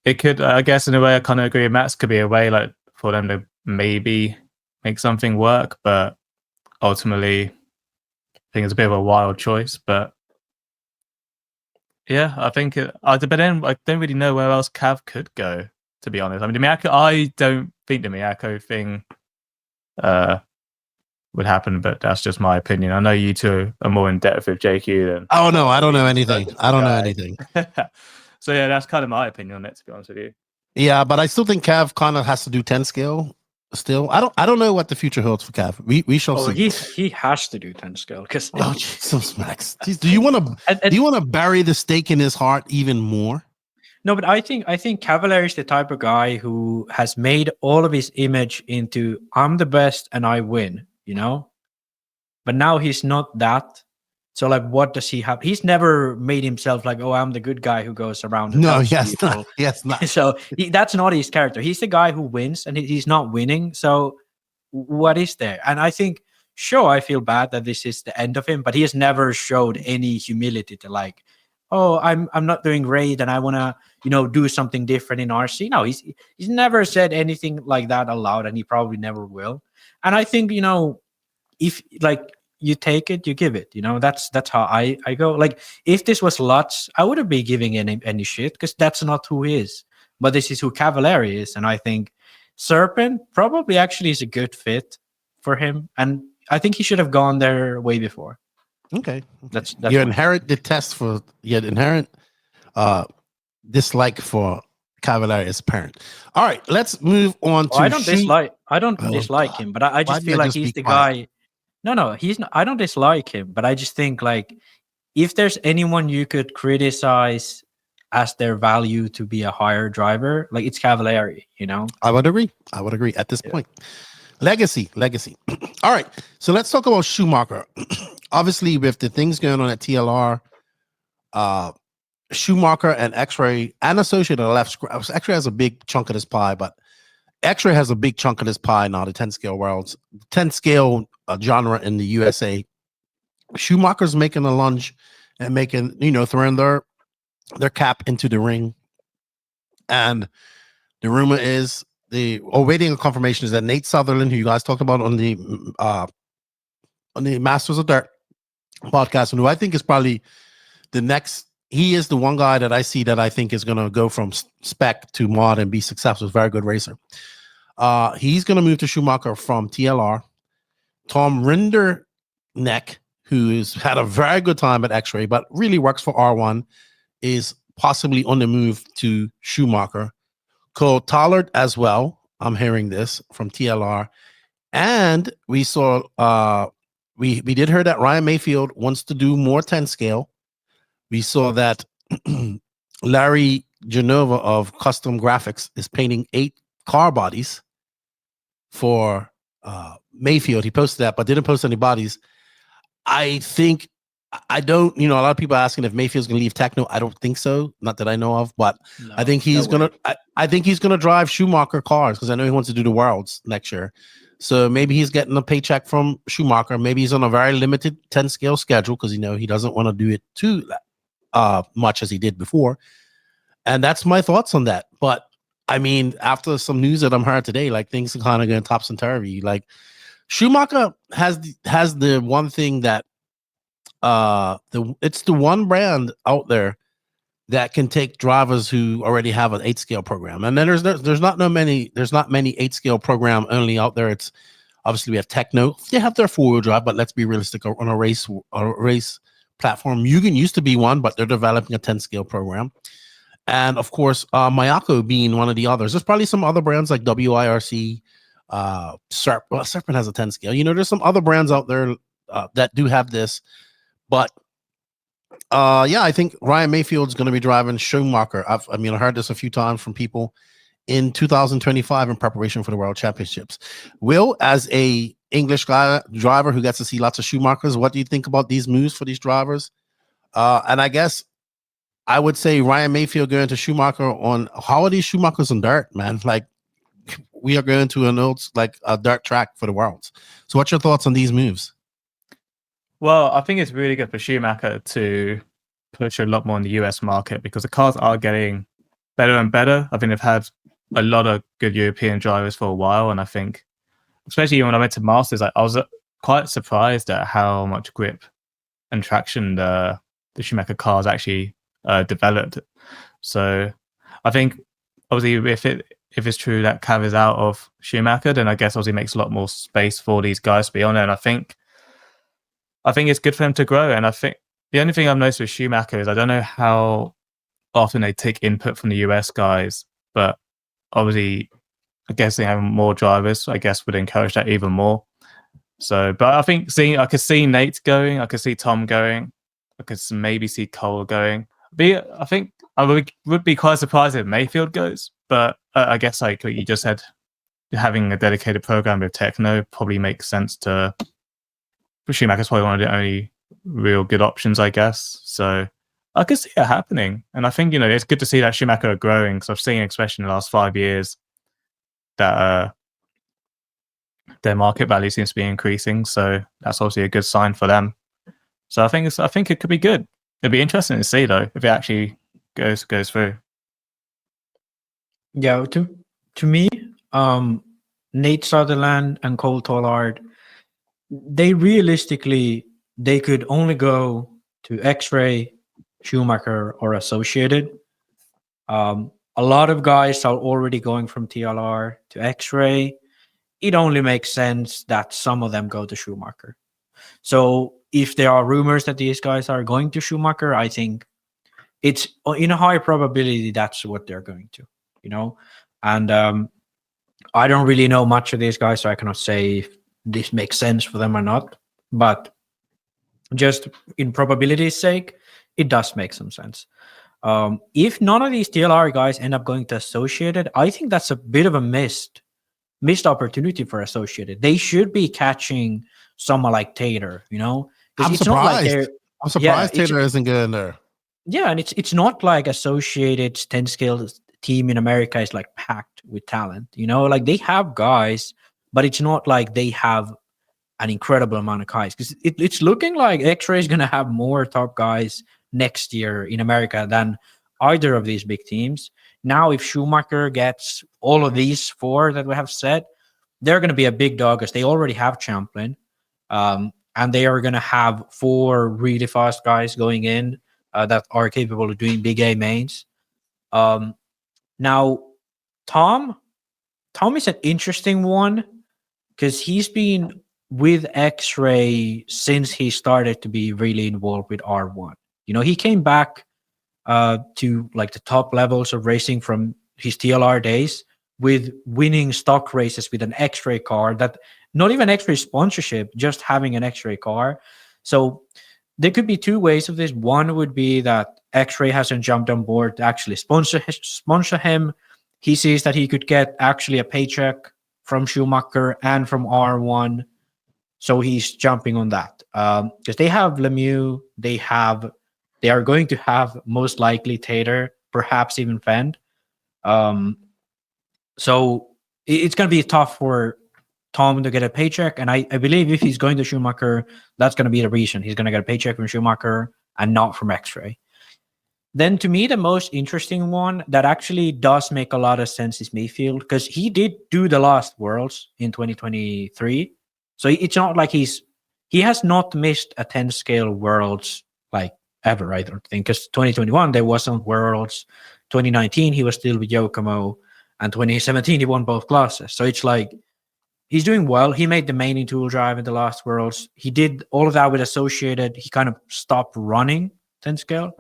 It could. I guess in a way, I kind of agree with Max. Could be a way for them to maybe make something work, but ultimately, I think it's a bit of a wild choice. But yeah, I think but then I don't really know where else Cav could go, to be honest. The Mayako, I don't think the Mayako thing would happen, but that's just my opinion. I know you two are more in depth with JQ than... Oh, no, I don't know anything. So yeah, that's kind of my opinion on it, to be honest with you. Yeah, but I still think Cav kind of has to do 10 scale still. I don't know what the future holds for Cav. We shall see. He has to do 10 scale because Jesus, Max. Do you want to bury the stake in his heart even more? No, but I think Cavallari is the type of guy who has made all of his image into I'm the best and I win, But now he's not that. So what does he have? He's never made himself like, oh, I'm the good guy who goes around. No, yes, not. So that's not his character. He's the guy who wins, and he's not winning. So what is there? And I think, sure, I feel bad that this is the end of him, but he has never showed any humility to oh, I'm not doing great, and I want to do something different in RC. No, he's never said anything like that aloud, and he probably never will. And I think if you take it, you give it. That's how I go. If this was Lutz, I wouldn't be giving any shit because that's not who he is. But this is who Cavallari is, and I think Serpent probably actually is a good fit for him, and I think he should have gone there way before. Okay. That's your inherent dislike for Cavallari is apparent. All right, let's move on to. I don't dislike him, but I just feel like he's the guy. No, he's not. I don't dislike him, but I just think if there's anyone you could criticize as their value to be a higher driver, it's Cavallari. I would agree at this point. Legacy. All right, so let's talk about Schumacher. Obviously, with the things going on at TLR, Schumacher and XRAY and Associated left. XRAY has a big chunk of this pie, but XRAY has a big chunk of this pie now. The 10 scale worlds, 10 scale genre in the USA. Schumacher's making a lunge and making throwing their cap into the ring, and the rumor is waiting a confirmation is that Nate Sutherland, who you guys talked about on the Masters of Dirt podcast, and who I think is probably the next. He is the one guy that I see that I think is going to go from spec to mod and be successful. Very good racer. He's going to move to Schumacher from TLR. Tom Rinderneck, who's had a very good time at XRAY, but really works for R1, is possibly on the move to Schumacher. Cole Tollard as well. I'm hearing this from TLR, and we saw we did hear that Ryan Mayfield wants to do more 10 scale. We saw that Larry Genova of Custom Graphics is painting 8 car bodies for Mayfield. He posted that, but didn't post any bodies. I think I don't. A lot of people are asking if Mayfield's going to leave Tekno. I don't think so. Not that I know of, but No, I think he's gonna. I think he's gonna drive Schumacher cars because I know he wants to do the Worlds next year. So maybe he's getting a paycheck from Schumacher. Maybe he's on a very limited 10 scale schedule because he doesn't want to do it too much as he did before. And that's my thoughts on that. But I mean, after some news that I'm heard today, like things are kind of going topsy-turvy. Like Schumacher has the one thing that it's the one brand out there that can take drivers who already have an 8 scale program. And then there's not many 8 scale program only out there. It's obviously we have Tekno. They have their 4-wheel drive, but let's be realistic, on a race platform. Mugen used to be one, but they're developing a 10 scale program. And of course, Mayako being one of the others. There's probably some other brands like WIRC, Serpent has a 10 scale. There's some other brands out there that do have this. But I think Ryan Mayfield's going to be driving Schumacher. I heard this a few times from people in 2025 in preparation for the World Championships. Will, as a English driver who gets to see lots of Schumachers, what do you think about these moves for these drivers? And I guess I would say Ryan Mayfield going to Schumacher on how are these Schumachers on dirt, man? Like we are going to a dirt track for the Worlds. So what's your thoughts on these moves? Well, I think it's really good for Schumacher to push a lot more in the US market because the cars are getting better and better. I think they've had a lot of good European drivers for a while. And I think, especially when I went to Masters, I was quite surprised at how much grip and traction the Schumacher cars actually developed. So I think, obviously, if it's true that carries out of Schumacher, then I guess obviously makes a lot more space for these guys to be on it. And I think it's good for them to grow. And I think the only thing I've noticed with Schumacher is I don't know how often they take input from the US guys, but obviously, I guess they have more drivers, I guess would encourage that even more. So, but I think I could see Nate going, I could see Tom going, I could maybe see Cole going. But I think I would be quite surprised if Mayfield goes, but I guess like you just said, having a dedicated program with Tekno probably makes sense to. Schumacher's probably one of the only real good options, I guess. So I could see it happening. And I think, it's good to see that Schumacher are growing because I've seen, especially in the last 5 years, that their market value seems to be increasing. So that's obviously a good sign for them. So I think it could be good. It'd be interesting to see, though, if it actually goes through. Yeah, to me, Nate Sutherland and Cole Tollard, they could only go to XRAY, Schumacher, or Associated. A lot of guys are already going from TLR to XRAY. It only makes sense that some of them go to Schumacher. So if there are rumors that these guys are going to Schumacher, I think it's in a high probability that's what they're going to, And I don't really know much of these guys, so I cannot say if this makes sense for them or not, but just in probability's sake, it does make some sense. If none of these TLR guys end up going to Associated, I think that's a bit of a missed opportunity for Associated. They should be catching someone like Taylor, I'm surprised Taylor isn't good in there. Yeah, and it's not like Associated's 10 scale team in America is like packed with talent, like they have guys, but it's not like they have an incredible amount of guys because it's looking like XRAY is going to have more top guys next year in America than either of these big teams. Now, if Schumacher gets all of these 4 that we have said, they're going to be a big dog because they already have Champlin, and they are going to have 4 really fast guys going in that are capable of doing big AMains. Now, Tom is an interesting one because he's been with XRAY since he started to be really involved with R1. He came back to like the top levels of racing from his TLR days, with winning stock races with an XRAY car, that not even XRAY sponsorship, just having an XRAY car. So there could be two ways of this. One would be that XRAY hasn't jumped on board to actually sponsor him. He sees that he could get actually a paycheck from Schumacher and from R1. So he's jumping on that. Because they have Lemieux, they are going to have most likely Tater, perhaps even Phend. So it's going to be tough for Tom to get a paycheck. And I believe if he's going to Schumacher, that's going to be the reason. He's going to get a paycheck from Schumacher and not from XRAY. Then to me, the most interesting one that actually does make a lot of sense is Mayfield, because he did do the last Worlds in 2023. So it's not like he has not missed a 10 scale Worlds like ever, I don't think, because 2021 there wasn't Worlds. 2019 he was still with Yokomo, and 2017 he won both classes. So it's like he's doing well. He made the main in tool drive in the last Worlds. He did all of that with Associated. He kind of stopped running 10 scale,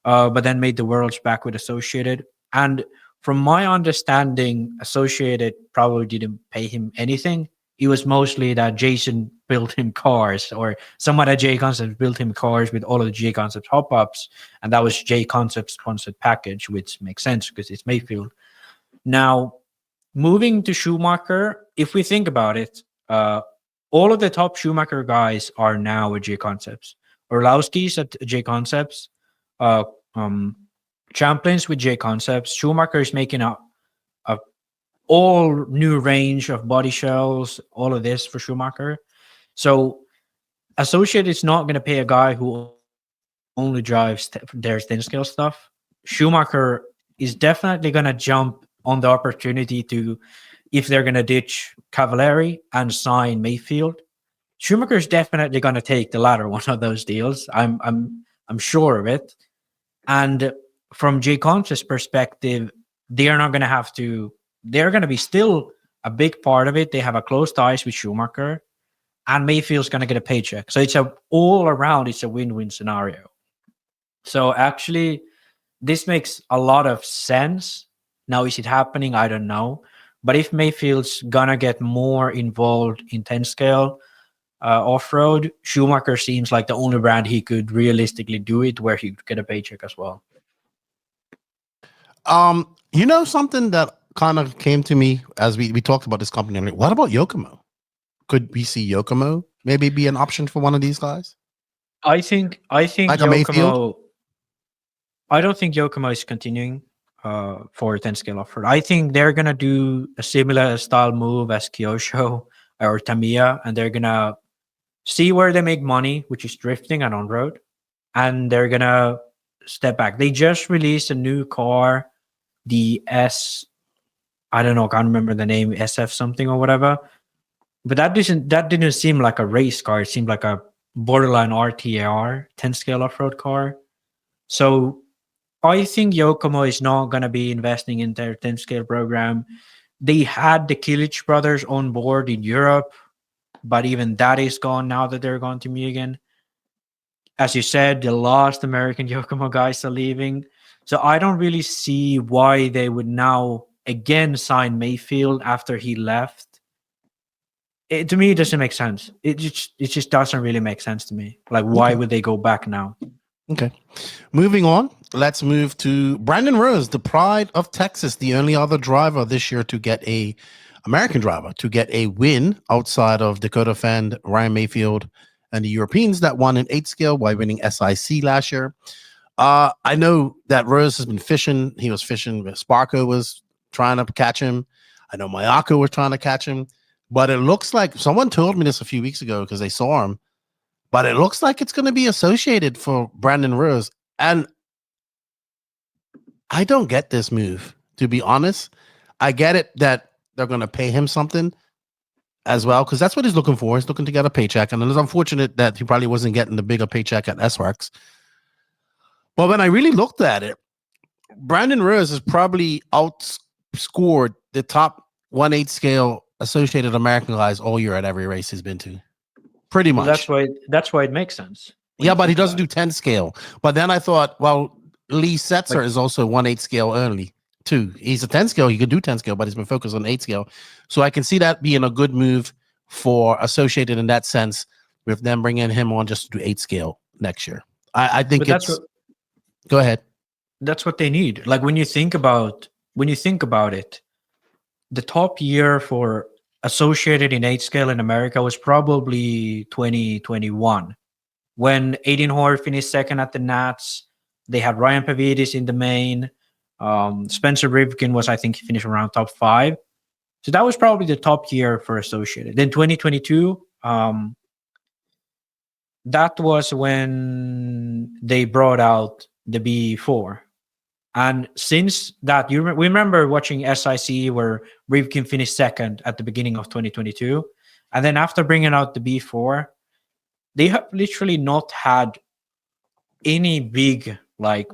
but then made the Worlds back with Associated. And from my understanding, Associated probably didn't pay him anything. It was mostly that Jason built him cars, or someone at J Concepts built him cars with all of the J Concepts hop-ups, and that was J Concepts sponsored package, which makes sense because it's Mayfield. Now, moving to Schumacher, if we think about it, all of the top Schumacher guys are now at J Concepts. Orlowski's at J Concepts, Champlin's with J Concepts. Schumacher is making a all new range of body shells, all of this for Schumacher. So Associated is not going to pay a guy who only drives their thin scale stuff. Schumacher is definitely going to jump on the opportunity to, if they're going to ditch Cavalieri and sign Mayfield. Schumacher is definitely going to take the latter one of those deals. I'm sure of it. And from J Concept's perspective, they are not going to have to. They're going to be still a big part of it. They have a close ties with Schumacher, and Mayfield's going to get a paycheck. So it's all around, it's a win-win scenario. So actually, this makes a lot of sense. Now, is it happening? I don't know. But if Mayfield's going to get more involved in 10 scale off-road, Schumacher seems like the only brand he could realistically do it where he could get a paycheck as well. You know, something that kind of came to me as we talked about this company. What about Yokomo? Could we see Yokomo maybe be an option for one of these guys? I think like Yokomo. I don't think Yokomo is continuing for 10 scale off-road. I think they're gonna do a similar style move as Kyosho or Tamiya, and they're gonna see where they make money, which is drifting and on-road, and they're gonna step back. They just released a new car, the I don't know, can't remember the name, SF something or whatever. But that didn't seem like a race car. It seemed like a borderline RTR 10 scale off-road car. So I think Yokomo is not going to be investing in their 10 scale program. They had the Kilich brothers on board in Europe, but even that is gone now that they're going to Mugen. As you said, the last American Yokomo guys are leaving. So I don't really see why they would now again sign Mayfield after he left. To me, it doesn't make sense. It just doesn't really make sense to me. Like, why would they go back now? Okay. Moving on. Let's move to Brandon Rose, the pride of Texas, the only other driver this year to get American driver to get a win outside of Dakotah, Phend, Ryan Mayfield, and the Europeans that won in 8 scale by winning SIC last year. I know that Rose has been fishing. He was fishing. Sparko was trying to catch him. I know Mayako was trying to catch him. But it looks like someone told me this a few weeks ago because they saw him. But it looks like it's going to be associated for Brandon Rose. And I don't get this move, to be honest. I get it that they're going to pay him something as well, because that's what he's looking for. He's looking to get a paycheck. And it's unfortunate that he probably wasn't getting the bigger paycheck at SWORKz. But when I really looked at it, Brandon Rose has probably outscored the top 1/8 scale associated American guys all year at every race he's been to. Pretty much. Well, that's why it makes sense. Yeah, but he doesn't do 10 scale. But then I thought, well, Lee Setzer is also 1/8 scale only. too. He's a 10 scale. He could do 10 scale, but he's been focused on 8 scale. So I can see that being a good move for Associated in that sense, with them bringing him on just to do 8 scale next year. I think But it's. Go ahead. That's what they need. Like when you think about it, the top year for Associated in 8 scale in America was probably 2021, when Aiden Hoare finished second at the Nats. They had Ryan Pavidis in the main. Spencer Rivkin was, I think, he finished around top 5. So that was probably the top year for Associated. Then 2022, that was when they brought out the B4. And since that, we remember watching SIC where Rivkin finished second at the beginning of 2022. And then after bringing out the B4, they have literally not had any big like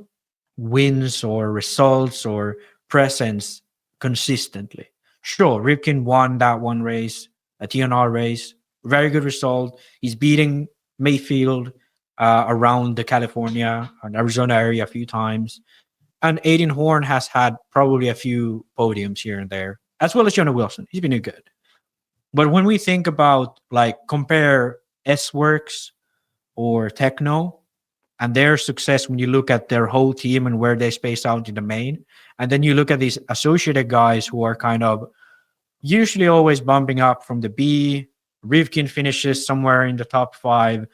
wins or results or presence consistently. Sure, Rivkin won that one race, a TLR race, very good result. He's beating Mayfield around the California and Arizona area a few times. And Aiden Horn has had probably a few podiums here and there, as well as Jonah Wilson. He's been good. But when we think about, like, compare SWORKz or Tekno and their success, when you look at their whole team and where they space out in the main, and then you look at these associated guys who are kind of usually always bumping up from the B, Rivkin finishes somewhere in the top 5,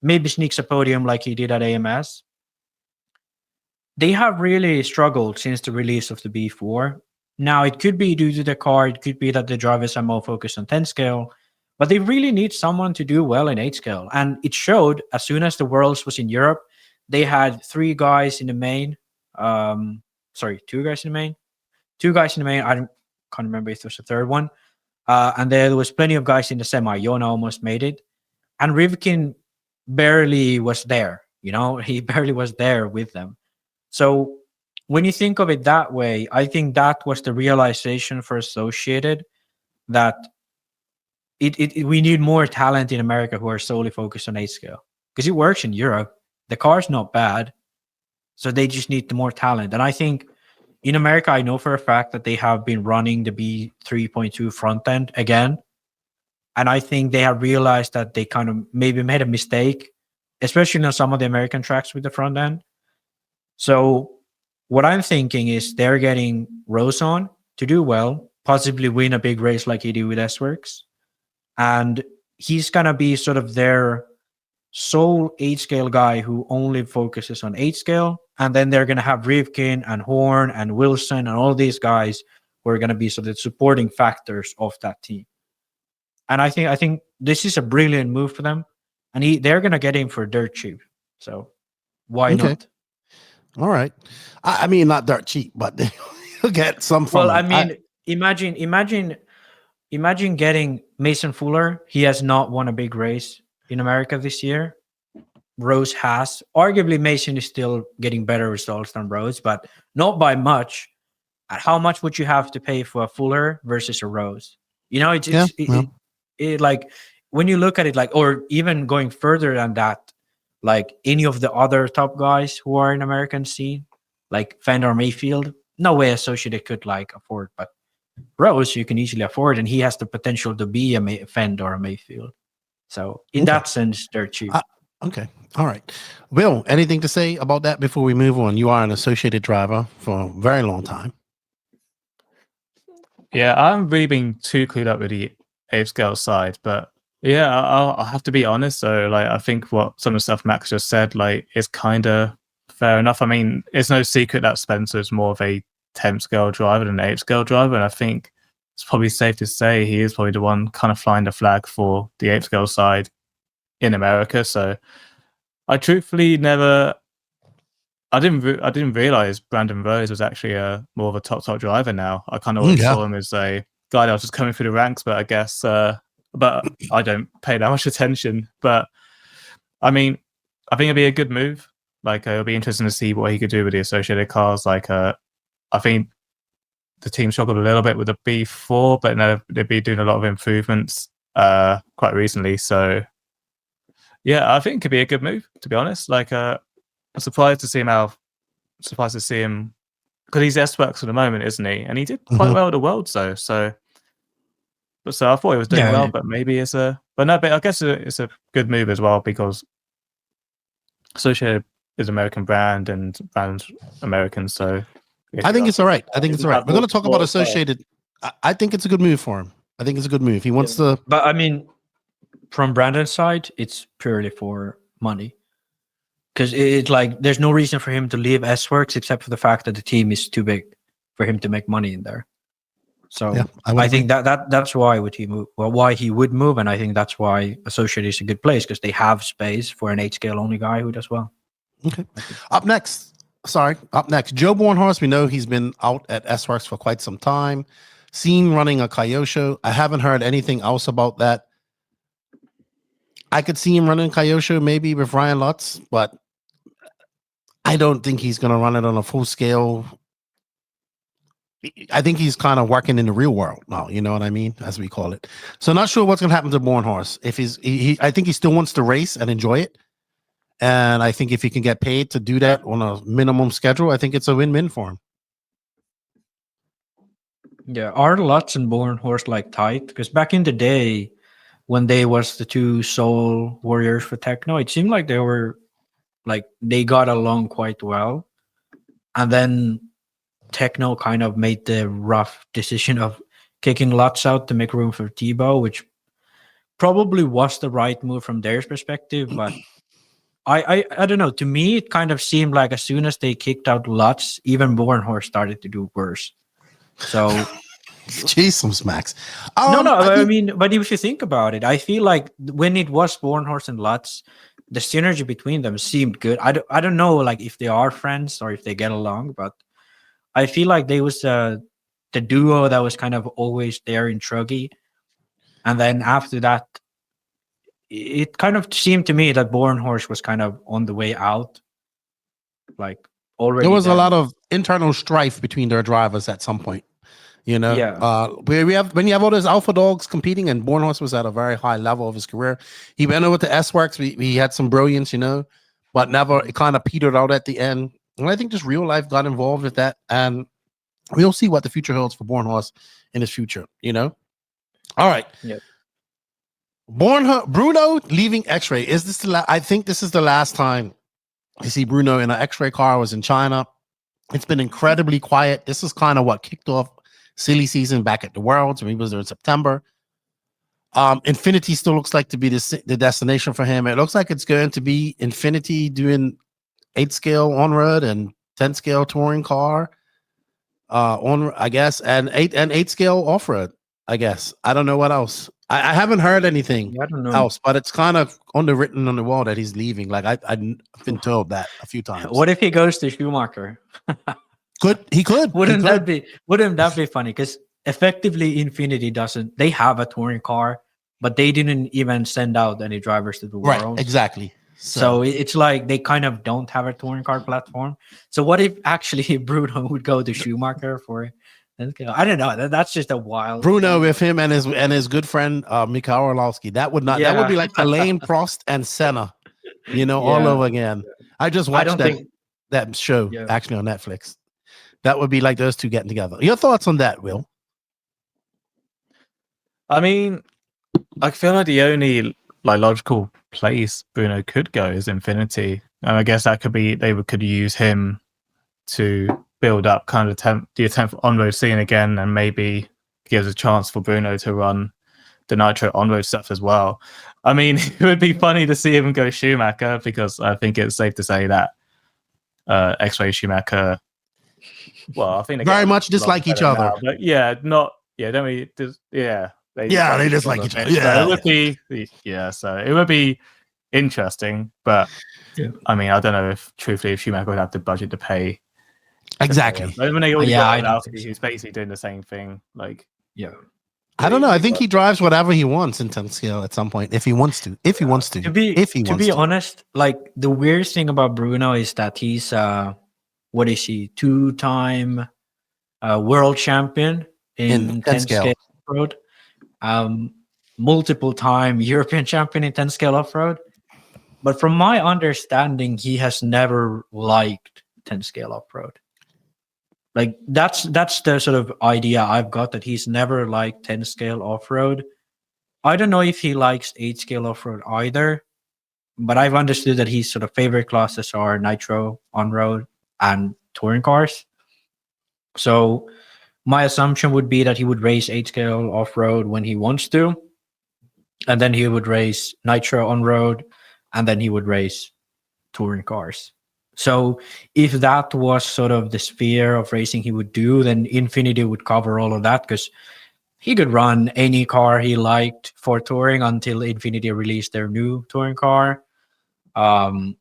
maybe sneaks a podium like he did at AMS. They have really struggled since the release of the B4. Now, it could be due to the car, it could be that the drivers are more focused on 10 scale, but they really need someone to do well in 8 scale. And it showed as soon as the Worlds was in Europe, they had 3 guys in the main. 2 guys in the main. 2 guys in the main. I can't remember if there was a third one. And there was plenty of guys in the semi. Yona almost made it. And Rivkin barely was there. You know, he barely was there with them. So when you think of it that way, I think that was the realization for Associated, that we need more talent in America who are solely focused on 8 scale. Because it works in Europe. The car's not bad. So they just need the more talent. And I think in America, I know for a fact that they have been running the B3.2 front end again. And I think they have realized that they kind of maybe made a mistake, especially on some of the American tracks with the front end. So what I'm thinking is they're getting Rose on to do well, possibly win a big race like he did with SWORKz. And he's going to be sort of their sole 8 scale guy who only focuses on 8 scale. And then they're going to have Rivkin and Horn and Wilson and all these guys who are going to be sort of supporting factors of that team. And I think this is a brilliant move for them. And they're going to get him for dirt cheap. So why not? All right. I mean, not dirt cheap, but you'll get some from Well, I mean, imagine getting Mason Fuller. He has not won a big race in America this year. Rose has. Arguably, Mason is still getting better results than Rose, but not by much. How much would you have to pay for a Fuller versus a Rose? You know, it like when you look at it, like, or even going further than that, like any of the other top guys who are in American scene, like Phend or Mayfield, no way Associated could like afford, but Rose you can easily afford, and he has the potential to be a Phend or a Mayfield. So in that sense, they're cheap. Okay. All right. Will, anything to say about that before we move on? You are an Associated driver for a very long time. Yeah, I haven't really been too clued up with the 8 scale side, but yeah, I'll have to be honest. So, like, I think what some of the stuff Max just said, like, is kind of fair enough. I mean, it's no secret that Spencer's more of a 10 scale driver than an 8 scale driver, and I think it's probably safe to say he is probably the one kind of flying the flag for the 8 scale side in America. So, I truthfully I didn't realize Brandon Rose was actually more of a top driver now. I kind of always saw him as a guy that was just coming through the ranks, but I guess, but I don't pay that much attention. But I mean, I think it'd be a good move. Like, it'll be interesting to see what he could do with the associated cars. Like, I think the team struggled a little bit with the B4, but now they'd be doing a lot of improvements quite recently. So, yeah, I think it could be a good move, to be honest. Like, I'm surprised to see him because he's SWORKz at the moment, isn't he? And he did quite well at the Worlds though. So I thought he was doing well, but maybe it's a. But no, but I guess it's a good move as well because Associated is American brand and brand's American. So I think it's all right. I think it's all right. We're going to talk about Associated. I think it's a good move for him. I think it's a good move. He wants to. But I mean, from Brandon's side, it's purely for money. Because it's like there's no reason for him to leave SWORKz except for the fact that the team is too big for him to make money in there. So yeah, I think that's why would he move. Well, why he would move, and I think that's why Associated is a good place because they have space for an 8-scale only guy who does well. Okay. Up next, Joe Bornhorst. We know he's been out at SWORKz for quite some time. Seen running a Kyosho. I haven't heard anything else about that. I could see him running Kyosho maybe with Ryan Lutz, but I don't think he's going to run it on a full scale. I think he's kind of working in the real world now, you know what I mean, as we call it. So not sure what's going to happen to Bornhorst. If I think he still wants to race and enjoy it. And I think if he can get paid to do that on a minimum schedule, I think it's a win-win for him. Yeah, are Lutz and Bornhorst like tight? Because back in the day, when they was the two sole warriors for Tekno, it seemed like they got along quite well. And then Tekno kind of made the rough decision of kicking Lutz out to make room for Tebow, which probably was the right move from their perspective. But I don't know. To me, it kind of seemed like as soon as they kicked out Lutz, even Bornhorst started to do worse. So, jeez, some smacks. I mean, but if you think about it, I feel like when it was Bornhorst and Lutz, the synergy between them seemed good. I don't know, like if they are friends or if they get along, but I feel like they was the duo that was kind of always there in Truggy, and then after that, it kind of seemed to me that Bornhorst was kind of on the way out, like. Already there was a lot of internal strife between their drivers at some point, you know. Yeah. When you have all those alpha dogs competing, and Bornhorst was at a very high level of his career. He went over to SWORKz. We had some brilliance, you know, but never it kind of petered out at the end. And I think just real life got involved with that, and we'll see what the future holds for Bornhorst in his future, you know. All right. Yeah. Bruno leaving XRAY. Is this I think this is the last time you see Bruno in an XRAY car. Was in China. It's been incredibly quiet. This is kind of what kicked off silly season back at the Worlds. He was there in September. Infinity still looks like to be the destination for him. It looks like it's going to be Infinity doing 8-scale on-road and 10-scale touring car on, I guess, and 8-scale off-road, I guess. I don't know what else. I haven't heard anything else, but it's kind of written on the wall that he's leaving. Like I've been told that a few times. What if he goes to Schumacher? He could. Wouldn't that be funny? Because effectively, Infinity doesn't. They have a touring car, but they didn't even send out any drivers to the world. Right. Exactly. So it's like they kind of don't have a touring car platform. So what if actually Bruno would go to Schumacher for? I don't know. That's just a wild Bruno with him and his good friend Mikhail Orlovsky. That would be like Alain Prost and Senna, you know, all over again. I just watched that show actually on Netflix. That would be like those two getting together. Your thoughts on that, Will? I mean, I feel like the only logical place Bruno could go is Infinity, and I guess that could be they could use him to build up kind of the attempt on-road scene again, and maybe gives a chance for Bruno to run the Nitro on-road stuff as well. I mean, it would be funny to see him go Schumacher, because I think it's safe to say that XRAY Schumacher, well, I think they very much dislike each other. Now, but they dislike each other. So it would be so it would be interesting, but I mean, I don't know if Schumacher would have the budget to pay. Exactly. When they already he's basically doing the same thing. I don't know. I think he drives whatever he wants in 10 scale at some point, if he wants to. To be honest, like the weirdest thing about Bruno is that he's what is he? 2-time world champion in 10 scale off-road. Multiple-time European champion in 10 scale off-road. But from my understanding, he has never liked 10 scale off-road. Like that's the sort of idea I've got, that he's never liked 10 scale off-road. I don't know if he likes 8 scale off-road either, but I've understood that his sort of favorite classes are Nitro, on-road, and touring cars. So my assumption would be that he would race 8 scale off-road when he wants to, and then he would race Nitro on-road, and then he would race touring cars. So if that was sort of the sphere of racing he would do, then Infinity would cover all of that, because he could run any car he liked for touring until Infinity released their new touring car. And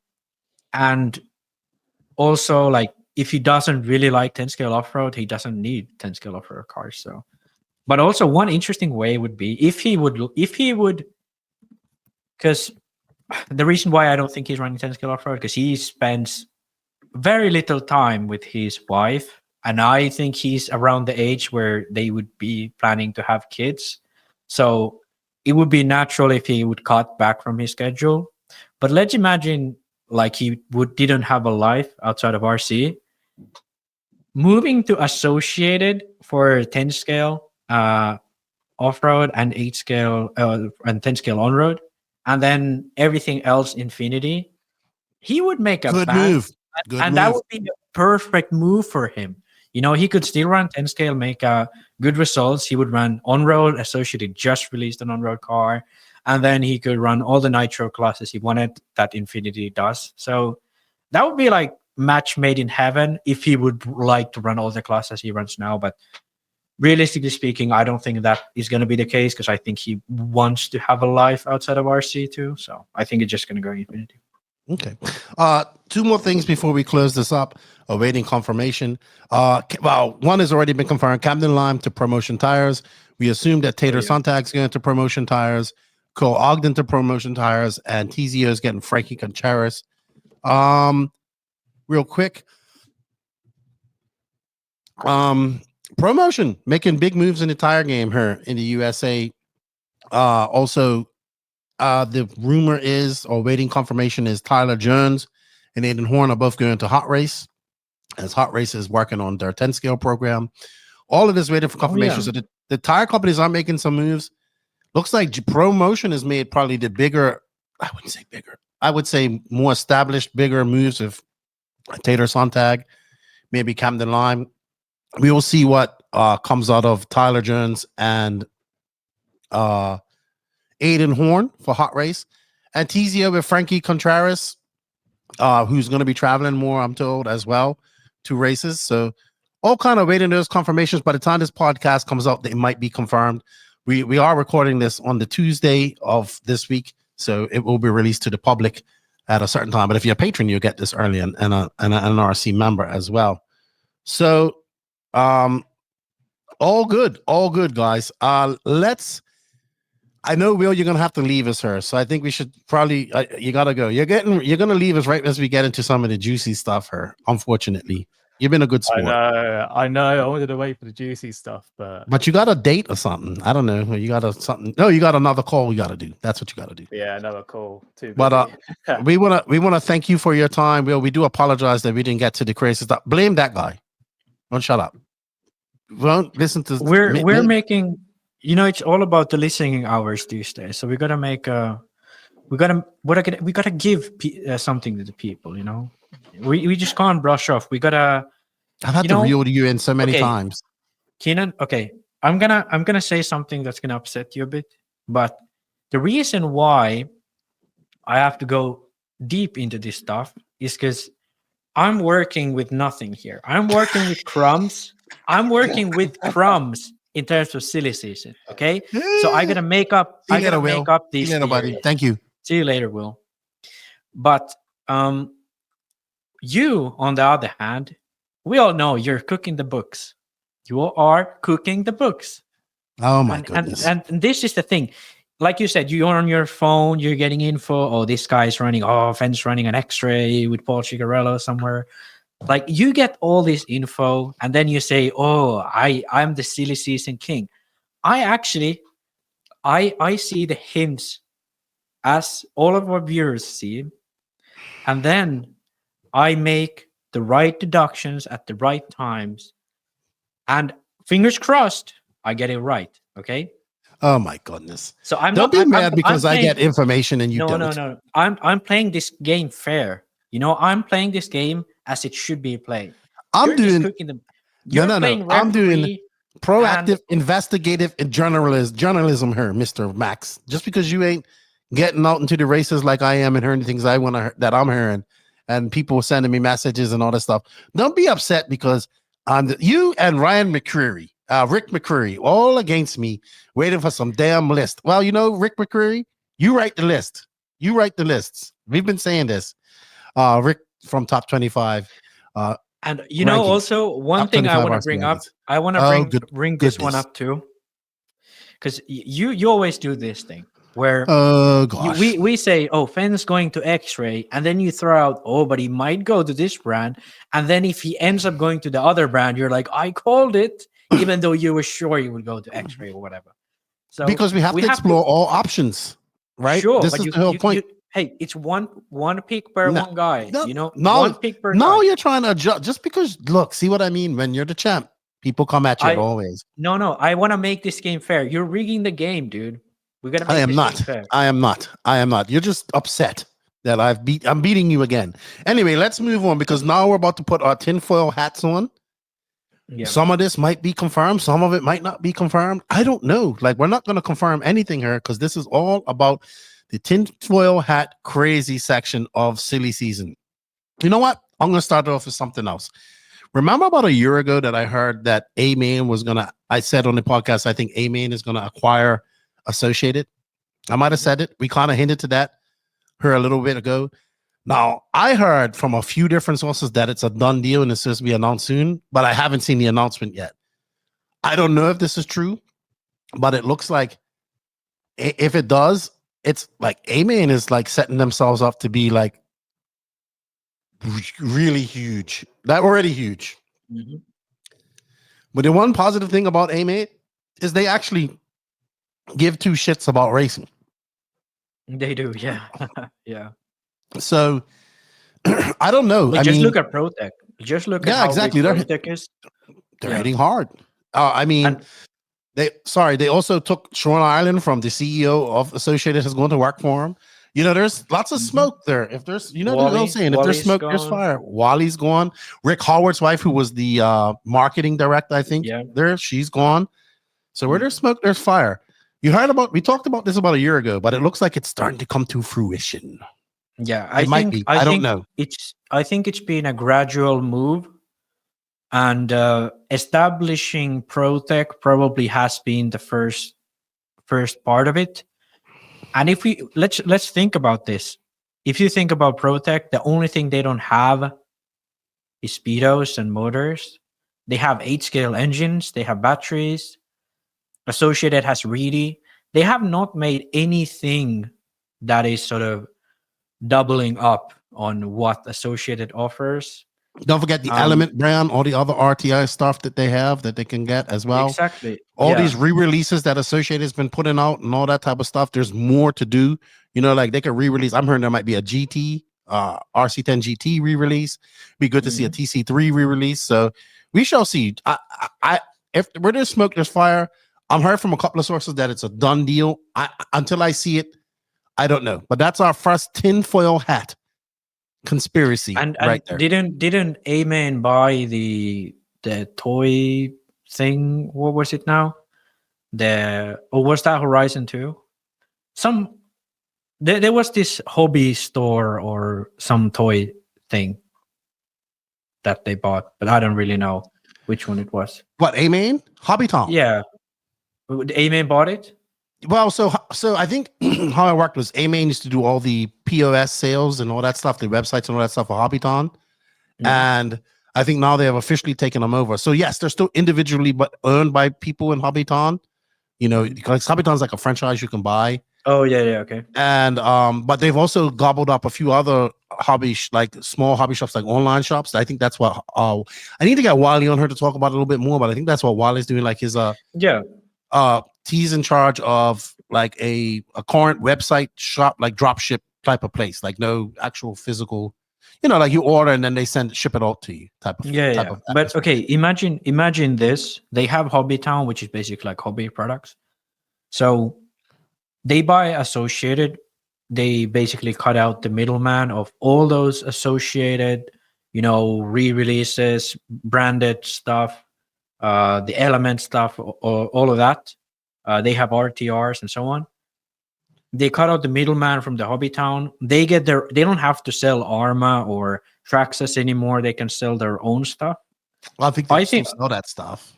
also, like, if he doesn't really like 10 scale off-road, he doesn't need 10 scale off-road cars. So, but also one interesting way would be if he would, because the reason why I don't think he's running 10 scale off-road, because he spends very little time with his wife, and I think he's around the age where they would be planning to have kids. So it would be natural if he would cut back from his schedule. But let's imagine like he didn't have a life outside of RC. Moving to Associated for 10 scale off-road and 8 scale and 10 scale on-road, and then everything else Infinity, he would make a Good move. Good and move. that would be the perfect move for him. You know, he could still run 10 scale, make good results. He would run on-road. Associated just released an on-road car, and then he could run all the Nitro classes he wanted that Infinity does. So that would be like match made in heaven if he would like to run all the classes he runs now. But realistically speaking, I don't think that is going to be the case, because I think he wants to have a life outside of RC too. So I think it's just going to go Infinity. Okay. Two more things before we close this up. Awaiting confirmation. Well, one has already been confirmed. Camden Lime to Promotion Tires. We assume that Tater Sontag's going to Promotion Tires, Cole Ogden to Promotion Tires, and TZO is getting Frankie Contreras. Real quick. Promotion making big moves in the tire game here in the USA. Also, the rumor is, or waiting confirmation is, Tyler Jones and Aiden Horn are both going to Hot Race, as Hot Race is working on their 10 scale program. All of this waiting for confirmation. So the tire companies are making some moves. Looks like Promotion has made probably the bigger, I wouldn't say bigger, I would say more established, bigger moves of Tater Sontag, maybe Camden Lime. We will see what comes out of Tyler Jones and Aiden Horn for Hot Race, and TZO with Frankie Contreras, who's going to be traveling more, I'm told, as well, to races. So all kind of waiting those confirmations. By the time this podcast comes out, they might be confirmed. We are recording this on the Tuesday of this week, so it will be released to the public at a certain time. But if you're a patron, you'll get this early, and an NNRC member as well. So all good, guys. Let's. I know, Will, you're gonna have to leave us here, so I think we should probably. You gotta go. You're gonna leave us right as we get into some of the juicy stuff here. Unfortunately, you've been a good sport. I know. I wanted to wait for the juicy stuff, but you got a date or something. I don't know. You got something. No, you got another call. You got to do. That's what you got to do. Yeah, another call too. But we wanna thank you for your time, Will. We do apologize that we didn't get to the crazy stuff. Blame that guy. Don't shut up. Won't listen to. We're making. You know, it's all about the listening hours these days. So we gotta make we gotta give something to the people. You know, we just can't brush off. We gotta. I've had to reel you in so many times. Keenan, okay, I'm gonna say something that's gonna upset you a bit, but the reason why I have to go deep into this stuff is because I'm working with nothing here. I'm working with crumbs. I'm working with crumbs in terms of silly season. Okay, so I gotta make up. I gotta make up these. See you later, buddy. Thank you. See you later, Will. But you, on the other hand, we all know you're cooking the books. You are cooking the books. Oh my goodness! And this is the thing. Like you said, you're on your phone. You're getting info. Oh, this guy's running. Oh, Phend's running an XRAY with Paul Cigarello somewhere. Like, you get all this info, and then you say, "Oh, I'm the silly season king." I see the hints as all of our viewers see, and then I make the right deductions at the right times And fingers crossed, I get it right. Okay. Oh my goodness! So I'm Don't not be mad I'm because I playing, get information and you no, don't. no. I'm playing this game fair. You know, I'm playing this game as it should be played. I'm You're just doing cooking them. You're no. playing I'm doing referee proactive, investigative, and journalism here, Mister Max. Just because you ain't getting out into the races like I am and hearing things I want to that I'm hearing, and people sending me messages and all that stuff. Don't be upset because you and Ryan McCreary. Rick McCreary, all against me, waiting for some damn list. Well, you know, Rick McCreary, you write the list. You write the lists. We've been saying this. Rick from Top 25. And you know, rankings. also one Top thing I 25 want to RC bring up, rankings. I want to Oh, bring this one goodness. up too, because you always do this thing where Oh gosh. we say, oh, Phend's going to XRAY, and then you throw out, oh, but he might go to this brand, and then if he ends up going to the other brand, you're like, I called it, even though you were sure he would go to XRAY or whatever. So because we have to explore all options, right? Sure, this but is the whole point. Hey, it's one pick per one guy. No, you know, no, one pick per no, guy. you're trying to adjust just because look, see what I mean? When you're the champ, people come at you always. No, I want to make this game fair. You're rigging the game, dude. We gotta make I am this not. game fair. I am not. You're just upset that I'm beating you again. Anyway, let's move on because now we're about to put our tinfoil hats on. Yeah. Some of this might be confirmed, some of it might not be confirmed. I don't know. Like, we're not going to confirm anything here because this is all about the tinfoil hat crazy section of silly season. You know what? I'm going to start off with something else. Remember about a year ago that I heard that AMain was going to, I said on the podcast, I think AMain is going to acquire Associated. I might have said it. We kind of hinted to that here a little bit ago. Now, I heard from a few different sources that it's a done deal and it's supposed to be announced soon, but I haven't seen the announcement yet. I don't know if this is true, but it looks like if it does, it's like AMain is like setting themselves up to be like really huge. They're already huge. Mhm. But the one positive thing about AMain is they actually give two shits about racing. They do, yeah. Yeah. So I don't know. But just look at ProTech. Just look at how exactly. big ProTech is. They're hitting hard. I mean, they also took Sean Ireland from the CEO of Associated has gone to work for him. You know, there's lots of smoke there. If there's, you know, what I'm saying, if there's smoke, there's fire. Wally's gone. Rick Howard's wife, who was the marketing director, I think, she's gone. So where there's smoke, there's fire. We talked about this about a year ago, but it looks like it's starting to come to fruition. Yeah, I don't know. I think it's been a gradual move, and establishing ProTech probably has been the first part of it. And if we let's think about this. If you think about ProTech, the only thing they don't have is speedos and motors. They have 8-scale engines. They have batteries. Associated has Reedy. They have not made anything that is sort of doubling up on what Associated offers. Don't forget the Element brand, all the other RTI stuff that they have that they can get as well. Exactly. All these re-releases that Associated has been putting out and all that type of stuff. There's more to do. You know, like they could re-release. I'm hearing there might be a GT, RC10 GT re-release. Be good to see a TC3 re-release. So we shall see. If where there's smoke, there's fire. I'm heard from a couple of sources that it's a done deal. Until I see it, I don't know. But that's our first tinfoil hat conspiracy right there. Didn't AMain buy the toy thing? What was it now? Or was that Horizon 2? There was this hobby store or some toy thing that they bought, but I don't really know which one it was. What, AMain? Hobbyton? Yeah. AMain bought it? Well, so I think how it worked was AMain used to do all the POS sales and all that stuff, the websites and all that stuff for Hobbyton. And I think now they have officially taken them over. So yes, they're still individually but owned by people in Hobbyton. You know, because Hobbyton's like a franchise you can buy. Oh yeah, okay. And but they've also gobbled up a few other like small hobby shops, like online shops. I think that's what I need to get Wally on her to talk about it a little bit more, but I think that's what Wally's doing, like his he's in charge of like a current website shop, like drop ship type of place, like no actual physical like you order and then they ship it out to you type of Yeah. of But okay, imagine this. They have Hobby Town, which is basically like hobby products. So they buy associated. They basically cut out the middleman of all those associated, re-releases, branded stuff, the element stuff, all of that. They have RTRs and so on. They cut out the middleman from the Hobby Town. They don't have to sell Arma or Traxxas anymore. They can sell their own stuff. Well, I think sell that stuff.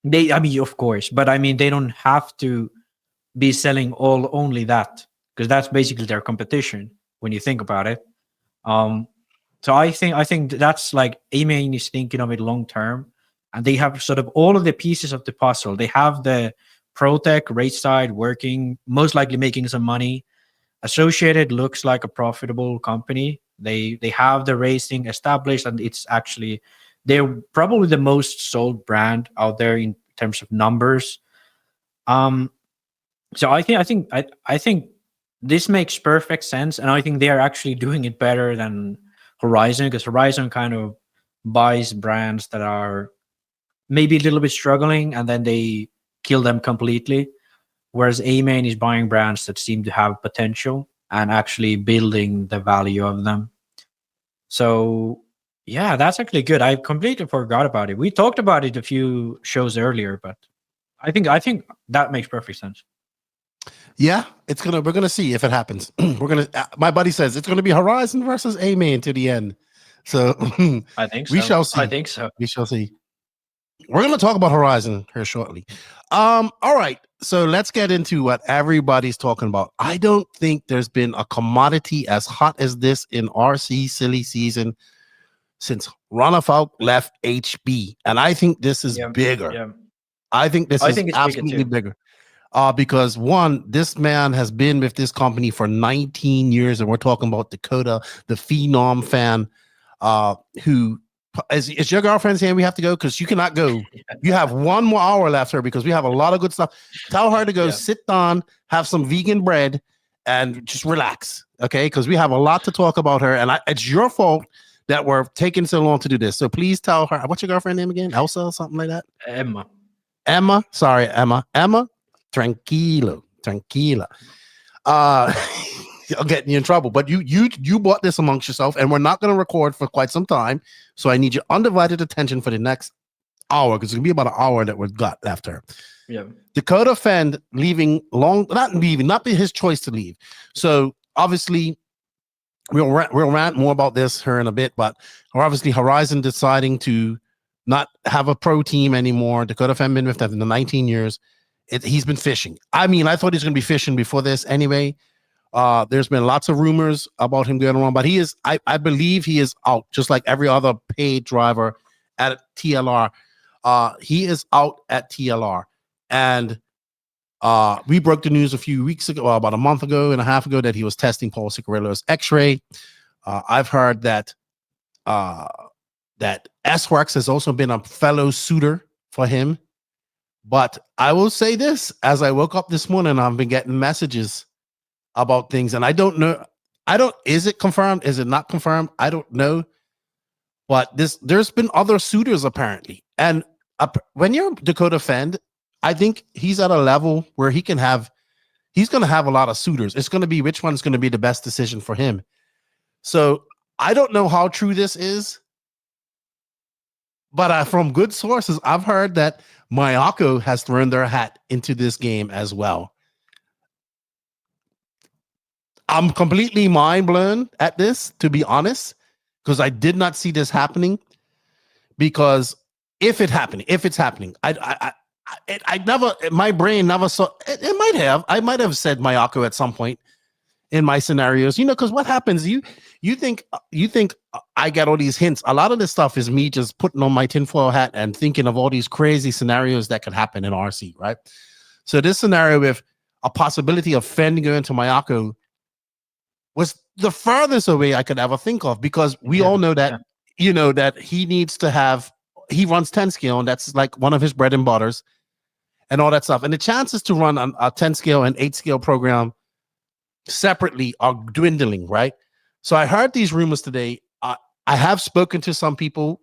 Of course, but they don't have to be selling only that, because that's basically their competition when you think about it. So I think that's like AMain is thinking of it long term, and they have sort of all of the pieces of the puzzle. They have the ProTech race side working, most likely making some money. Associated looks like a profitable company. They have the racing established, and they're probably the most sold brand out there in terms of numbers. So I think this makes perfect sense, and I think they are actually doing it better than Horizon, because Horizon kind of buys brands that are maybe a little bit struggling and then they kill them completely, whereas AMain is buying brands that seem to have potential and actually building the value of them. So yeah, that's actually good. I completely forgot about it. We talked about it a few shows earlier, but I think that makes perfect sense. Yeah, we're gonna see if it happens. My buddy says it's gonna be Horizon versus AMain to the end. So I think so. We shall see. I think so. We shall see. We're gonna talk about Horizon here shortly. All right, so let's get into what everybody's talking about. I don't think there's been a commodity as hot as this in RC silly season since Runabout left HB, and I think this is bigger. Yeah. I think this is absolutely bigger. Because one, this man has been with this company for 19 years, and we're talking about Dakotah, the Phenom fan, who is your girlfriend saying we have to go? Because you cannot go. You have 1 more hour left, sir, because we have a lot of good stuff. Tell her to go sit down, have some vegan bread, and just relax, okay? Because we have a lot to talk about her, and it's your fault that we're taking so long to do this. So please tell her. What's your girlfriend name again? Elsa or something like that? Emma. Sorry, Emma. Tranquila. I'll get you in trouble, but you bought this amongst yourself, and we're not going to record for quite some time, so I need your undivided attention for the next hour, because it's going to be about an hour that we've got left here. Yeah. Dakotah Phend not be his choice to leave. So obviously we'll rant more about this here in a bit, but obviously Horizon deciding to not have a pro team anymore. Dakotah Phend been with them in the 19 years. He's been fishing. I thought he was going to be fishing before this anyway. There's been lots of rumors about him going around, but I believe he is out, just like every other paid driver at TLR. He is out at TLR. And we broke the news a few weeks ago, about a month ago and a half ago, that he was testing Paul Cicarillo's XRAY. I've heard that SWORKz has also been a fellow suitor for him. But I will say this, as I woke up this morning, I've been getting messages about things, and I don't know. Is it confirmed? Is it not confirmed? I don't know. But there's been other suitors apparently. And when you're Dakotah Phend, I think he's at a level where he's going to have a lot of suitors. It's going to be which one's going to be the best decision for him. So I don't know how true this is, but from good sources, I've heard that Mayako has thrown their hat into this game as well. I'm completely mind blown at this, to be honest, because I did not see this happening. Because if it's happening, my brain never saw it. I might have said Mayako at some point in my scenarios, because what happens, you think I get all these hints. A lot of this stuff is me just putting on my tinfoil hat and thinking of all these crazy scenarios that could happen in RC, right? So this scenario with a possibility of Phend going to Mayako was the furthest away I could ever think of, because we all know that, that he runs 10 scale, and that's like one of his bread and butters and all that stuff. And the chances to run a 10 scale and 8 scale program separately are dwindling, right? So I heard these rumors today. I have spoken to some people.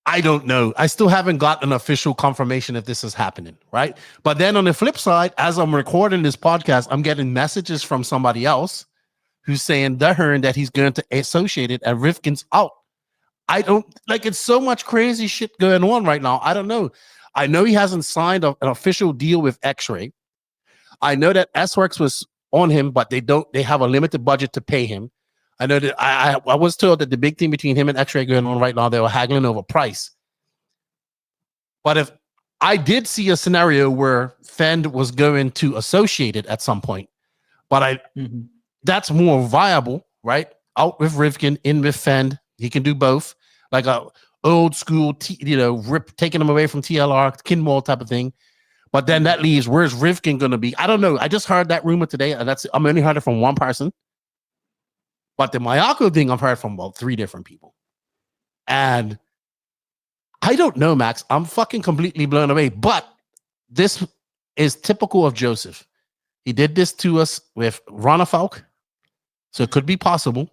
I don't know. I still haven't got an official confirmation if this is happening, right? But then on the flip side, as I'm recording this podcast, I'm getting messages from somebody else who's saying they're hearing that he's going to associate it and Rifkin's out. I don't like it's so much crazy shit going on right now. I don't know. I know he hasn't signed an official deal with XRAY. I know that SWORKz was on him, but they have a limited budget to pay him. I know that I was told that the big thing between him and XRAY going on right now, they were haggling over price. But if I did see a scenario where Phend was going to associate it at some point, but that's more viable, right? Out with Rifkin, in with Phend. He can do both, like a old school, taking him away from TLR, Kinball type of thing. But then that leaves, where's Rifkin going to be? I don't know. I just heard that rumor today. And I'm only heard it from one person. But the Mayako thing, I've heard from about 3 different people. And I don't know, Max. I'm fucking completely blown away. But this is typical of Joseph. He did this to us with Ronafalk. So it could be possible.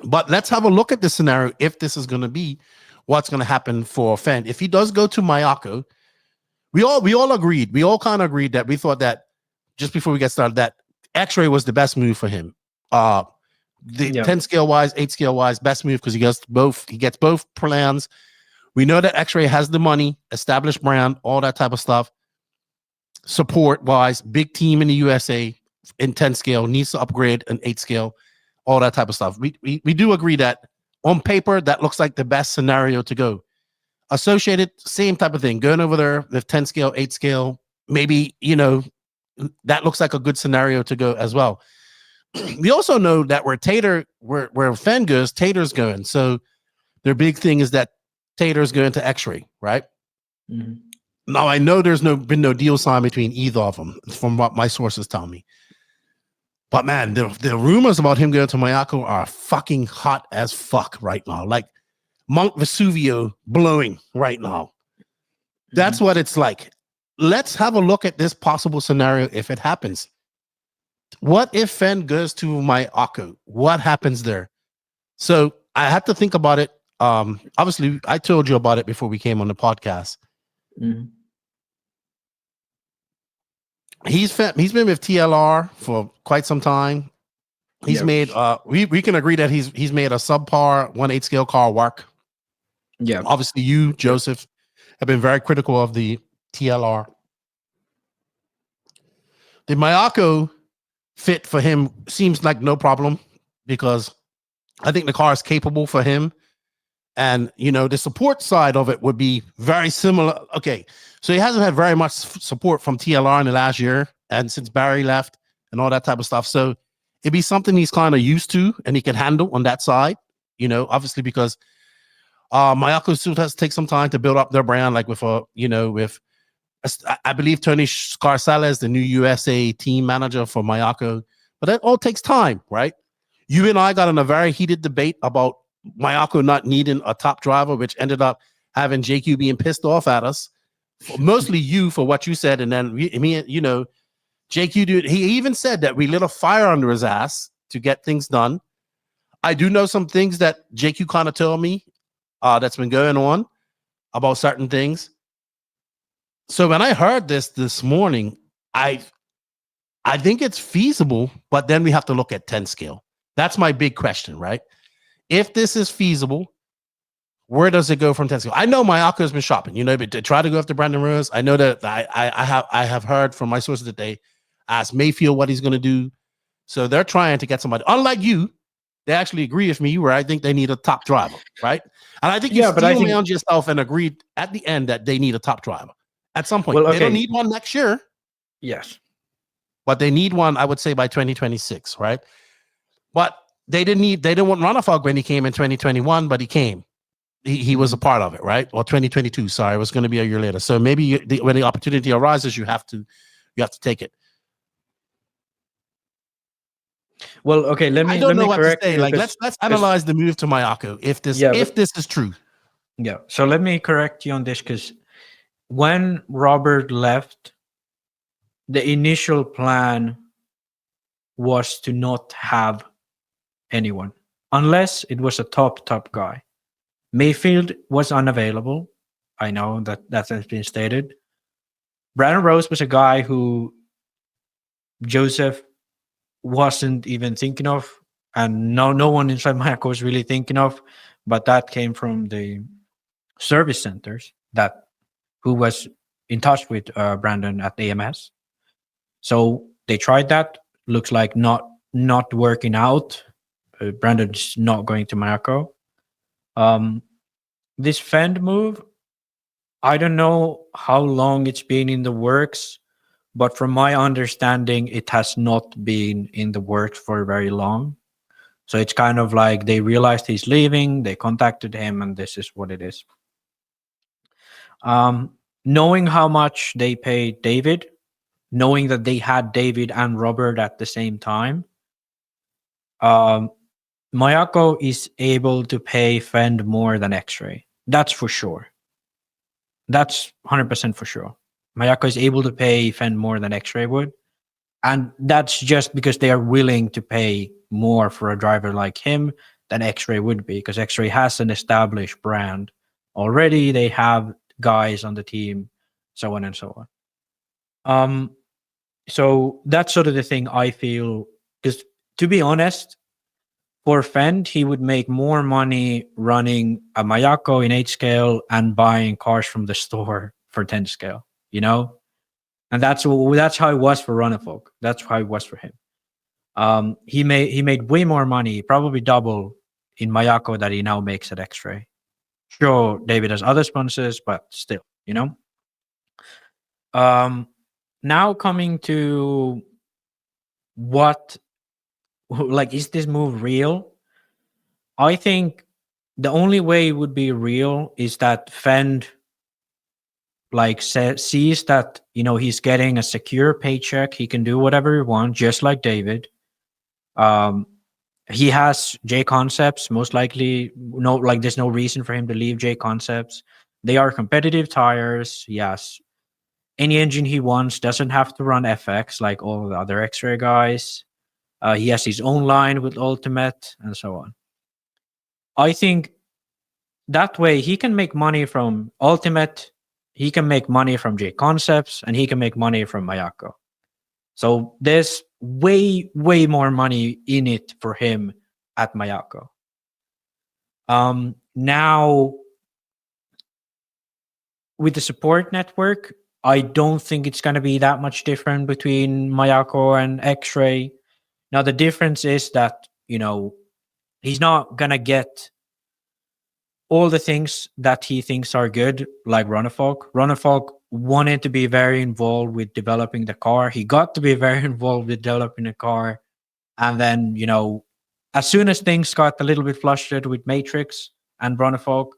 But let's have a look at the scenario if this is going to be what's going to happen for Phend. If he does go to Mayako, we all agreed. We all kind of agreed that we thought that just before we get started, that XRAY was the best move for him. 10 scale wise, 8 scale wise, best move because he gets both plans. We know that XRAY has the money, established brand, all that type of stuff. Support wise, big team in the USA in 10 scale, needs to upgrade an 8 scale, all that type of stuff. We do agree that on paper, that looks like the best scenario to go. Associated, same type of thing, going over there with 10 scale, 8 scale, maybe, that looks like a good scenario to go as well. We also know that where Phend goes, Tater's going. So their big thing is that Tater's going to XRAY, right? Mm-hmm. Now I know there's been no deal signed between either of them, from what my sources tell me. But man, the rumors about him going to Mayako are fucking hot as fuck right now. Like Mount Vesuvio blowing right now. That's what it's like. Let's have a look at this possible scenario if it happens. What if Phend goes to Mayako? What happens there? So I had to think about it. Obviously, I told you about it before we came on the podcast. Mm-hmm. He's been with TLR for quite some time. He's made we can agree that he's made a subpar 1/8 scale car work. Yeah. Obviously, you, Joseph, have been very critical of the TLR. The Mayako fit for him seems like no problem because I think the car is capable for him. And, the support side of it would be very similar. Okay, so he hasn't had very much support from TLR in the last year and since Barry left and all that type of stuff. So it'd be something he's kind of used to and he can handle on that side, obviously because Mayako still has to take some time to build up their brand, like with I believe Tony Scarsella is the new USA team manager for Mayako, but that all takes time, right? You and I got in a very heated debate about Mayako not needing a top driver, which ended up having JQ being pissed off at us, mostly you for what you said, and then me, JQ dude. He even said that we lit a fire under his ass to get things done. I do know some things that JQ kind of told me that's been going on about certain things. So when I heard this morning, I think it's feasible, but then we have to look at 10 scale. That's my big question, right? If this is feasible, where does it go from 10 scale? I know Mayako has been shopping, but to try to go after Brandon Rose. I know that I have heard from my sources that they asked Mayfield what he's going to do. So they're trying to get somebody. Unlike you, they actually agree with me where I think they need a top driver, right? And I think you around yourself and agreed at the end that they need a top driver at some point. Well, okay. They don't need one next year. Yes. But they need one, I would say, by 2026, right? But they didn't want Ronafalk when he came in 2021, but he came. He was a part of it, right? Or 2022, sorry, it was going to be a year later. So maybe when the opportunity arises, you have to take it. Well, okay, let me correct you. Like let's analyze the move to Mayako if this is true. Yeah. So let me correct you on this, because when Robert left, the initial plan was to not have anyone unless it was a top guy. Mayfield was unavailable. I know that has been stated. Brandon Rose was a guy who Joseph wasn't even thinking of, and no one inside Mayako was really thinking of, but that came from the service centers who was in touch with Brandon at AMS. So they tried that. Looks like not working out. Brandon's not going to Mayako. This Phend move, I don't know how long it's been in the works, but from my understanding, it has not been in the works for very long. So it's kind of like they realized he's leaving, they contacted him, and this is what it is. Knowing how much they paid David, knowing that they had David and Robert at the same time, Mayako is able to pay Phend more than XRAY. That's for sure. That's 100% for sure. Mayako is able to pay Phend more than XRAY would. And that's just because they are willing to pay more for a driver like him than XRAY would be, because XRAY has an established brand already. They have guys on the team, so on and so on. So that's sort of the thing I feel, because to be honest, for Phend, he would make more money running a Mayako in 8 scale and buying cars from the store for 10 scale, you know? And that's how it was for Runnerfolk. That's how it was for him. He made way more money, probably double in Mayako that he now makes at XRAY. Sure, David has other sponsors, but still, you know? Now coming to is this move real? I think the only way it would be real is that Phend sees that, you know, he's getting a secure paycheck. He can do whatever he wants, just like David. He has J Concepts, most likely. There's no reason for him to leave J Concepts. They are competitive tires. Yes. Any engine he wants, doesn't have to run FX like all the other XRAY guys. He has his own line with Ultimate and so on. I think that way he can make money from Ultimate, he can make money from J Concepts, and he can make money from Mayako. So there's way more money in it for him at Mayako. Now, with the support network, I don't think it's going to be that much different between Mayako and XRAY. Now, the difference is that, you know, he's not going to get all the things that he thinks are good, like Runnerfolk. Runnerfolk wanted to be very involved with developing the car. He got to be very involved with developing the car. And then, you know, as soon as things got a little bit flustered with Matrix and Runnerfolk,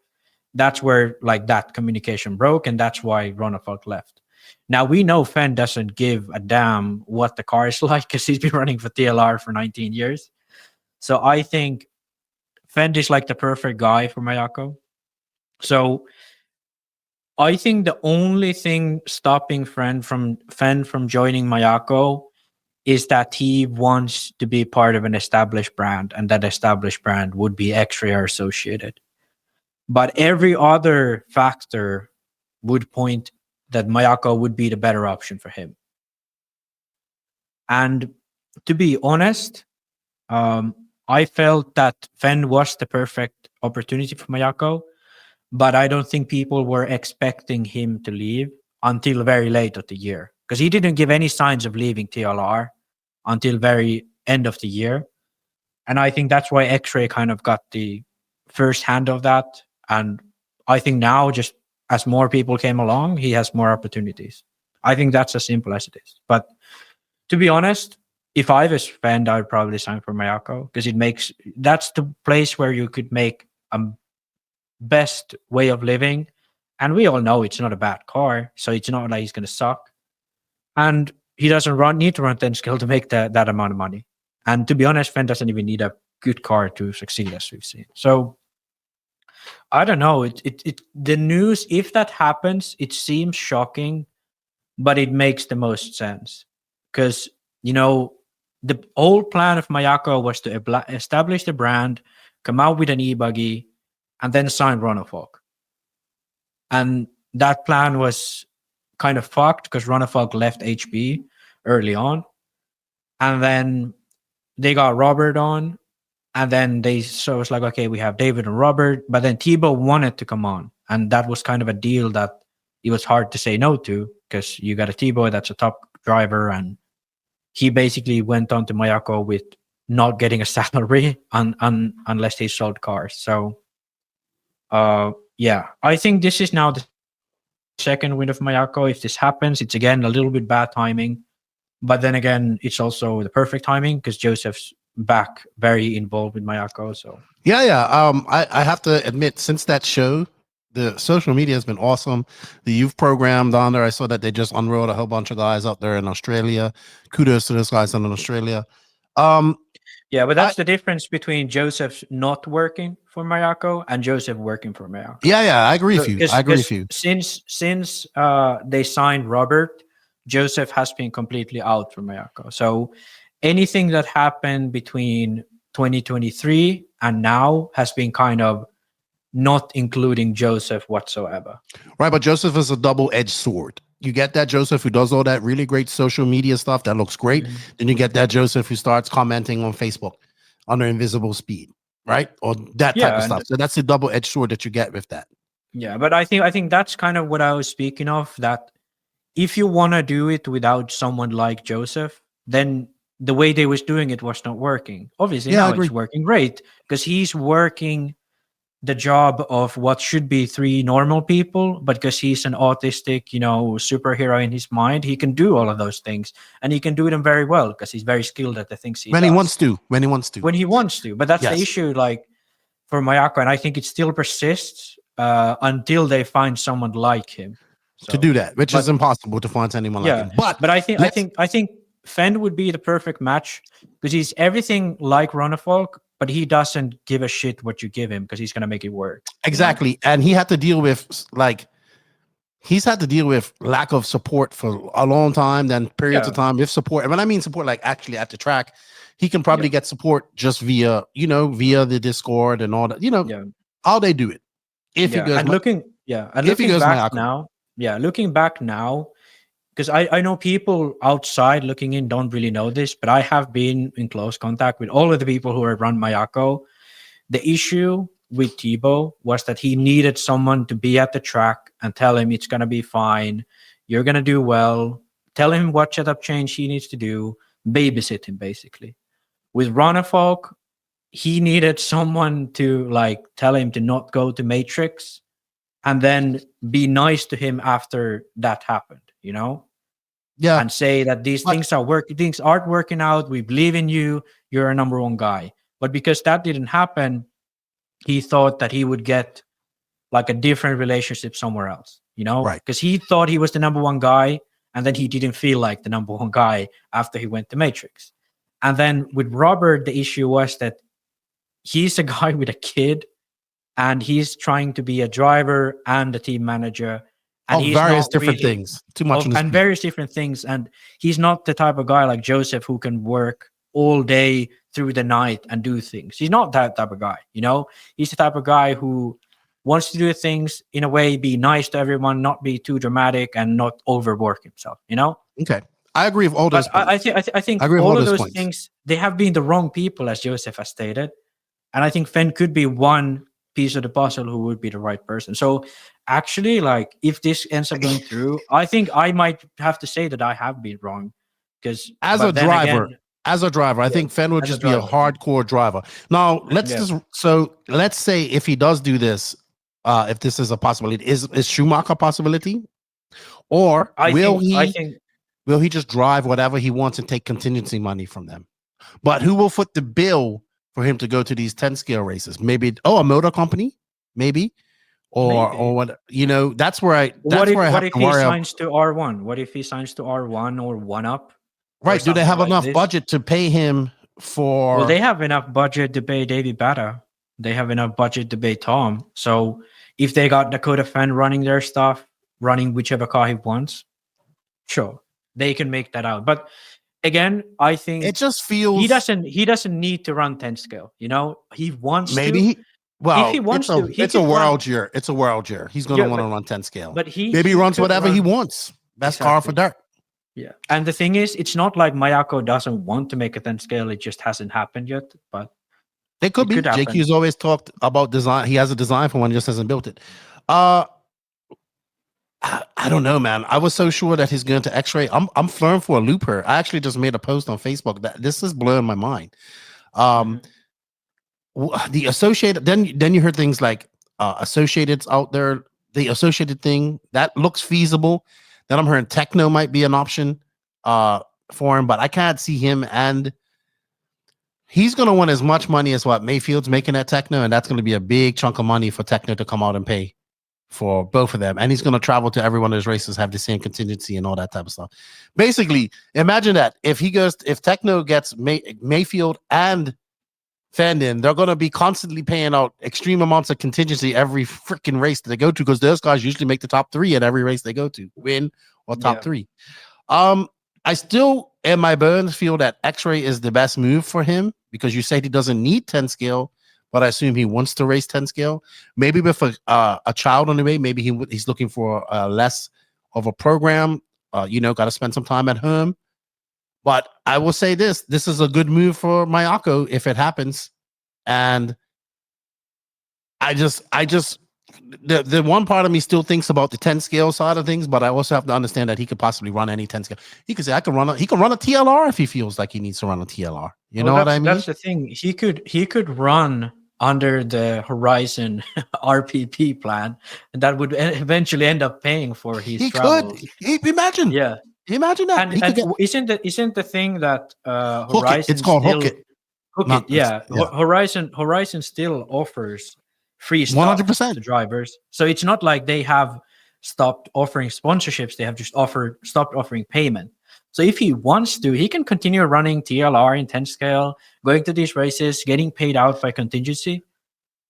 that's where that communication broke, and that's why Runnerfolk left. Now, we know Phend doesn't give a damn what the car is like, because he's been running for TLR for 19 years. So I think Phend is like the perfect guy for Mayako. So I think the only thing stopping Phend from joining Mayako is that he wants to be part of an established brand, and that established brand would be XRAY or associated. But every other factor would point that Mayako would be the better option for him. And to be honest, I felt that Phend was the perfect opportunity for Mayako, but I don't think people were expecting him to leave until very late of the year, because he didn't give any signs of leaving TLR until very end of the year. And I think that's why XRAY kind of got the first hand of that. And I think now, just as more people came along, he has more opportunities. I think that's as simple as it is. But to be honest, if I was Phend, I would probably sign for Mayako, because that's the place where you could make a best way of living. And we all know it's not a bad car, so it's not like he's going to suck. And he doesn't need to run 10 scale to make that amount of money. And to be honest, Phend doesn't even need a good car to succeed, as we've seen. So I don't know. The news, if that happens, it seems shocking, but it makes the most sense. Because, you know, the old plan of Mayako was to establish the brand, come out with an e-buggy, and then sign Ronafog. And that plan was kind of fucked because Ronafog left HB early on. And then they got Robert on. And then so it was like, okay, we have David and Robert. But then Thibaut wanted to come on. And that was kind of a deal that it was hard to say no to, because you got a Thibaut that's a top driver, and he basically went on to Mayako with not getting a salary unless he sold cars. So, yeah, I think this is now the second win of Mayako. If this happens, it's again a little bit bad timing. But then again, it's also the perfect timing because Joseph's back very involved with Mayako. So I have to admit, since that show, the social media has been awesome. The youth program down there, I saw that they just unrolled a whole bunch of guys up there in Australia. Kudos to those guys in Australia. Yeah, but that's the difference between Joseph not working for Mayako and Joseph working for Mayako. Yeah, I agree with you. I agree with you. Since they signed Robert, Joseph has been completely out from Mayako. So anything that happened between 2023 and now has been kind of not including Joseph whatsoever. Right, but Joseph is a double-edged sword. You get that Joseph who does all that really great social media stuff that looks great. Mm-hmm. Then you get that Joseph who starts commenting on Facebook under invisible speed, right? Or that type of stuff. So that's the double-edged sword that you get with that. Yeah, but I think that's kind of what I was speaking of, that if you want to do it without someone like Joseph, then the way they was doing it was not working. Obviously, now it's working great because he's working the job of what should be 3 normal people, but because he's an autistic, superhero in his mind, he can do all of those things, and he can do them very well because he's very skilled at the things he does. When he wants to. But that's the issue, like for Mayako, and I think it still persists until they find someone like him to do that, which is impossible to find anyone like him. But I think Phend would be the perfect match because he's everything like Ronafog, but he doesn't give a shit what you give him because he's going to make it work. Exactly. And he had to deal with lack of support for a long time, then periods of time with support. And when I mean support, like actually at the track, he can probably get support just via the Discord and all that, how they do it. Looking back now, because I know people outside looking in don't really know this, but I have been in close contact with all of the people who have run Mayako. The issue with Thibaut was that he needed someone to be at the track and tell him it's going to be fine, you're going to do well, tell him what setup change he needs to do, babysit him basically. With Ronafog, he needed someone to tell him to not go to Matrix and then be nice to him after that happened. And say that these things aren't working out. We believe in you. You're a number 1 guy. But because that didn't happen, he thought that he would get a different relationship somewhere else, Right. Because he thought he was the number 1 guy, and then he didn't feel like the number 1 guy after he went to Matrix. And then with Robert, the issue was that he's a guy with a kid, and he's trying to be a driver and a team manager. And various different things. Too much. And various different things. And he's not the type of guy like Joseph who can work all day through the night and do things. He's not that type of guy, He's the type of guy who wants to do things in a way, be nice to everyone, not be too dramatic and not overwork himself, Okay. I agree with all those points. I think all of those things, they have been the wrong people, as Joseph has stated. And I think Phend could be one piece of the puzzle who would be the right person. So actually, if this ends up going through, I think I might have to say that I have been wrong, because as a driver, I think Phend would just be a hardcore driver. Now let's say if he does do this, if this is a possibility, is Schumacher a possibility, or will he just drive whatever he wants and take contingency money from them? But who will foot the bill for him to go to these 10 scale races? Maybe a motor company, maybe. Or what, that's where I what if he signs to R1? What if he signs to R1 or 1UP? Right. Do they have enough budget to pay him for? Well, they have enough budget to pay Davey Bata. They have enough budget to pay Tom. So if they got Dakotah Phend running their stuff, running whichever car he wants, sure, they can make that out. But again, I think It just feels he doesn't need to run 10 scale. You know, he wants maybe to. he, well, if he wants to, he it's a could world run, year. It's a world year. He's gonna Yeah, want to but- run 10 scale. but Maybe he runs could whatever he run- wants. Best car for Exactly. dirt. Yeah, and the thing is, it's not like Mayako doesn't want to make a 10 scale; it just hasn't happened yet. But They could It be. could happen. JQ's always talked about design. He has a design for one, just hasn't built it. I don't know, man. I was so sure that he's going to X-ray. I'm thrown for a loop here. I actually just made a post on Facebook that this is blowing my mind. The associated, then you heard things like associated's out there. The associated thing that looks feasible. Then I'm hearing Tekno might be an option for him, but I can't see him, and he's going to want as much money as what Mayfield's making at Tekno, and that's going to be a big chunk of money for Tekno to come out and pay for both of them. And he's going to travel to every one of his races, have the same contingency and all that type of stuff. Basically, imagine that if Tekno gets Mayfield and Phend in, they're going to be constantly paying out extreme amounts of contingency every freaking race that they go to, because those guys usually make the top 3 at every race they go to, win or top 3. I still, in my bones, feel that X-Ray is the best move for him, because you said he doesn't need 10 scale, but I assume he wants to race 10 scale. Maybe with a child on the way, maybe he's looking for less of a program. Got to spend some time at home. But I will say this is a good move for Mayako if it happens. And the one part of me still thinks about the 10 scale side of things, but I also have to understand that he could possibly run any 10 scale. He could say, he can run a TLR if he feels like he needs to run a TLR. You know what I mean? That's the thing. He could run under the Horizon RPP plan, and that would eventually end up paying for his travel. Imagine. Yeah. Imagine that. And isn't the thing that Horizon it's called still, Hook It. Yeah. Horizon still offers free stuff 100% to drivers. So it's not like they have stopped offering sponsorships. They have just stopped offering payment. So if he wants to, he can continue running TLR in 10 scale, going to these races, getting paid out by contingency.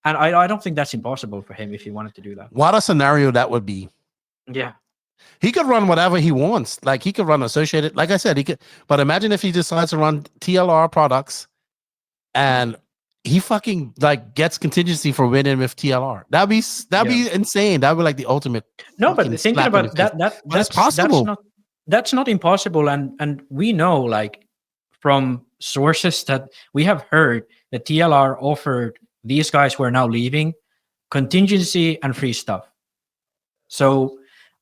And I don't think that's impossible for him if he wanted to do that. What a scenario that would be. Yeah. He could run whatever he wants. Like, he could run associated. Like I said, he could. But imagine if he decides to run TLR products and he fucking gets contingency for winning with TLR. That'd be insane. That'd be like the ultimate. No, but thinking about that's possible. That's not impossible. And we know, from sources that we have heard, that TLR offered these guys who are now leaving contingency and free stuff. So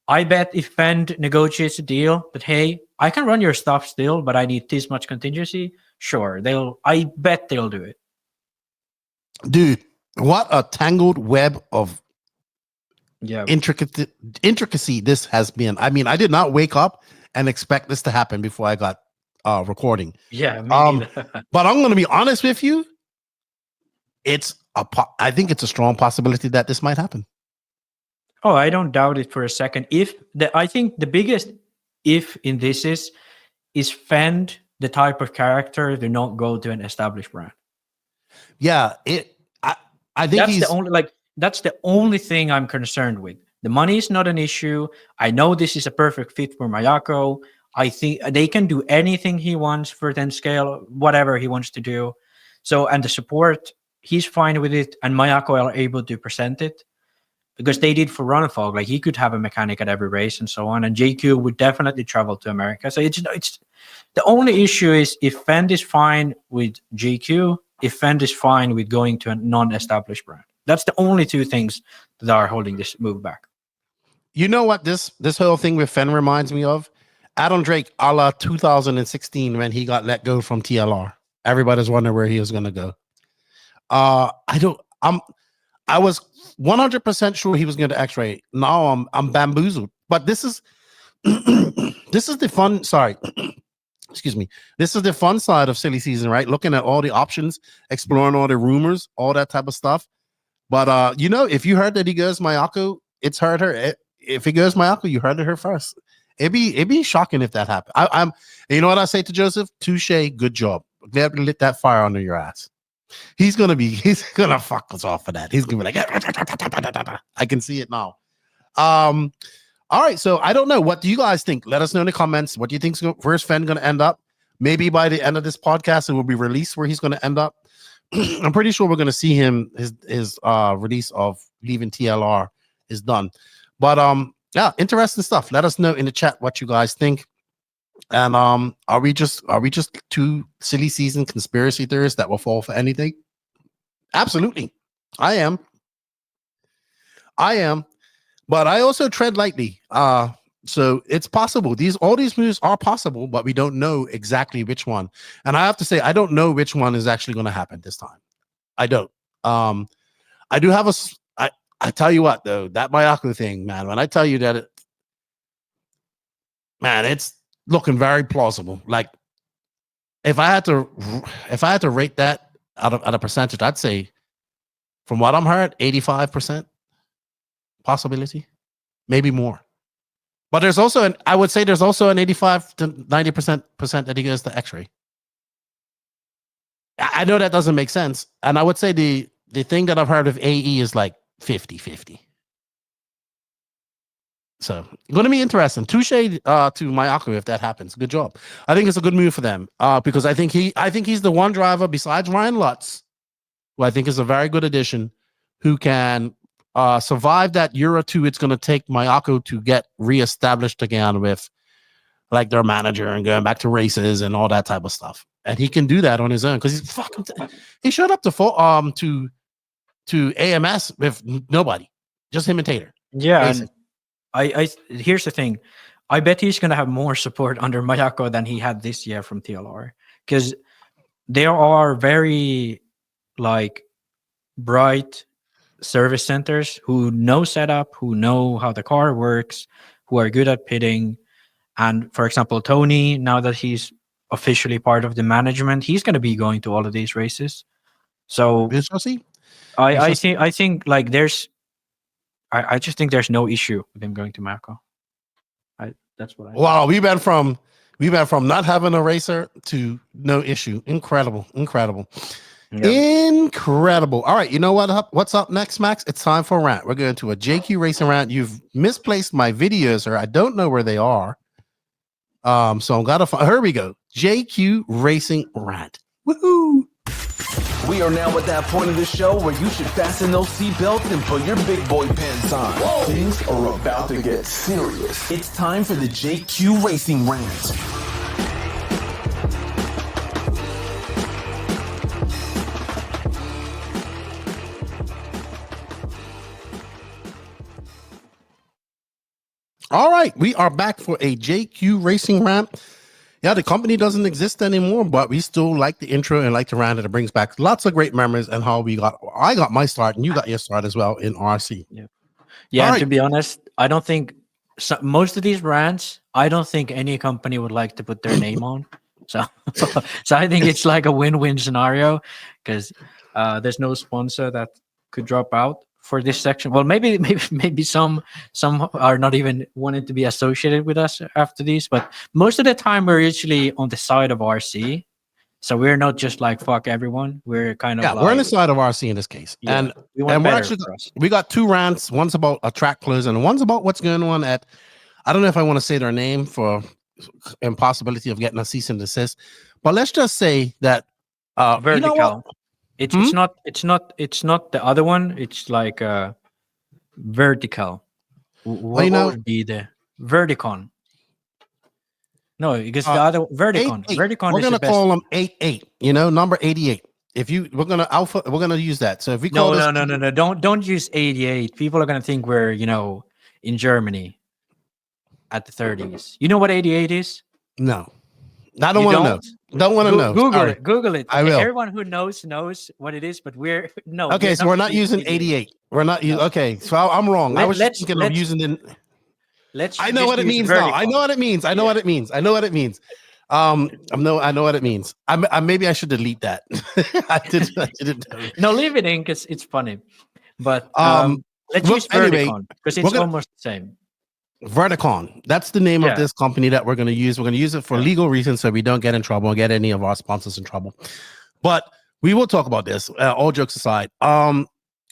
I bet if Phend negotiates a deal that, hey, I can run your stuff still, but I need this much contingency, sure, I bet they'll do it. Dude, what a tangled web of intricacy this has been. I mean, I did not wake up and expect this to happen before I got recording. Yeah, but I'm going to be honest with you. I think it's a strong possibility that this might happen. Oh, I don't doubt it for a second. I think the biggest if in this is Phend the type of character to not go to an established brand. Yeah, I think that's the only thing I'm concerned with. The money is not an issue. I know this is a perfect fit for Mayako. I think they can do anything he wants for 10 scale, whatever he wants to do. So, and the support, he's fine with it, and Mayako are able to present it because they did for Runafog. Like, he could have a mechanic at every race and so on, and JQ would definitely travel to America. So it's the only issue is if Phend is fine with JQ, if Phend is fine with going to a non-established brand. That's the only two things that are holding this move back. You know what this whole thing with Phend reminds me of? Adam Drake a la 2016 when he got let go from TLR. Everybody's wondering where he was going to go. I was 100% sure he was going to X-ray. Now I'm bamboozled. But this is the fun. Sorry. Excuse me. This is the fun side of silly season, right? Looking at all the options, exploring all the rumors, all that type of stuff. But if you heard that he goes Mayako, it's heard her. If he goes Mayako, you heard it her first. It'd be shocking if that happened. You know what I say to Joseph? Touche, good job. Glad we lit that fire under your ass. He's gonna fuck us off for that. He's gonna be like, I can see it now. All right, so I don't know. What do you guys think? Let us know in the comments. What do you think? Where's Phend gonna end up? Maybe by the end of this podcast, it will be released where he's going to end up. I'm pretty sure we're going to see him. His release of leaving TLR is done. But yeah, interesting stuff. Let us know in the chat what you guys think. And are we just two silly season conspiracy theorists that will fall for anything? Absolutely, I am. But I also tread lightly. So it's possible. All these moves are possible, but we don't know exactly which one. And I have to say, I don't know which one is actually going to happen this time. I don't. I do have I tell you what, though, that Mayako thing, man. When I tell you that, it's looking very plausible. Like, if I had to rate that out of a percentage, I'd say, from what I'm heard, 85% possibility, maybe more. But there's also I would say there's also an 85 to 90% that he goes to XRAY. I know that doesn't make sense. And I would say the thing that I've heard of AE is like 50-50. So going to be interesting. Touche to Mayako if that happens. Good job. I think it's a good move for them. Because I think he's the one driver besides Ryan Lutz, who I think is a very good addition, who can survive that year or two it's going to take Mayako to get reestablished again with like their manager and going back to races and all that type of stuff. And he can do that on his own because he's fucking. He showed up to AMS with nobody, just him and Tater. Yeah, and I here's the thing. I bet he's going to have more support under Mayako than he had this year from TLR, because there are very like bright service centers who know setup, who know how the car works, who are good at pitting. And for example, Tony, now that he's officially part of the management, he's going to be going to all of these races. So I think like I just think there's no issue with him going to Mayako. That's what I think. Wow, we went from not having a racer to no issue. Incredible. Yeah. Incredible. All right, you know what's up next, Max? It's time for a rant. We're going to a JQ racing rant. You've misplaced my videos, or I don't know where they are. So I'm gonna here we go. JQ racing rant. Woohoo! We are now at that point of the show where you should fasten those seatbelts and put your big boy pants on. Whoa. Things are about to get serious. It's time for the JQ racing rant. All right, we are back for a JQ racing rant. Yeah, the company doesn't exist anymore, but we still like the intro and like the rant that it brings back lots of great memories and how I got my start and you got your start as well in RC. Yeah. And to be honest, I don't think most of these rants, I don't think any company would like to put their name on. So I think it's like a win-win scenario because there's no sponsor that could drop out for this section. Well, maybe some are not even wanting to be associated with us after these, but most of the time we're usually on the side of RC. So we're not just like fuck everyone. We're kind of we're on the side of RC in this case. Yeah, and we got two rants. One's about a track close and one's about what's going on at, I don't know if I want to say their name for impossibility of getting a cease and desist, but let's just say that Vertical. You know it's not the other one. It's like Vertical. What would be the Verticon? No, because the other Verticon. 88. Verticon we're is gonna the best. call them 88. You know, number 88. We're gonna use that. So if we call No. Don't use 88. People are gonna think we're in Germany at the 30s. You know what 88 is? No, I don't want to know. Don't want to know. Google it. I will. Everyone who knows what it is, but we're okay. So we're not using 88. We're not using. Okay, so I'm wrong. I was thinking of using the. I know what it means now. I know what it means. I know what it means. I know what it means. I know what it means. Maybe I should delete that. I didn't know. No, leave it in because it's funny. But let's use Verticon because it's almost the same. Verticon. That's the name of this company that we're going to use. We're going to use it for legal reasons so we don't get in trouble or get any of our sponsors in trouble. But we will talk about this. All jokes aside.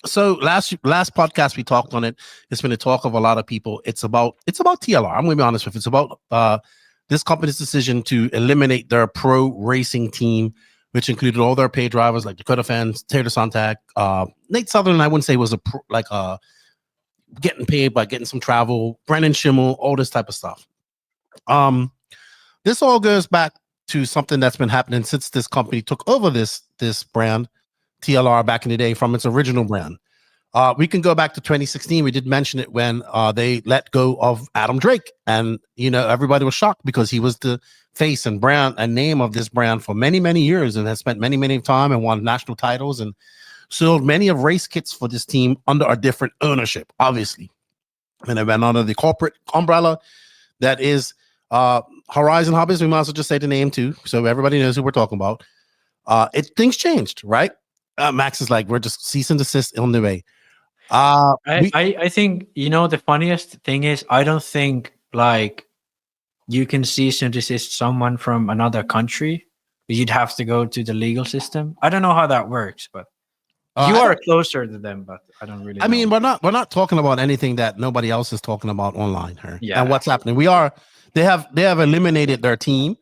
So last podcast we talked on it. It's been a talk of a lot of people. It's about TLR. I'm going to be honest with you. It's about this company's decision to eliminate their pro racing team, which included all their paid drivers like Dakotah Phend, Taylor Sontag, Nate Sutherland. I wouldn't say was getting paid by getting some travel. Brennan Schimmel, all this type of stuff. This all goes back to something that's been happening since this company took over this brand, TLR, back in the day from its original brand. We can go back to 2016. We did mention it when they let go of Adam Drake, and everybody was shocked because he was the face and brand and name of this brand for many, many years, and has spent many time and won national titles and sold many of race kits for this team under a different ownership, obviously. And it went under the corporate umbrella that is Horizon Hobbies. We might as well just say the name too, so everybody knows who we're talking about. Things changed, right? Max is like, we're just cease and desist on the way. I think the funniest thing is, I don't think like you can cease and desist someone from another country. You'd have to go to the legal system. I don't know how that works, but you are closer to them. But I don't really. I mean, we're not talking about anything that nobody else is talking about online here. Yeah. And what's happening? They have eliminated their team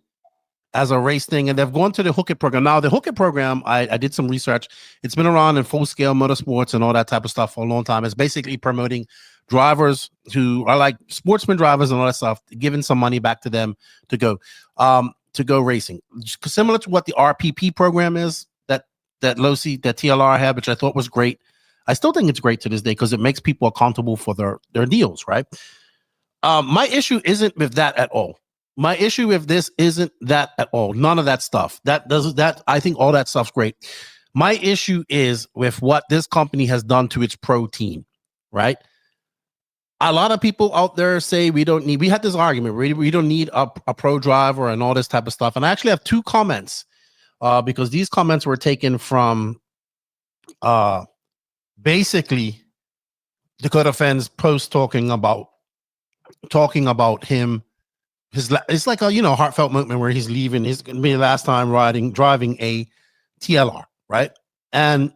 as a race thing, and they've gone to the Hook It program. Now, the Hook It program, I did some research. It's been around in full scale motorsports and all that type of stuff for a long time. It's basically promoting drivers who are like sportsman drivers and all that stuff, giving some money back to them to go racing. Similar to what the RPP program is that TLR had, which I thought was great. I still think it's great to this day because it makes people accountable for their deals, right? My issue isn't with that at all. My issue with this isn't that at all. None of that stuff. I think all that stuff's great. My issue is with what this company has done to its pro team, right? A lot of people out there say we had this argument, we don't need a pro driver and all this type of stuff. And I actually have 2 comments because these comments were taken from basically Dakotah Phend's post talking about him. It's like a heartfelt moment where he's leaving. It's gonna be the last time driving a TLR, right? And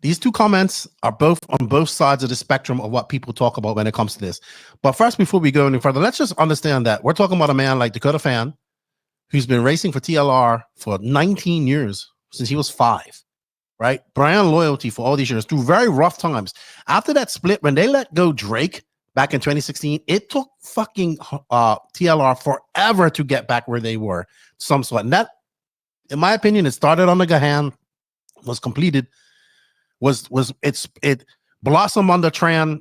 these 2 comments are both on both sides of the spectrum of what people talk about when it comes to this. But first, before we go any further, let's just understand that we're talking about a man like Dakotah Phend, who's been racing for TLR for 19 years, since he was 5, right? Brand loyalty for all these years through very rough times. After that split, when they let go Drake back in 2016, it took fucking TLR forever to get back where they were. Some sort. And that, in my opinion, it started on the Gahan, was completed, it blossomed under Tran.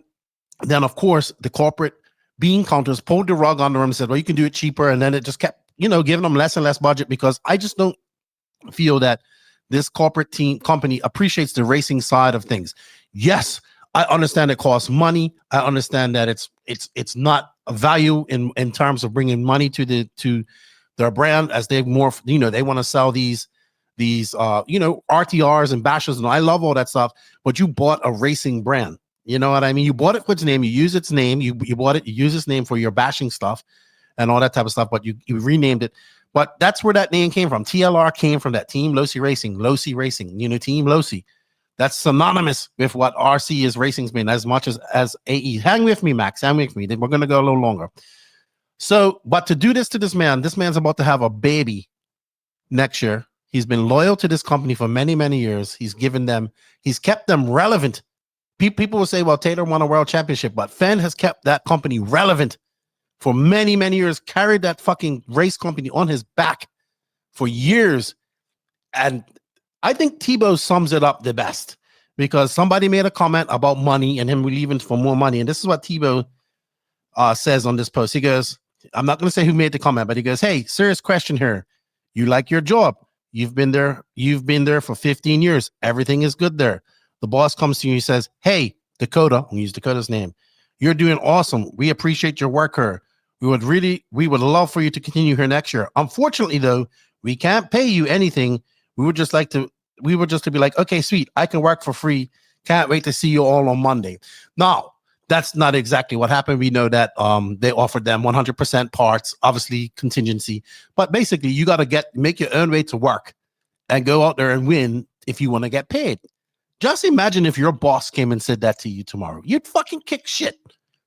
Then, of course, the corporate bean counters pulled the rug under them and said, well, you can do it cheaper. And then it just kept, giving them less and less budget, because I just don't feel that this corporate company appreciates the racing side of things. Yes, I understand it costs money. I understand that it's not a value in terms of bringing money to their brand, as they more, they want to sell these RTRs and bashes, and I love all that stuff. But you bought a racing brand. You know what I mean? You bought it for its name. You use its name. You bought it. You use its name for your bashing stuff and all that type of stuff. But you renamed it. But that's where that name came from. TLR came from that Team Losi Racing, Team Losi. That's synonymous with what RC is racing's been as much as AE. Hang with me, Max. Hang with me. We're going to go a little longer. So, but to do this to this man's about to have a baby next year. He's been loyal to this company for many, many years. He's kept them relevant. People will say, well, Taylor won a world championship, but Phend has kept that company relevant for many, many years, carried that fucking race company on his back for years. And I think Tebow sums it up the best, because somebody made a comment about money and him leaving for more money. And this is what Tebow says on this post. He goes, I'm not going to say who made the comment, but he goes, hey, serious question here. You like your job. You've been there for 15 years. Everything is good there. The boss comes to you and says, hey, Dakotah, I'll use Dakotah's name. You're doing awesome. We appreciate your work here. We would love for you to continue here next year. Unfortunately, though, we can't pay you anything. We would just to be like, okay, sweet. I can work for free. Can't wait to see you all on Monday. Now, that's not exactly what happened. We know that they offered them 100% parts, obviously contingency, but basically you got to make your own way to work and go out there and win if you want to get paid. Just imagine if your boss came and said that to you tomorrow. You'd fucking kick shit.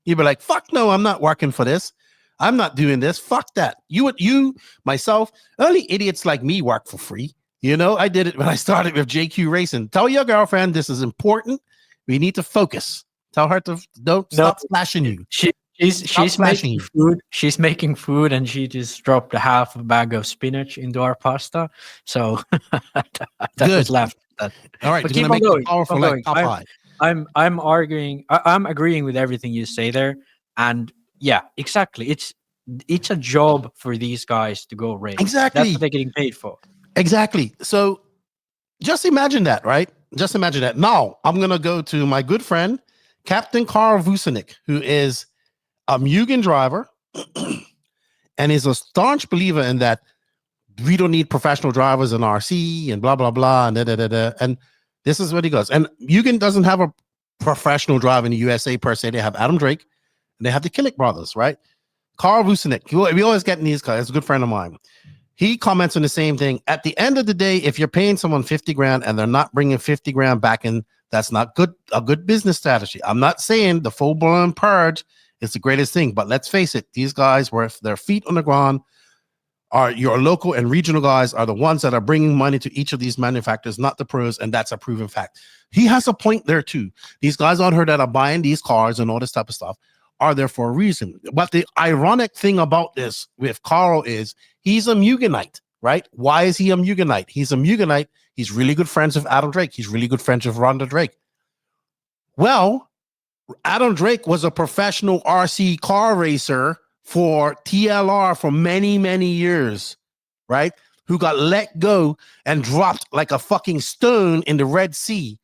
You'd be like, fuck no, I'm not working for this. I'm not doing this. Fuck that. You, myself, only idiots like me work for free. You know, I did it when I started with JQ Racing. Tell your girlfriend this is important. We need to focus. Tell her to don't stop flashing you. She's making food. She's making food, and she just dropped a half a bag of spinach into our pasta. So that was left. All right, but keep on going. Powerful like Popeye. I'm arguing. I'm agreeing with everything you say there, and yeah, exactly. It's a job for these guys to go race. Exactly, that's what they're getting paid for. Exactly. So just imagine that, right? Just imagine that. Now I'm gonna go to my good friend Captain Karl Vucinic, who is a Mugen driver and is a staunch believer in that we don't need professional drivers in RC and blah blah blah and and this is what he goes. And Mugen doesn't have a professional driver in the USA per se. They have Adam Drake and they have the Killick brothers, right? Karl Vucinic, we always get in these guys. He's a good friend of mine. He comments on the same thing. At the end of the day, if you're paying someone 50 grand and they're not bringing 50 grand back in, that's not a good business strategy. I'm not saying the full-blown purge is the greatest thing, but let's face it, these guys, with their feet on the ground, are your local and regional guys are the ones that are bringing money to each of these manufacturers, not the pros, and that's a proven fact. He has a point there too. These guys out here that are buying these cars and all this type of stuff are there for a reason. But the ironic thing about this with Karl is he's a Mugenite, right? Why is he a Mugenite? He's a Mugenite. He's really good friends with Adam Drake. He's really good friends with Rhonda Drake. Well, Adam Drake was a professional RC car racer for TLR for many, many years, right? Who got let go and dropped like a fucking stone in the Red Sea.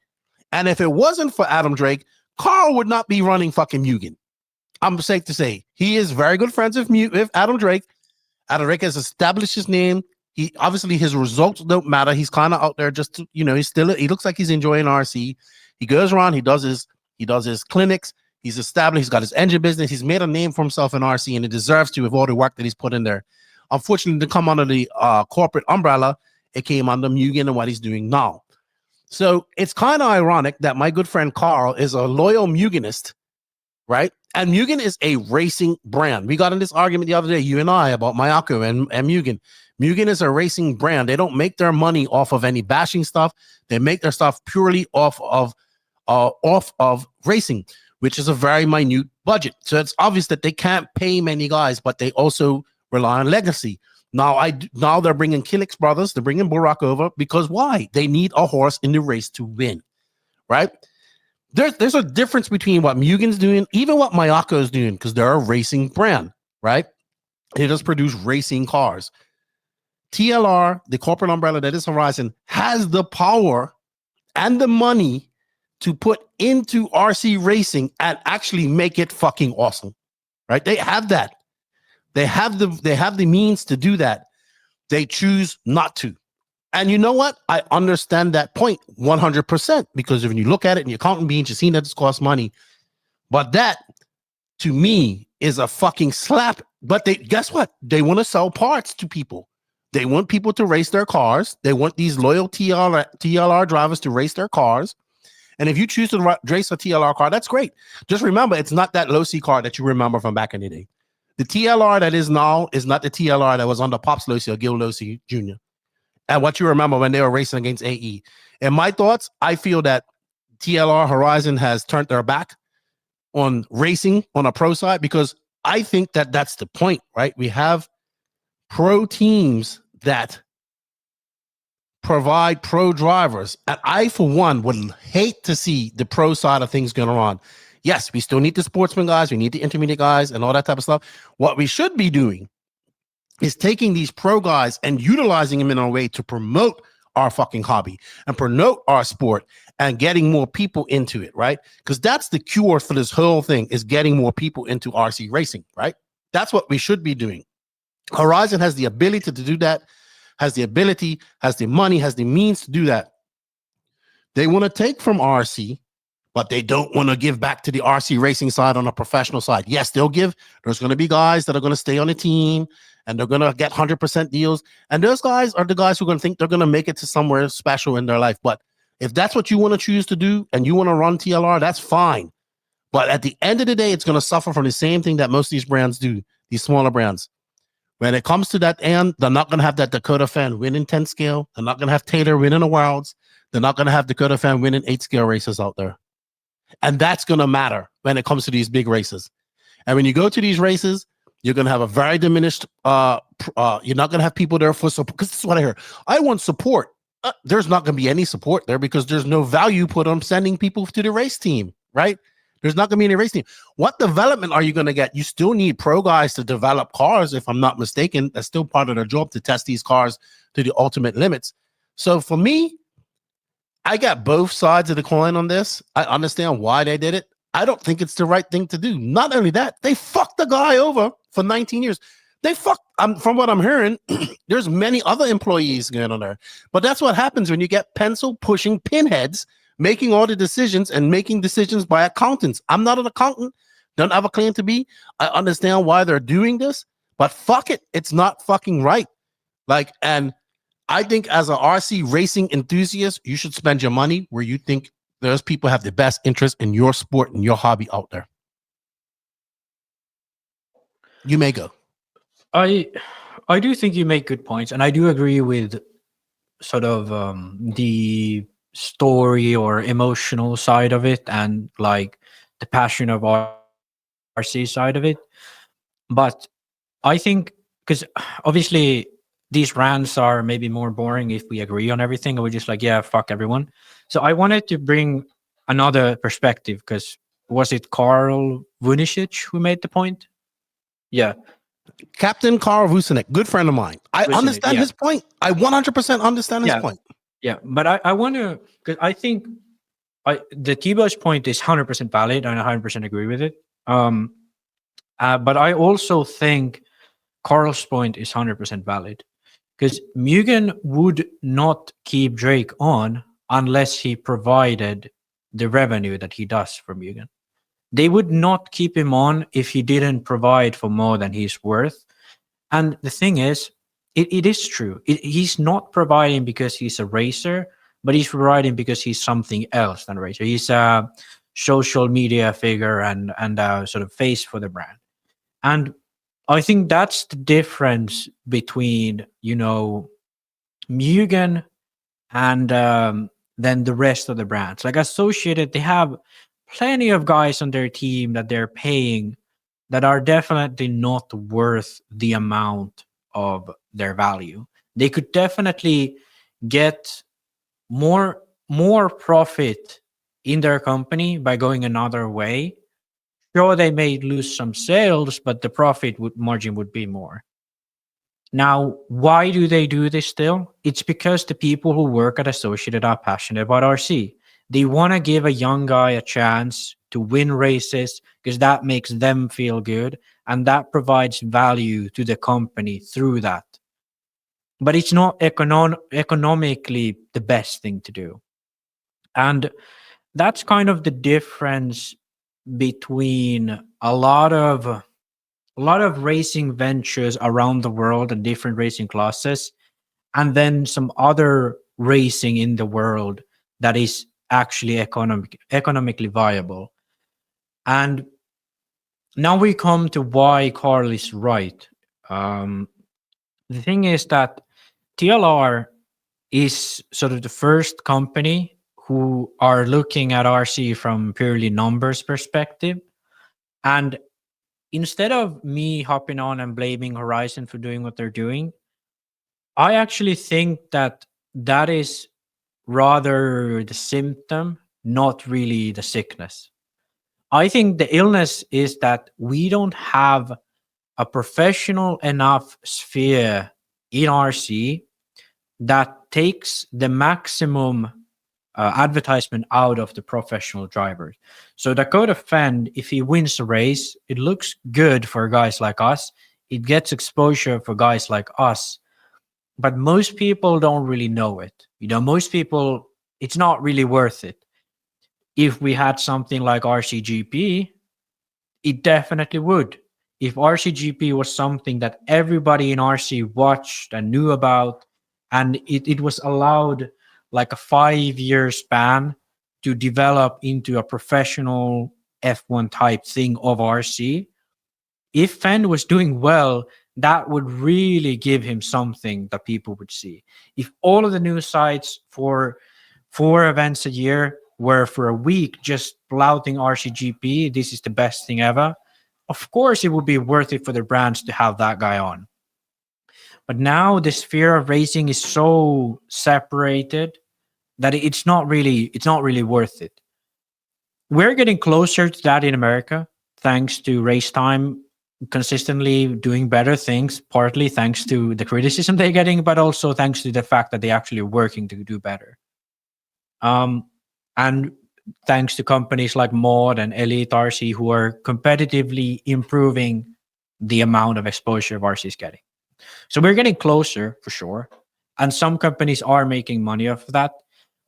And if it wasn't for Adam Drake, Karl would not be running fucking Mugen. I'm safe to say he is very good friends with Adam Drake. Adam Drake has established his name. He obviously his results don't matter. He's kind of out there just to, he looks like he's enjoying RC. He goes around, he does his clinics, he's established, he's got his engine business, he's made a name for himself in RC, and he deserves to with all the work that he's put in there. Unfortunately, to come under the corporate umbrella, it came under Mugen and what he's doing now. So it's kind of ironic that my good friend Karl is a loyal Mugenist, right? And Mugen is a racing brand. We got in this argument the other day, you and I, about Mayako and Mugen. Mugen is a racing brand. They don't make their money off of any bashing stuff. They make their stuff purely off of racing, which is a very minute budget. So it's obvious that they can't pay many guys, but they also rely on legacy. Now they're bringing Killick's brothers. They're bringing Burak over because why? They need a horse in the race to win, right? There's a difference between what Mugen's doing, even what Mayako's doing, because they're a racing brand, right? They just produce racing cars. TLR, the corporate umbrella that is Horizon, has the power and the money to put into RC racing and actually make it fucking awesome, right? They have that. They have the means to do that. They choose not to. And you know what? I understand that point 100% because when you look at it and you're counting beans, you're seeing that this costs money. But that, to me, is a fucking slap. But guess what? They want to sell parts to people. They want people to race their cars. They want these loyal TLR drivers to race their cars. And if you choose to race a TLR car, that's great. Just remember, it's not that low-C car that you remember from back in the day. The TLR that is now is not the TLR that was under Pops Losi or Gil Losi Jr. And what you remember when they were racing against AE. In my thoughts, I feel that TLR Horizon has turned their back on racing on a pro side because I think that that's the point, right? We have pro teams that provide pro drivers. And I, for one, would hate to see the pro side of things going on. Yes, we still need the sportsman guys. We need the intermediate guys and all that type of stuff. What we should be doing is taking these pro guys and utilizing them in a way to promote our fucking hobby and promote our sport and getting more people into it, right? Because that's the cure for this whole thing is getting more people into RC racing, right? That's what we should be doing. Horizon has the ability to do that, has the ability, has the money, has the means to do that. They want to take from RC, but they don't want to give back to the RC racing side on a professional side. Yes, they'll give. There's going to be guys that are going to stay on the team and they're going to get 100% deals. And those guys are the guys who are going to think they're going to make it to somewhere special in their life. But if that's what you want to choose to do and you want to run TLR, that's fine. But at the end of the day, it's going to suffer from the same thing that most of these brands do. these smaller brands. When it comes to that end, they're not going to have that Dakotah fan winning 10 scale. They're not going to have Taylor winning the Worlds. They're not going to have Dakotah fan winning 8 scale races out there. And that's going to matter when it comes to these big races. And when you go to these races, you're going to have a very diminished, you're not going to have people there for support. Because this is what I hear. I want support. There's not going to be any support there because there's no value put on sending people to the race team, right? There's not going to be any race team. What development are you going to get? You still need pro guys to develop cars, if I'm not mistaken. That's still part of their job to test these cars to the ultimate limits. So for me, I got both sides of the coin on this. I understand why they did it. I don't think it's the right thing to do. Not only that, they fucked the guy over for 19 years. They fucked, from what I'm hearing, there's many other employees going on there. But that's what happens when you get pencil pushing pinheads making all the decisions and making decisions by accountants. I'm not an accountant. Don't have a claim to be. I understand why they're doing this, but fuck it. It's not fucking right. Like, and I think as an RC racing enthusiast, you should spend your money where you think those people have the best interest in your sport and your hobby out there. You may go. I do think you make good points, and I do agree with sort of the story or emotional side of it and like the passion of RC side of it. But I think because obviously these rants are maybe more boring if we agree on everything and we're just like, yeah, fuck everyone. So I wanted to bring another perspective because was it Carl Vunicic who made the point? Yeah. Captain Carl Vucinic, good friend of mine. I understand his point. I 100% understand his point. Yeah, but I want to, because I think the T-Bo's point is 100% valid and I 100% agree with it. But I also think Carl's point is 100% valid because Mugen would not keep Drake on unless he provided the revenue that he does for Mugen. They would not keep him on if he didn't provide for more than he's worth. And the thing is, it is true. He's not providing because he's a racer, but he's providing because he's something else than a racer. He's a social media figure and a sort of face for the brand. And I think that's the difference between, Mugen and then the rest of the brands. Like Associated, they have plenty of guys on their team that they're paying that are definitely not worth the amount of their value. They could definitely get more profit in their company by going another way. Sure, they may lose some sales, but the profit margin would be more. Now, why do they do this still? It's because the people who work at Associated are passionate about RC. They want to give a young guy a chance to win races because that makes them feel good and that provides value to the company through that. But it's not economically the best thing to do. And that's kind of the difference between a lot of racing ventures around the world and different racing classes, and then some other racing in the world that is actually economically viable. And now we come to why Carl is right. The thing is that TLR is sort of the first company who are looking at RC from purely numbers perspective. And instead of me hopping on and blaming Horizon for doing what they're doing, I actually think that is rather the symptom, not really the sickness. I think the illness is that we don't have a professional enough sphere in RC that takes the maximum advertisement out of the professional drivers. So Dakotah Phend, if he wins a race, it looks good for guys like us. It gets exposure for guys like us. But most people don't really know it. Most people, it's not really worth it. If we had something like RCGP, it definitely would. If RCGP was something that everybody in RC watched and knew about, and it was allowed like a 5-year span to develop into a professional F1 type thing of RC, if Phend was doing well, that would really give him something that people would see. If all of the news sites for 4 events a year were for a week just flouting RCGP, this is the best thing ever, of course it would be worth it for the brands to have that guy on. But now the sphere of racing is so separated that it's not really worth it. We're getting closer to that in America, thanks to Race Time consistently doing better things, partly thanks to the criticism they're getting, but also thanks to the fact that they're actually working to do better. And thanks to companies like Mod and Elite RC who are competitively improving the amount of exposure RC is getting. So we're getting closer for sure. And some companies are making money off of that,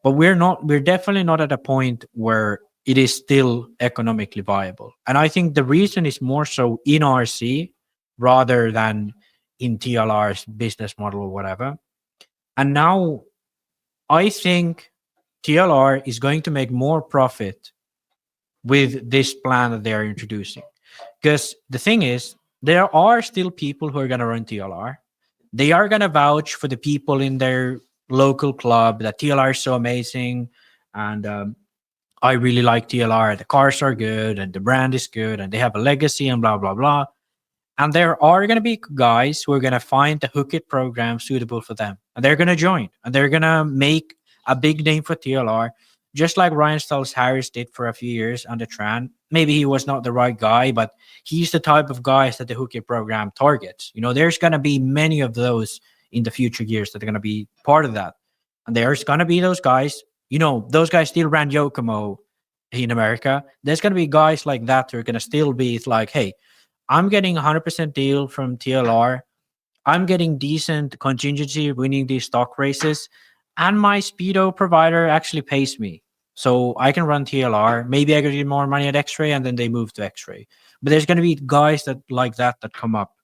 but we're definitely not at a point where it is still economically viable. And I think the reason is more so in RC rather than in TLR's business model or whatever. And now I think TLR is going to make more profit with this plan that they're introducing. Because the thing is, there are still people who are going to run TLR. They are going to vouch for the people in their local club that TLR is so amazing. And I really like TLR. The cars are good and the brand is good and they have a legacy and blah, blah, blah. And there are going to be guys who are going to find the Hook It program suitable for them. And they're going to join and they're going to make a big name for TLR, just like Ryan Stiles Harris did for a few years under Tran. Maybe he was not the right guy, but he's the type of guys that the Hook It program targets. You know, there's going to be many of those in the future years that are going to be part of that. And there's going to be those guys, you know, those guys still ran Yokomo in America. There's going to be guys like that who are going to still be, it's like, hey, I'm getting 100% deal from TLR. I'm getting decent contingency winning these stock races. And my Speedo provider actually pays me. So I can run TLR. Maybe I could get more money at XRAY and then they move to XRAY. But there's going to be guys that like that come up.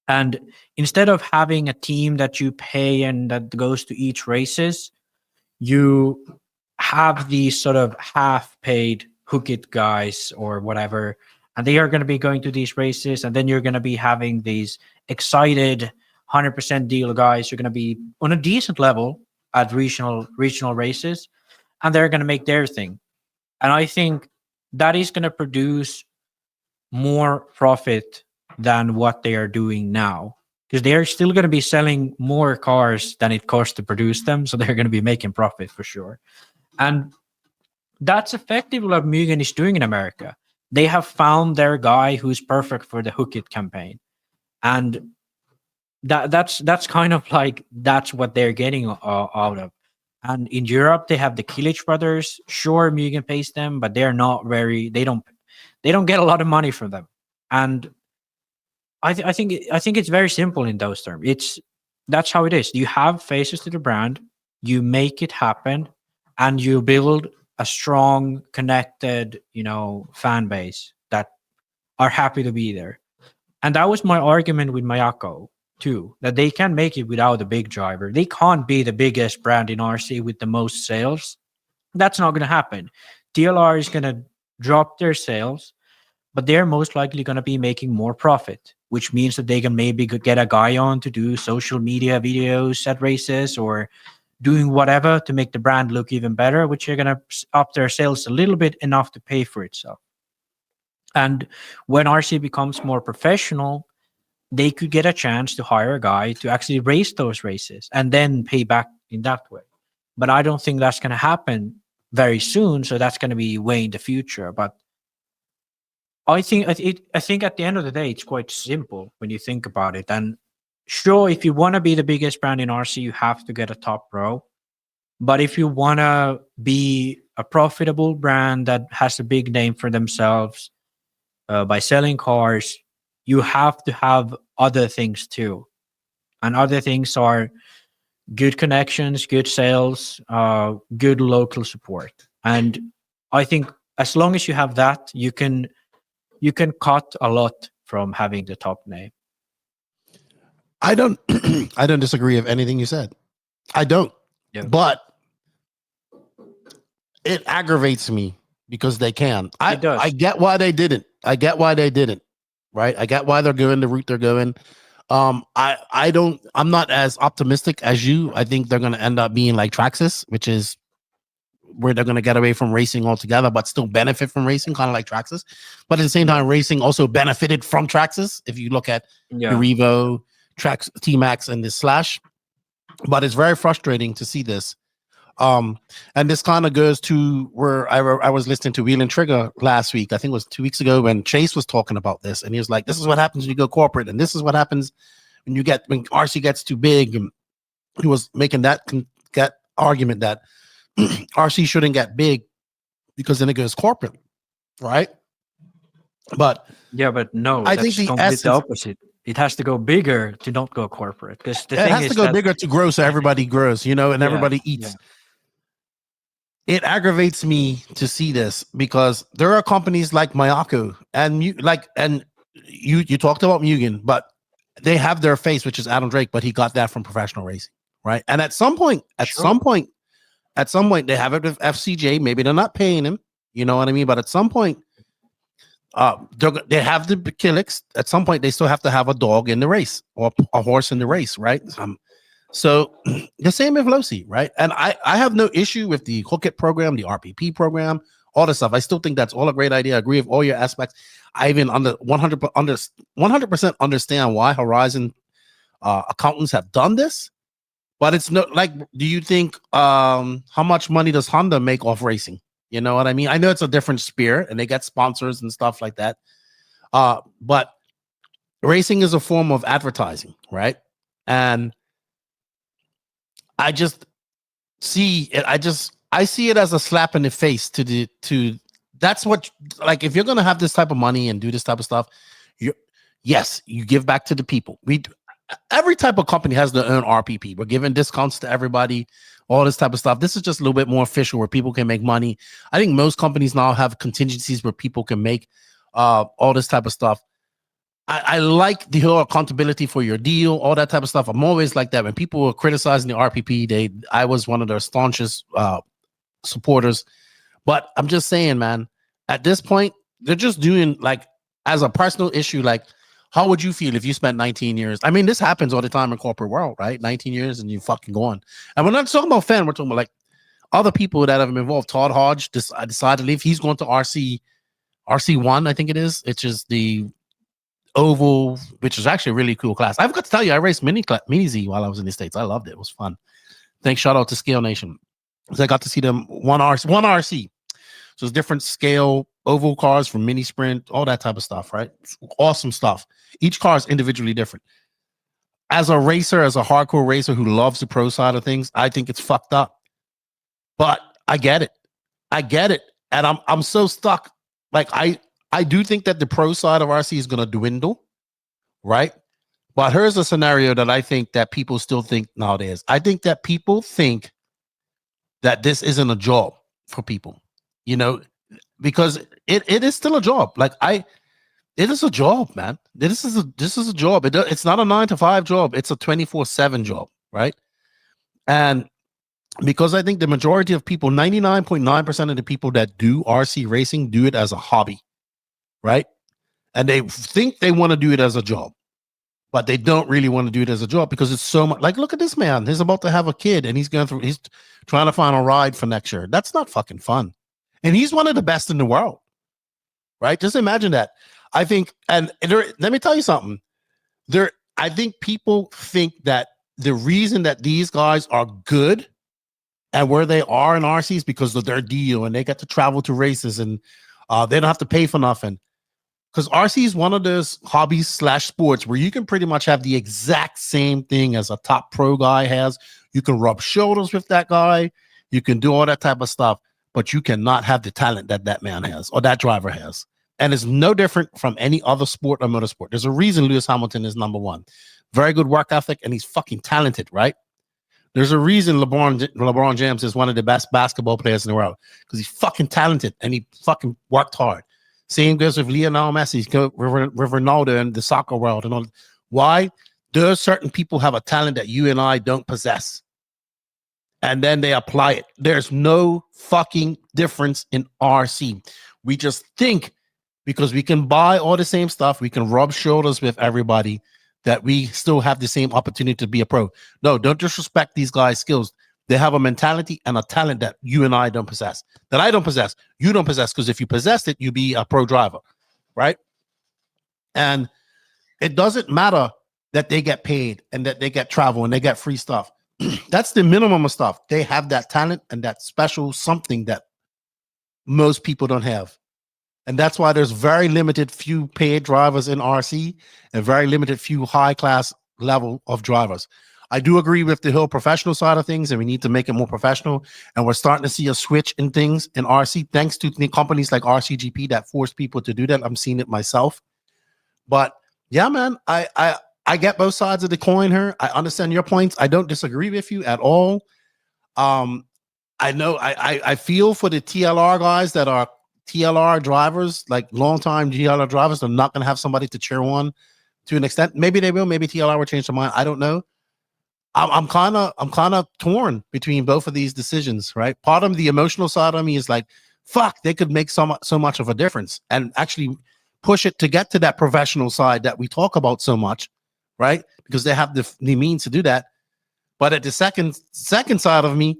And instead of having a team that you pay and that goes to each races, you have these sort of half-paid Hook It guys or whatever, and they are going to be going to these races, and then you're going to be having these excited 100% deal guys who are going to be on a decent level at regional races, and they're going to make their thing. And I think that is going to produce more profit than what they are doing now, because they are still going to be selling more cars than it costs to produce them. So they're going to be making profit for sure. And that's effectively what Mugen is doing in America. They have found their guy who's perfect for the Hook It campaign. And that's kind of like, that's what they're getting out of. And in Europe, they have the Killich brothers. Sure, Mugen pays them, but they're not very, they don't get a lot of money from them. And I think it's very simple in those terms. That's how it is. You have faces to the brand, you make it happen, and you build a strong, connected, fan base that are happy to be there. And that was my argument with Mayako too, that they can make it without a big driver. They can't be the biggest brand in RC with the most sales. That's not going to happen. TLR is going to drop their sales, but they're most likely going to be making more profit, which means that they can maybe get a guy on to do social media videos at races or doing whatever to make the brand look even better, which are going to up their sales a little bit enough to pay for itself. And when RC becomes more professional, they could get a chance to hire a guy to actually race those races and then pay back in that way. But I don't think that's going to happen very soon. So that's going to be way in the future. But I think at the end of the day, it's quite simple when you think about it. And sure, if you want to be the biggest brand in RC, you have to get a top pro. But if you want to be a profitable brand that has a big name for themselves by selling cars, you have to have other things too. And other things are good connections, good sales, good local support. And I think as long as you have that, you can cut a lot from having the top name. I don't disagree with anything you said. I don't. Yeah. But it aggravates me because they can. I get why they didn't. right? I get why they're going the route they're going. I'm not as optimistic as you. I think they're going to end up being like Traxxas, which is where they're going to get away from racing altogether, but still benefit from racing, kind of like Traxxas. But at the same time, racing also benefited from Traxxas. If you look at the Revo, T-Max, and the Slash. But it's very frustrating to see this. And this kind of goes to where I was listening to Wheel and Trigger last week. I think it was 2 weeks ago when Chase was talking about this. And he was like, this is what happens when you go corporate. And this is what happens when RC gets too big. And he was making that argument that RC shouldn't get big because then it goes corporate, right? But no, I think the opposite. It has to go bigger to not go corporate. Because it has to go bigger to grow, so everybody grows, and everybody eats. Yeah. It aggravates me to see this because there are companies like Mayako and you talked about Mugen, but they have their face, which is Adam Drake, but he got that from professional racing, right? And at some point, they have it with FCJ. Maybe they're not paying him, you know what I mean? But at some point, they have the Killix. At some point, they still have to have a dog in the race or a horse in the race, right? So the same with Losi, right? And I have no issue with the Hook It program, the RPP program, all this stuff. I still think that's all a great idea. I agree with all your aspects. I even 100% understand why Horizon accountants have done this. But it's no like, do you think how much money does Honda make off racing? You know what I mean? I know it's a different sphere and they get sponsors and stuff like that. But racing is a form of advertising, right? And I just see it. I see it as a slap in the face to that's what, like, if you're going to have this type of money and do this type of stuff, you give back to the people. Every type of company has their own RPP. We're giving discounts to everybody, all this type of stuff. This is just a little bit more official where people can make money. I think most companies now have contingencies where people can make all this type of stuff. I like the whole accountability for your deal, all that type of stuff. I'm always like that. When people were criticizing the RPP, I was one of their staunchest supporters. But I'm just saying, man, at this point, they're just doing, like, as a personal issue, like, how would you feel if you spent 19 years? I mean, this happens all the time in corporate world, right? 19 years and you fucking gone. And we're not talking about Phend. We're talking about, like, other people that have been involved. Todd Hodge decided to leave. He's going to RC1, I think it is. It's just the oval, which is actually a really cool class. I've got to tell you, I raced Mini Z while I was in the States. I loved it. It was fun. Thanks. Shout out to Scale Nation. So I got to see them one RC. So it's different scale oval cars from mini sprint, all that type of stuff, right? Awesome stuff. Each car is individually different. As a racer, as a hardcore racer who loves the pro side of things, I think it's fucked up. But I get it. And I'm so stuck. Like, I do think that the pro side of RC is going to dwindle, right? But here's a scenario that I think that people still think nowadays. I think that people think that this isn't a job for people, because it is still a job. Like, it is a job, man. This is a job. It's not a 9-to-5 job. It's a 24/7 job, right? And because I think the majority of people, 99.9% of the people that do RC racing do it as a hobby, right? And they think they want to do it as a job, but they don't really want to do it as a job because it's so much. Like, look at this man. He's about to have a kid and he's trying to find a ride for next year. That's not fucking fun. And he's one of the best in the world, right? Just imagine that. I think, let me tell you something. I think people think that the reason that these guys are good and where they are in RC is because of their deal and they get to travel to races and they don't have to pay for nothing. Because RC is one of those hobbies / sports where you can pretty much have the exact same thing as a top pro guy has. You can rub shoulders with that guy. You can do all that type of stuff, but you cannot have the talent that man has or that driver has. And it's no different from any other sport or motorsport. There's a reason Lewis Hamilton is number one. Very good work ethic, and he's fucking talented, right? There's a reason LeBron James is one of the best basketball players in the world because he's fucking talented and he fucking worked hard. Same goes with Lionel Messi, with Ronaldo and the soccer world and all. Why? There's certain people have a talent that you and I don't possess. And then they apply it. There's no fucking difference in RC. We just think because we can buy all the same stuff. We can rub shoulders with everybody, that we still have the same opportunity to be a pro. No, don't disrespect these guys' skills. They have a mentality and a talent that you and I don't possess, that I don't possess, you don't possess, because if you possessed it, you'd be a pro driver, right? And it doesn't matter that they get paid and that they get travel and they get free stuff. That's the minimum of stuff. They have that talent and that special something that most people don't have. And that's why there's very limited few paid drivers in RC and very limited few high class level of drivers. I do agree with the whole professional side of things, and we need to make it more professional. And we're starting to see a switch in things in RC, thanks to the companies like RCGP that force people to do that. I'm seeing it myself. But yeah, man, I get both sides of the coin here. I understand your points. I don't disagree with you at all. I know I feel for the TLR guys that are TLR drivers, like long-time TLR drivers. They're not going to have somebody to cheer on to an extent. Maybe they will. Maybe TLR will change their mind. I don't know. I'm kind of torn between both of these decisions, right? Part of the emotional side of me is like, fuck, they could make so much of a difference and actually push it to get to that professional side that we talk about so much, right? Because they have the means to do that. But at the second side of me,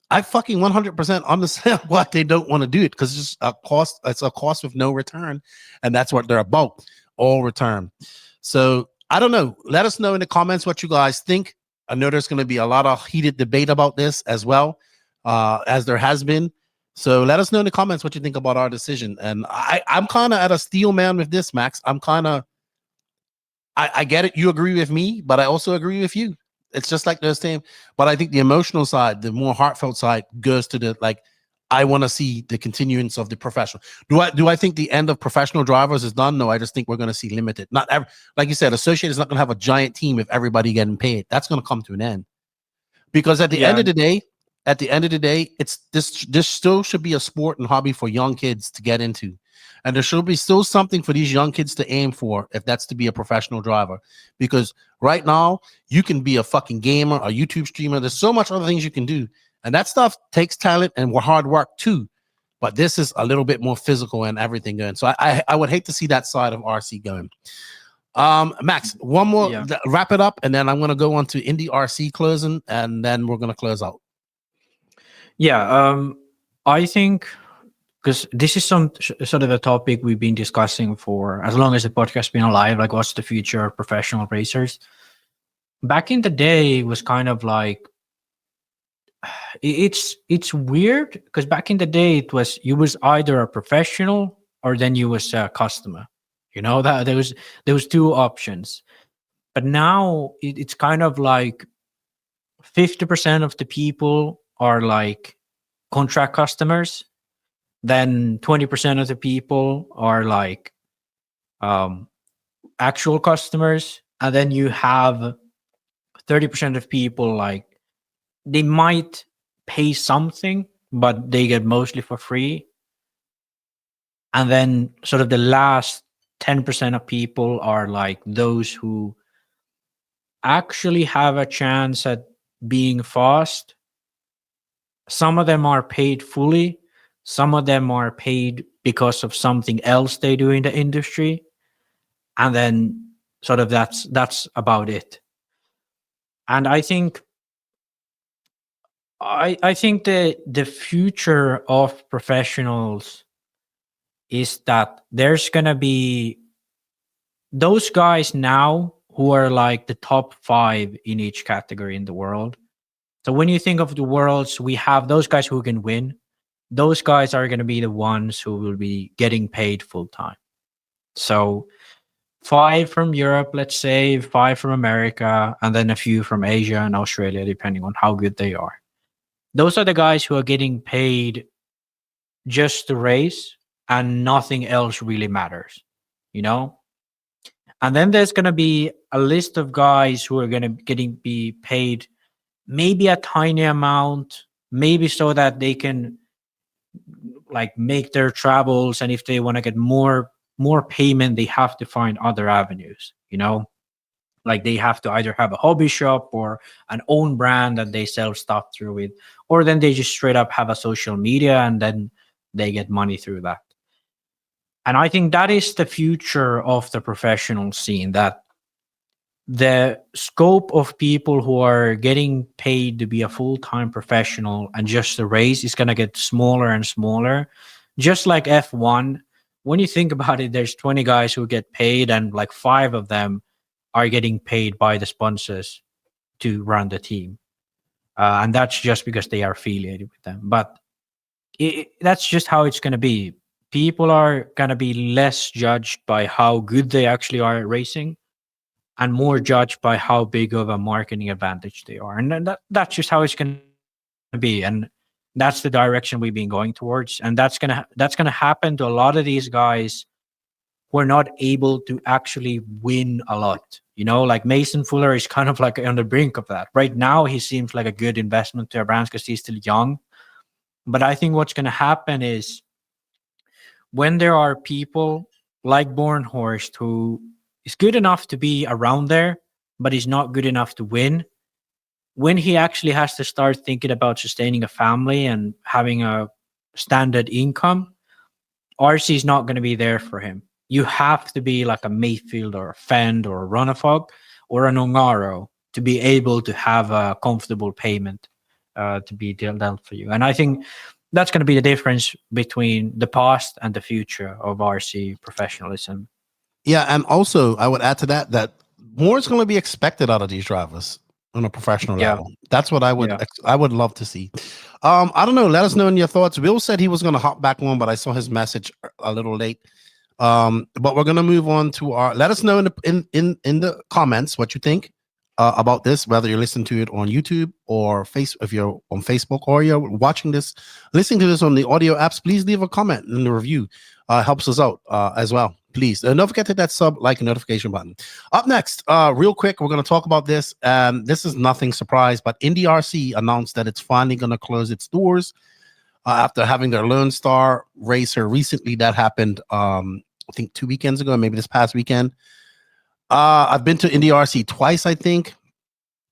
I fucking 100% understand why they don't want to do it, because it's just a cost. It's a cost with no return, and that's what they're about, all return. So I don't know. Let us know in the comments what you guys think. I know there's going to be a lot of heated debate about this as well, as there has been. So let us know in the comments what you think about our decision. And I'm kind of at a steel man with this, Max. I'm kind of, I get it. You agree with me, but I also agree with you. It's just like the same. But I think the emotional side, the more heartfelt side, goes to the like, I want to see the continuance of the professional. Do I think the end of professional drivers is done? No, I just think we're going to see limited. Not every, like you said, Associated is not going to have a giant team with everybody getting paid. That's going to come to an end. Because at the end of the day, it's this still should be a sport and hobby for young kids to get into. And there should be still something for these young kids to aim for if that's to be a professional driver. Because right now, you can be a fucking gamer, a YouTube streamer. There's so much other things you can do. And that stuff takes talent and hard work too. But this is a little bit more physical and everything going. So I would hate to see that side of RC going. Max, one more, wrap it up, and then I'm going to go on to Indie RC closing, and then we're going to close out. Yeah, I think, because this is sort of a topic we've been discussing for as long as the podcast has been alive, like what's the future of professional racers? Back in the day, it was kind of like, it's weird, because back in the day, you was either a professional or then you was a customer. You know, that there was two options. But now it's kind of like 50% of the people are like contract customers. Then 20% of the people are like actual customers. And then you have 30% of people, like they might pay something, but they get mostly for free. And then sort of the last 10% of people are like those who actually have a chance at being fast. Some of them are paid fully. Some of them are paid because of something else they do in the industry. And then sort of that's about it. And I think the future of professionals is that there's going to be those guys now who are like the top 5 in each category in the world. So when you think of the worlds, we have those guys who can win. Those guys are going to be the ones who will be getting paid full time. So 5 from Europe, let's say, 5 from America, and then a few from Asia and Australia, depending on how good they are. Those are the guys who are getting paid just to race, and nothing else really matters, you know? And then there's going to be a list of guys who are going to be paid maybe a tiny amount, maybe so that they can like make their travels. And if they want to get more payment, they have to find other avenues, you know? Like they have to either have a hobby shop or an own brand that they sell stuff through with, or then they just straight up have a social media and then they get money through that. And I think that is the future of the professional scene, that the scope of people who are getting paid to be a full-time professional and just the race is going to get smaller and smaller. Just like F1, when you think about it, there's 20 guys who get paid and like 5 of them are getting paid by the sponsors to run the team. And that's just because they are affiliated with them. But that's just how it's going to be. People are going to be less judged by how good they actually are at racing and more judged by how big of a marketing advantage they are. And that's just how it's going to be. And that's the direction we've been going towards. And that's going to happen to a lot of these guys who are not able to actually win a lot. You know, like Mason Fuller is kind of like on the brink of that. Right now, he seems like a good investment to our brands because he's still young. But I think what's going to happen is when there are people like Bornhorst who is good enough to be around there, but he's not good enough to win, when he actually has to start thinking about sustaining a family and having a standard income, RC is not going to be there for him. You have to be like a Mayfield or a Phend or a Runafog or an Ongaro to be able to have a comfortable payment to be dealt for you. And I think that's going to be the difference between the past and the future of RC professionalism. Yeah, and also I would add to that more is going to be expected out of these drivers on a professional level. That's what I would love to see. I don't know. Let us know in your thoughts. Will said he was going to hop back on, but I saw his message a little late. But we're going to move on to our. Let us know in the comments what you think about this, whether you're listening to it on YouTube or if you're on Facebook or you're listening to this on the audio apps. Please leave a comment in the review. Helps us out as well. Please don't forget to hit that sub, like, and notification button. Up next, real quick, we're going to talk about this. This is nothing surprise, but NNRC announced that it's finally going to close its doors after having their Lone Star racer recently. That happened, I think 2 weekends ago, maybe this past weekend. I've been to NNRC twice, I think.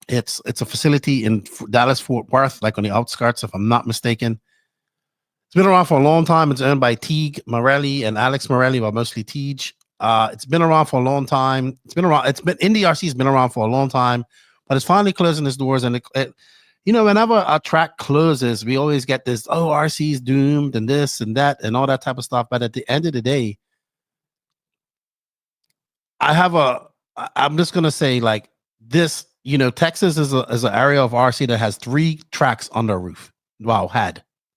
It's a facility in Dallas, Fort Worth, like on the outskirts, if I'm not mistaken. It's been around for a long time. It's owned by Teague Morelli and Alex Morelli, but mostly Teague. It's been around for a long time. NNRC has been around for a long time, but it's finally closing its doors. And whenever a track closes, we always get this, RC is doomed and this and that and all that type of stuff. But at the end of the day, I'm just gonna say like this. Texas is an area of RC that has 3 tracks on their roof. Wow,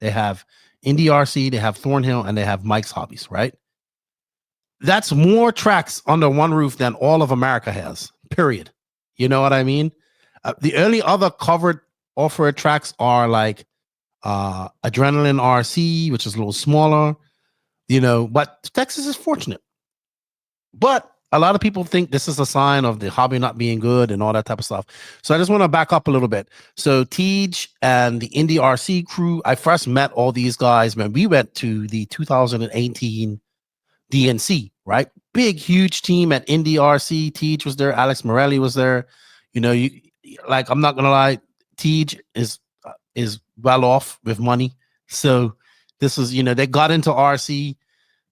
they have NNRC, they have Thornhill, and they have Mike's Hobbies, right? That's more tracks under one roof than all of America has, period. You know what I mean? The only other covered off-road tracks are like Adrenaline RC, which is a little smaller, but Texas is fortunate. But a lot of people think this is a sign of the hobby not being good and all that type of stuff. So I just want to back up a little bit. So Teague and the NNRC crew, I first met all these guys when we went to the 2018 DNC, right? Big, huge team at NNRC. Teague was there. Alex Morelli was there. I'm not going to lie. Teague is well off with money. So this is, they got into RC.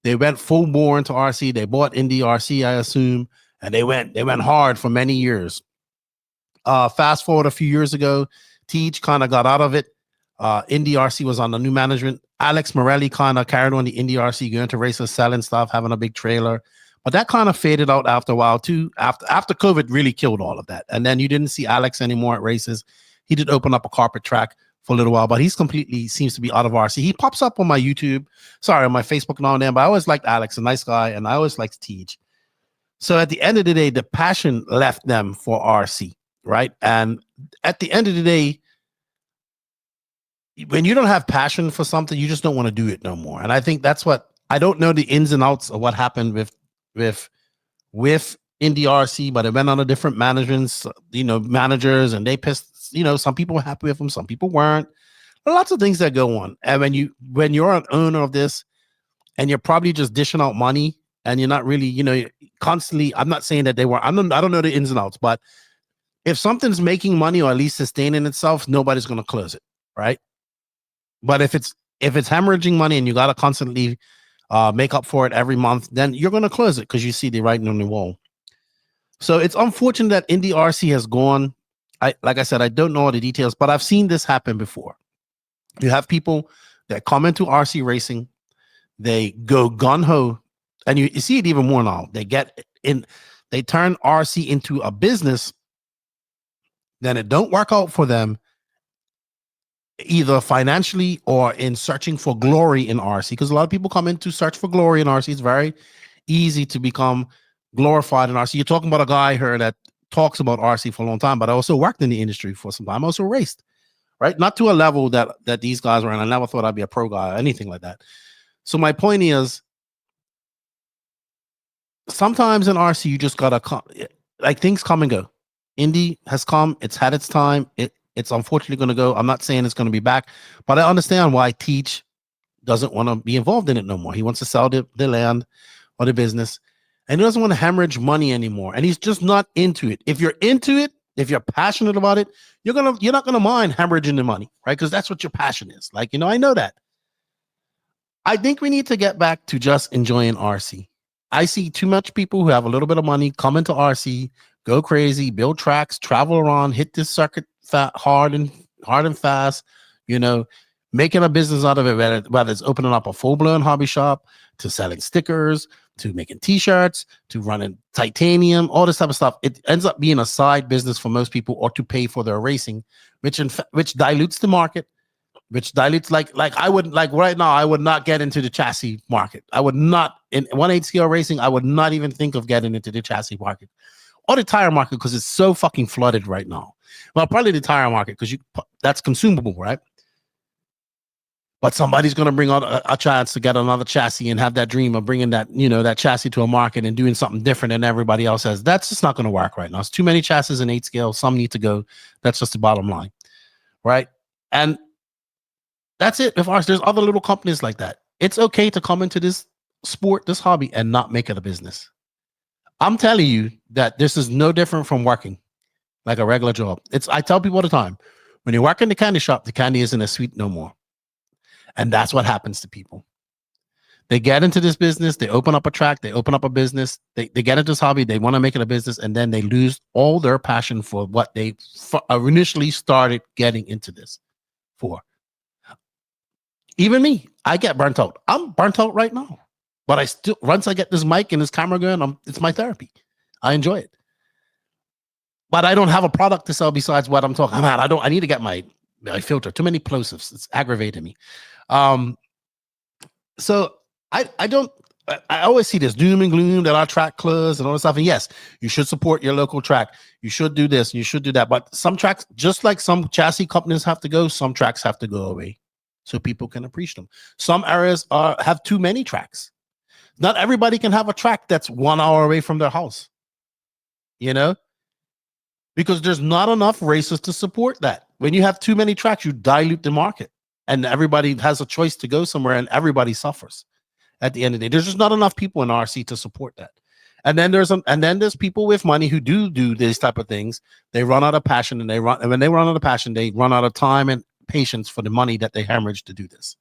They went full bore into RC. They bought NNRC, I assume, and they went hard for many years. Fast forward a few years ago, Teague kind of got out of it. NNRC was on the new management. Alex Morelli kind of carried on the NNRC, going to races, selling stuff, having a big trailer. But that kind of faded out after a while too. After COVID really killed all of that. And then you didn't see Alex anymore at races. He did open up a carpet track for a little while, but he's completely seems to be out of RC. He pops up on my on my Facebook now and then, but I always liked Alex, a nice guy, and I always liked Teague. So at the end of the day, the passion left them for RC, right? And at the end of the day, when you don't have passion for something, you just don't want to do it no more. And I think that's what, I don't know the ins and outs of what happened with NNRC, but it went on a different managers, and they pissed. Some people were happy with them, some people weren't. Lots of things that go on. And when you're an owner of this and you're probably just dishing out money and you're not really, constantly, I'm not saying that they were, I don't know the ins and outs, but if something's making money or at least sustaining itself, nobody's going to close it, right? But if it's hemorrhaging money and you got to constantly make up for it every month, then you're going to close it because you see the writing on the wall. So it's unfortunate that Indie RC has gone. Like I said, I don't know all the details, but I've seen this happen before. You have people that come into RC racing, they go gun-ho, and you see it even more now. They turn RC into a business, then it don't work out for them, either financially or in searching for glory in RC, because a lot of people come in to search for glory in RC. It's very easy to become glorified in RC. You're talking about a guy here that talks about RC for a long time, but I also worked in the industry for some time. I also raced, right? Not to a level that these guys were in. I never thought I'd be a pro guy or anything like that. So my point is, sometimes in RC, you just gotta like things come and go. Indie has come, it's had its time. It's unfortunately going to go. I'm not saying it's going to be back, but I understand why Teach doesn't want to be involved in it no more. He wants to sell the land or the business, and he doesn't want to hemorrhage money anymore. And he's just not into it. If you're into it, if you're passionate about it, you're not gonna mind hemorrhaging the money, right? Because that's what your passion is. Like, I know that. I think we need to get back to just enjoying RC. I see too much people who have a little bit of money come into RC, go crazy, build tracks, travel around, hit this circuit hard and fast, making a business out of it, whether it's opening up a full-blown hobby shop, to selling stickers, to making t-shirts, to running titanium, all this type of stuff. It ends up being a side business for most people, or to pay for their racing, which dilutes the market, which dilutes like I would, like right now, I would not get into the chassis market. I would not, in 1/8 scale racing, I would not even think of getting into the chassis market or the tire market, because it's so fucking flooded right now. Well, probably the tire market, because that's consumable, right? But somebody's going to bring out a chance to get another chassis and have that dream of bringing that, that chassis to a market and doing something different than everybody else has. That's just not going to work right now. It's too many chassis in 8 scale. Some need to go. That's just the bottom line, right? And that's it. There's other little companies like that. It's okay to come into this sport, this hobby, and not make it a business. I'm telling you that this is no different from working like a regular job. I tell people all the time, when you work in the candy shop, the candy isn't as sweet no more. And that's what happens to people. They get into this business, they open up a track, they open up a business, they get into this hobby, they want to make it a business, and then they lose all their passion for what they initially started getting into this for. Even me, I get burnt out. I'm burnt out right now. But I still, once I get this mic and this camera going, it's my therapy. I enjoy it. But I don't have a product to sell besides what I'm talking about. I need to get my filter. Too many plosives. It's aggravating me. So I always see this doom and gloom that our track closed and all this stuff. And yes, you should support your local track. You should do this. You should do that. But some tracks, just like some chassis companies have to go, some tracks have to go away so people can appreciate them. Some areas have too many tracks. Not everybody can have a track that's 1 hour away from their house, because there's not enough races to support that. When you have too many tracks, you dilute the market, and everybody has a choice to go somewhere, and everybody suffers at the end of the day. There's just not enough people in RC to support that. And then there's people with money who do these type of things. They run out of passion, and when they run out of passion, they run out of time and patience for the money that they hemorrhage to do this.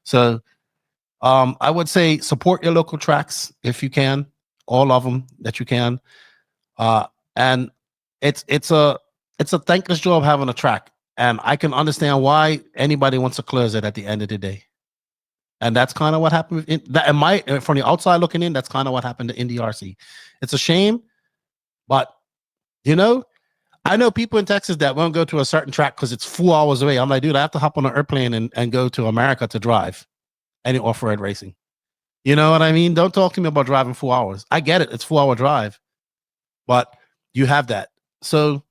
So I would say support your local tracks if you can, all of them that you can. And it's a thankless job having a track, and I can understand why anybody wants to close it at the end of the day. And that's kind of what happened from the outside looking in. That's kind of what happened to Indie RC. It's a shame, but I know people in Texas that won't go to a certain track because it's 4 hours away. I'm like, dude, I have to hop on an airplane and go to America to drive any off-road racing. You know what I mean? Don't talk to me about driving 4 hours. I get it. It's 4 hour drive, but you have that. So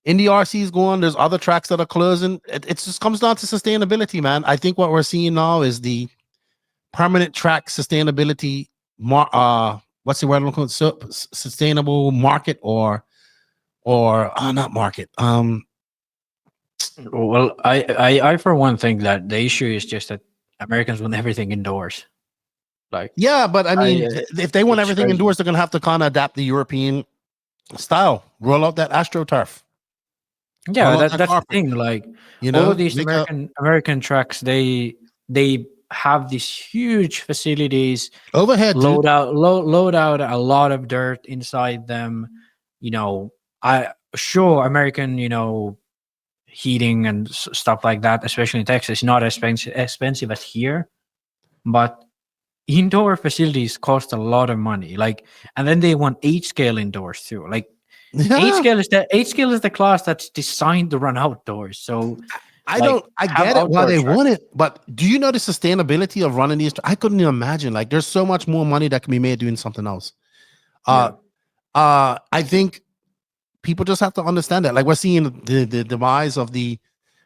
Indie RC is going. There's other tracks that are closing. It just comes down to sustainability, man. I think what we're seeing now is the permanent track sustainability. What's the word I'm calling it? Sustainable market or not market. Well, I for one think that the issue is just that Americans want everything indoors. Like, yeah, but I mean, if they want everything indoors, they're gonna have to kind of adapt the European style. Roll out that AstroTurf. Yeah, that's the thing. Like, all of these American tracks, they have these huge facilities, overhead, load out a lot of dirt inside them. You know, American, you know, heating and stuff like that, especially in Texas, not as expensive as here, but indoor facilities cost a lot of money. Like, and then they want 8-scale indoors too. Like, 8-scale is the class that's designed to run outdoors. So I get it why they want it, but do you know the sustainability of running these? I couldn't even imagine. Like, there's so much more money that can be made doing something else. I think people just have to understand that. Like, we're seeing the demise of the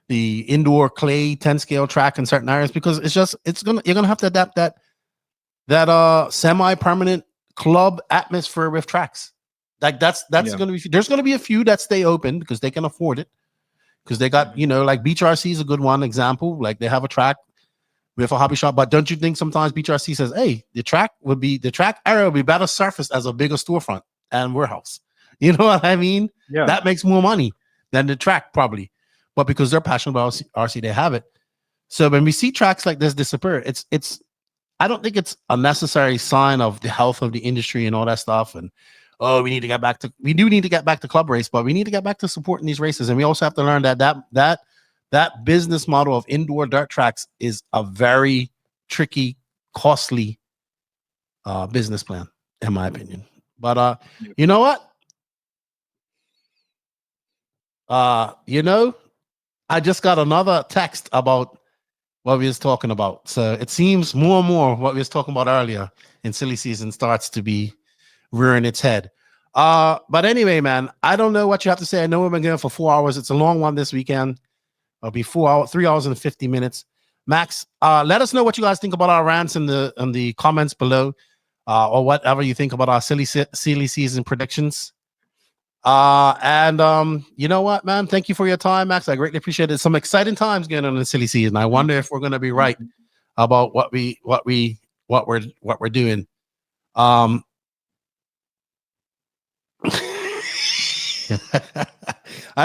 indoor clay 10-scale track in certain areas because you're gonna have to adapt that semi-permanent club atmosphere with tracks. Like there's gonna be a few that stay open because they can afford it. Because they got, you know, like Beach RC is a good one example. Like they have a track with a hobby shop, but don't you think sometimes Beach RC says, hey, the track area would be better surfaced as a bigger storefront and warehouse. You know what I mean? Yeah. That makes more money than the track probably. But because they're passionate about RC, they have it. So when we see tracks like this disappear, I don't think it's a necessary sign of the health of the industry and all that stuff. And we do need to get back to club race, but we need to get back to supporting these races. And we also have to learn that business model of indoor dirt tracks is a very tricky, costly business plan, in my opinion. But you know what? You know, I just got another text about what we was talking about. So it seems more and more what we was talking about earlier in silly season starts to be rearing its head. But anyway, man, I don't know what you have to say. I know we've been going for 4 hours. It's a long one this weekend. It'll be 3 hours and 50 minutes. Max, let us know what you guys think about our rants in the comments below, or whatever you think about our silly season predictions. And you know what, man? Thank you for your time, Max. I greatly appreciate it. Some exciting times going on in the silly season. I wonder if we're going to be right about what we're doing. I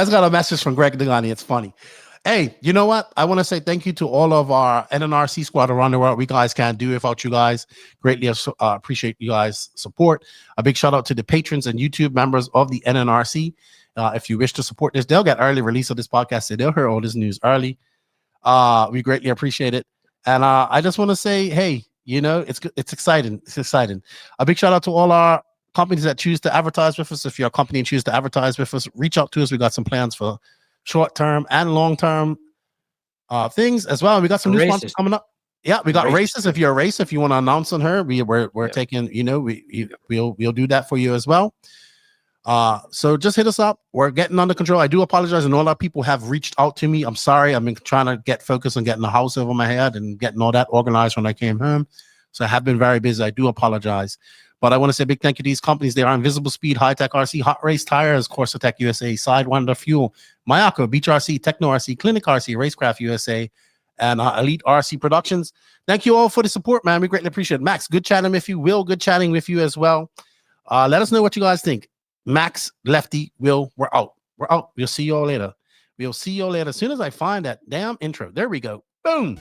just got a message from Greg Degani. It's funny. Hey, you know what? I want to say thank you to all of our NNRC squad around the world. We guys can't do it without you guys. Greatly appreciate you guys' support. A big shout out to the patrons and YouTube members of the NNRC. If you wish to support this, they'll get early release of this podcast, so they'll hear all this news early. We greatly appreciate it. And I just want to say, hey, you know, it's exciting. It's exciting. A big shout out to all our companies that choose to advertise with us. If you're a company and choose to advertise with us, reach out to us. We got some plans for short-term and long-term things as well. We got some new sponsors coming up. Yeah, we got races. If you're a race, if you want to announce on her, we're taking, you know, we'll do that for you as well. So just hit us up. We're getting under control. I do apologize, and all our people have reached out to me. I'm sorry. I've been trying to get focused on getting the house over my head and getting all that organized when I came home. So I have been very busy. I do apologize. But I want to say a big thank you to these companies. They are Invisible Speed, High Tech RC, Hot Race Tires, Corsa Tech USA, Sidewinder Fuel, Mayako, Beach RC, Tekno RC, Clinic RC, Racecraft USA, and Elite RC Productions. Thank you all for the support, man. We greatly appreciate it. Max, good chatting with you. Will, good chatting with you as well. Let us know what you guys think. Max, Lefty, Will, we're out. We're out. We'll see you all later. We'll see you all later. As soon as I find that damn intro. There we go. Boom.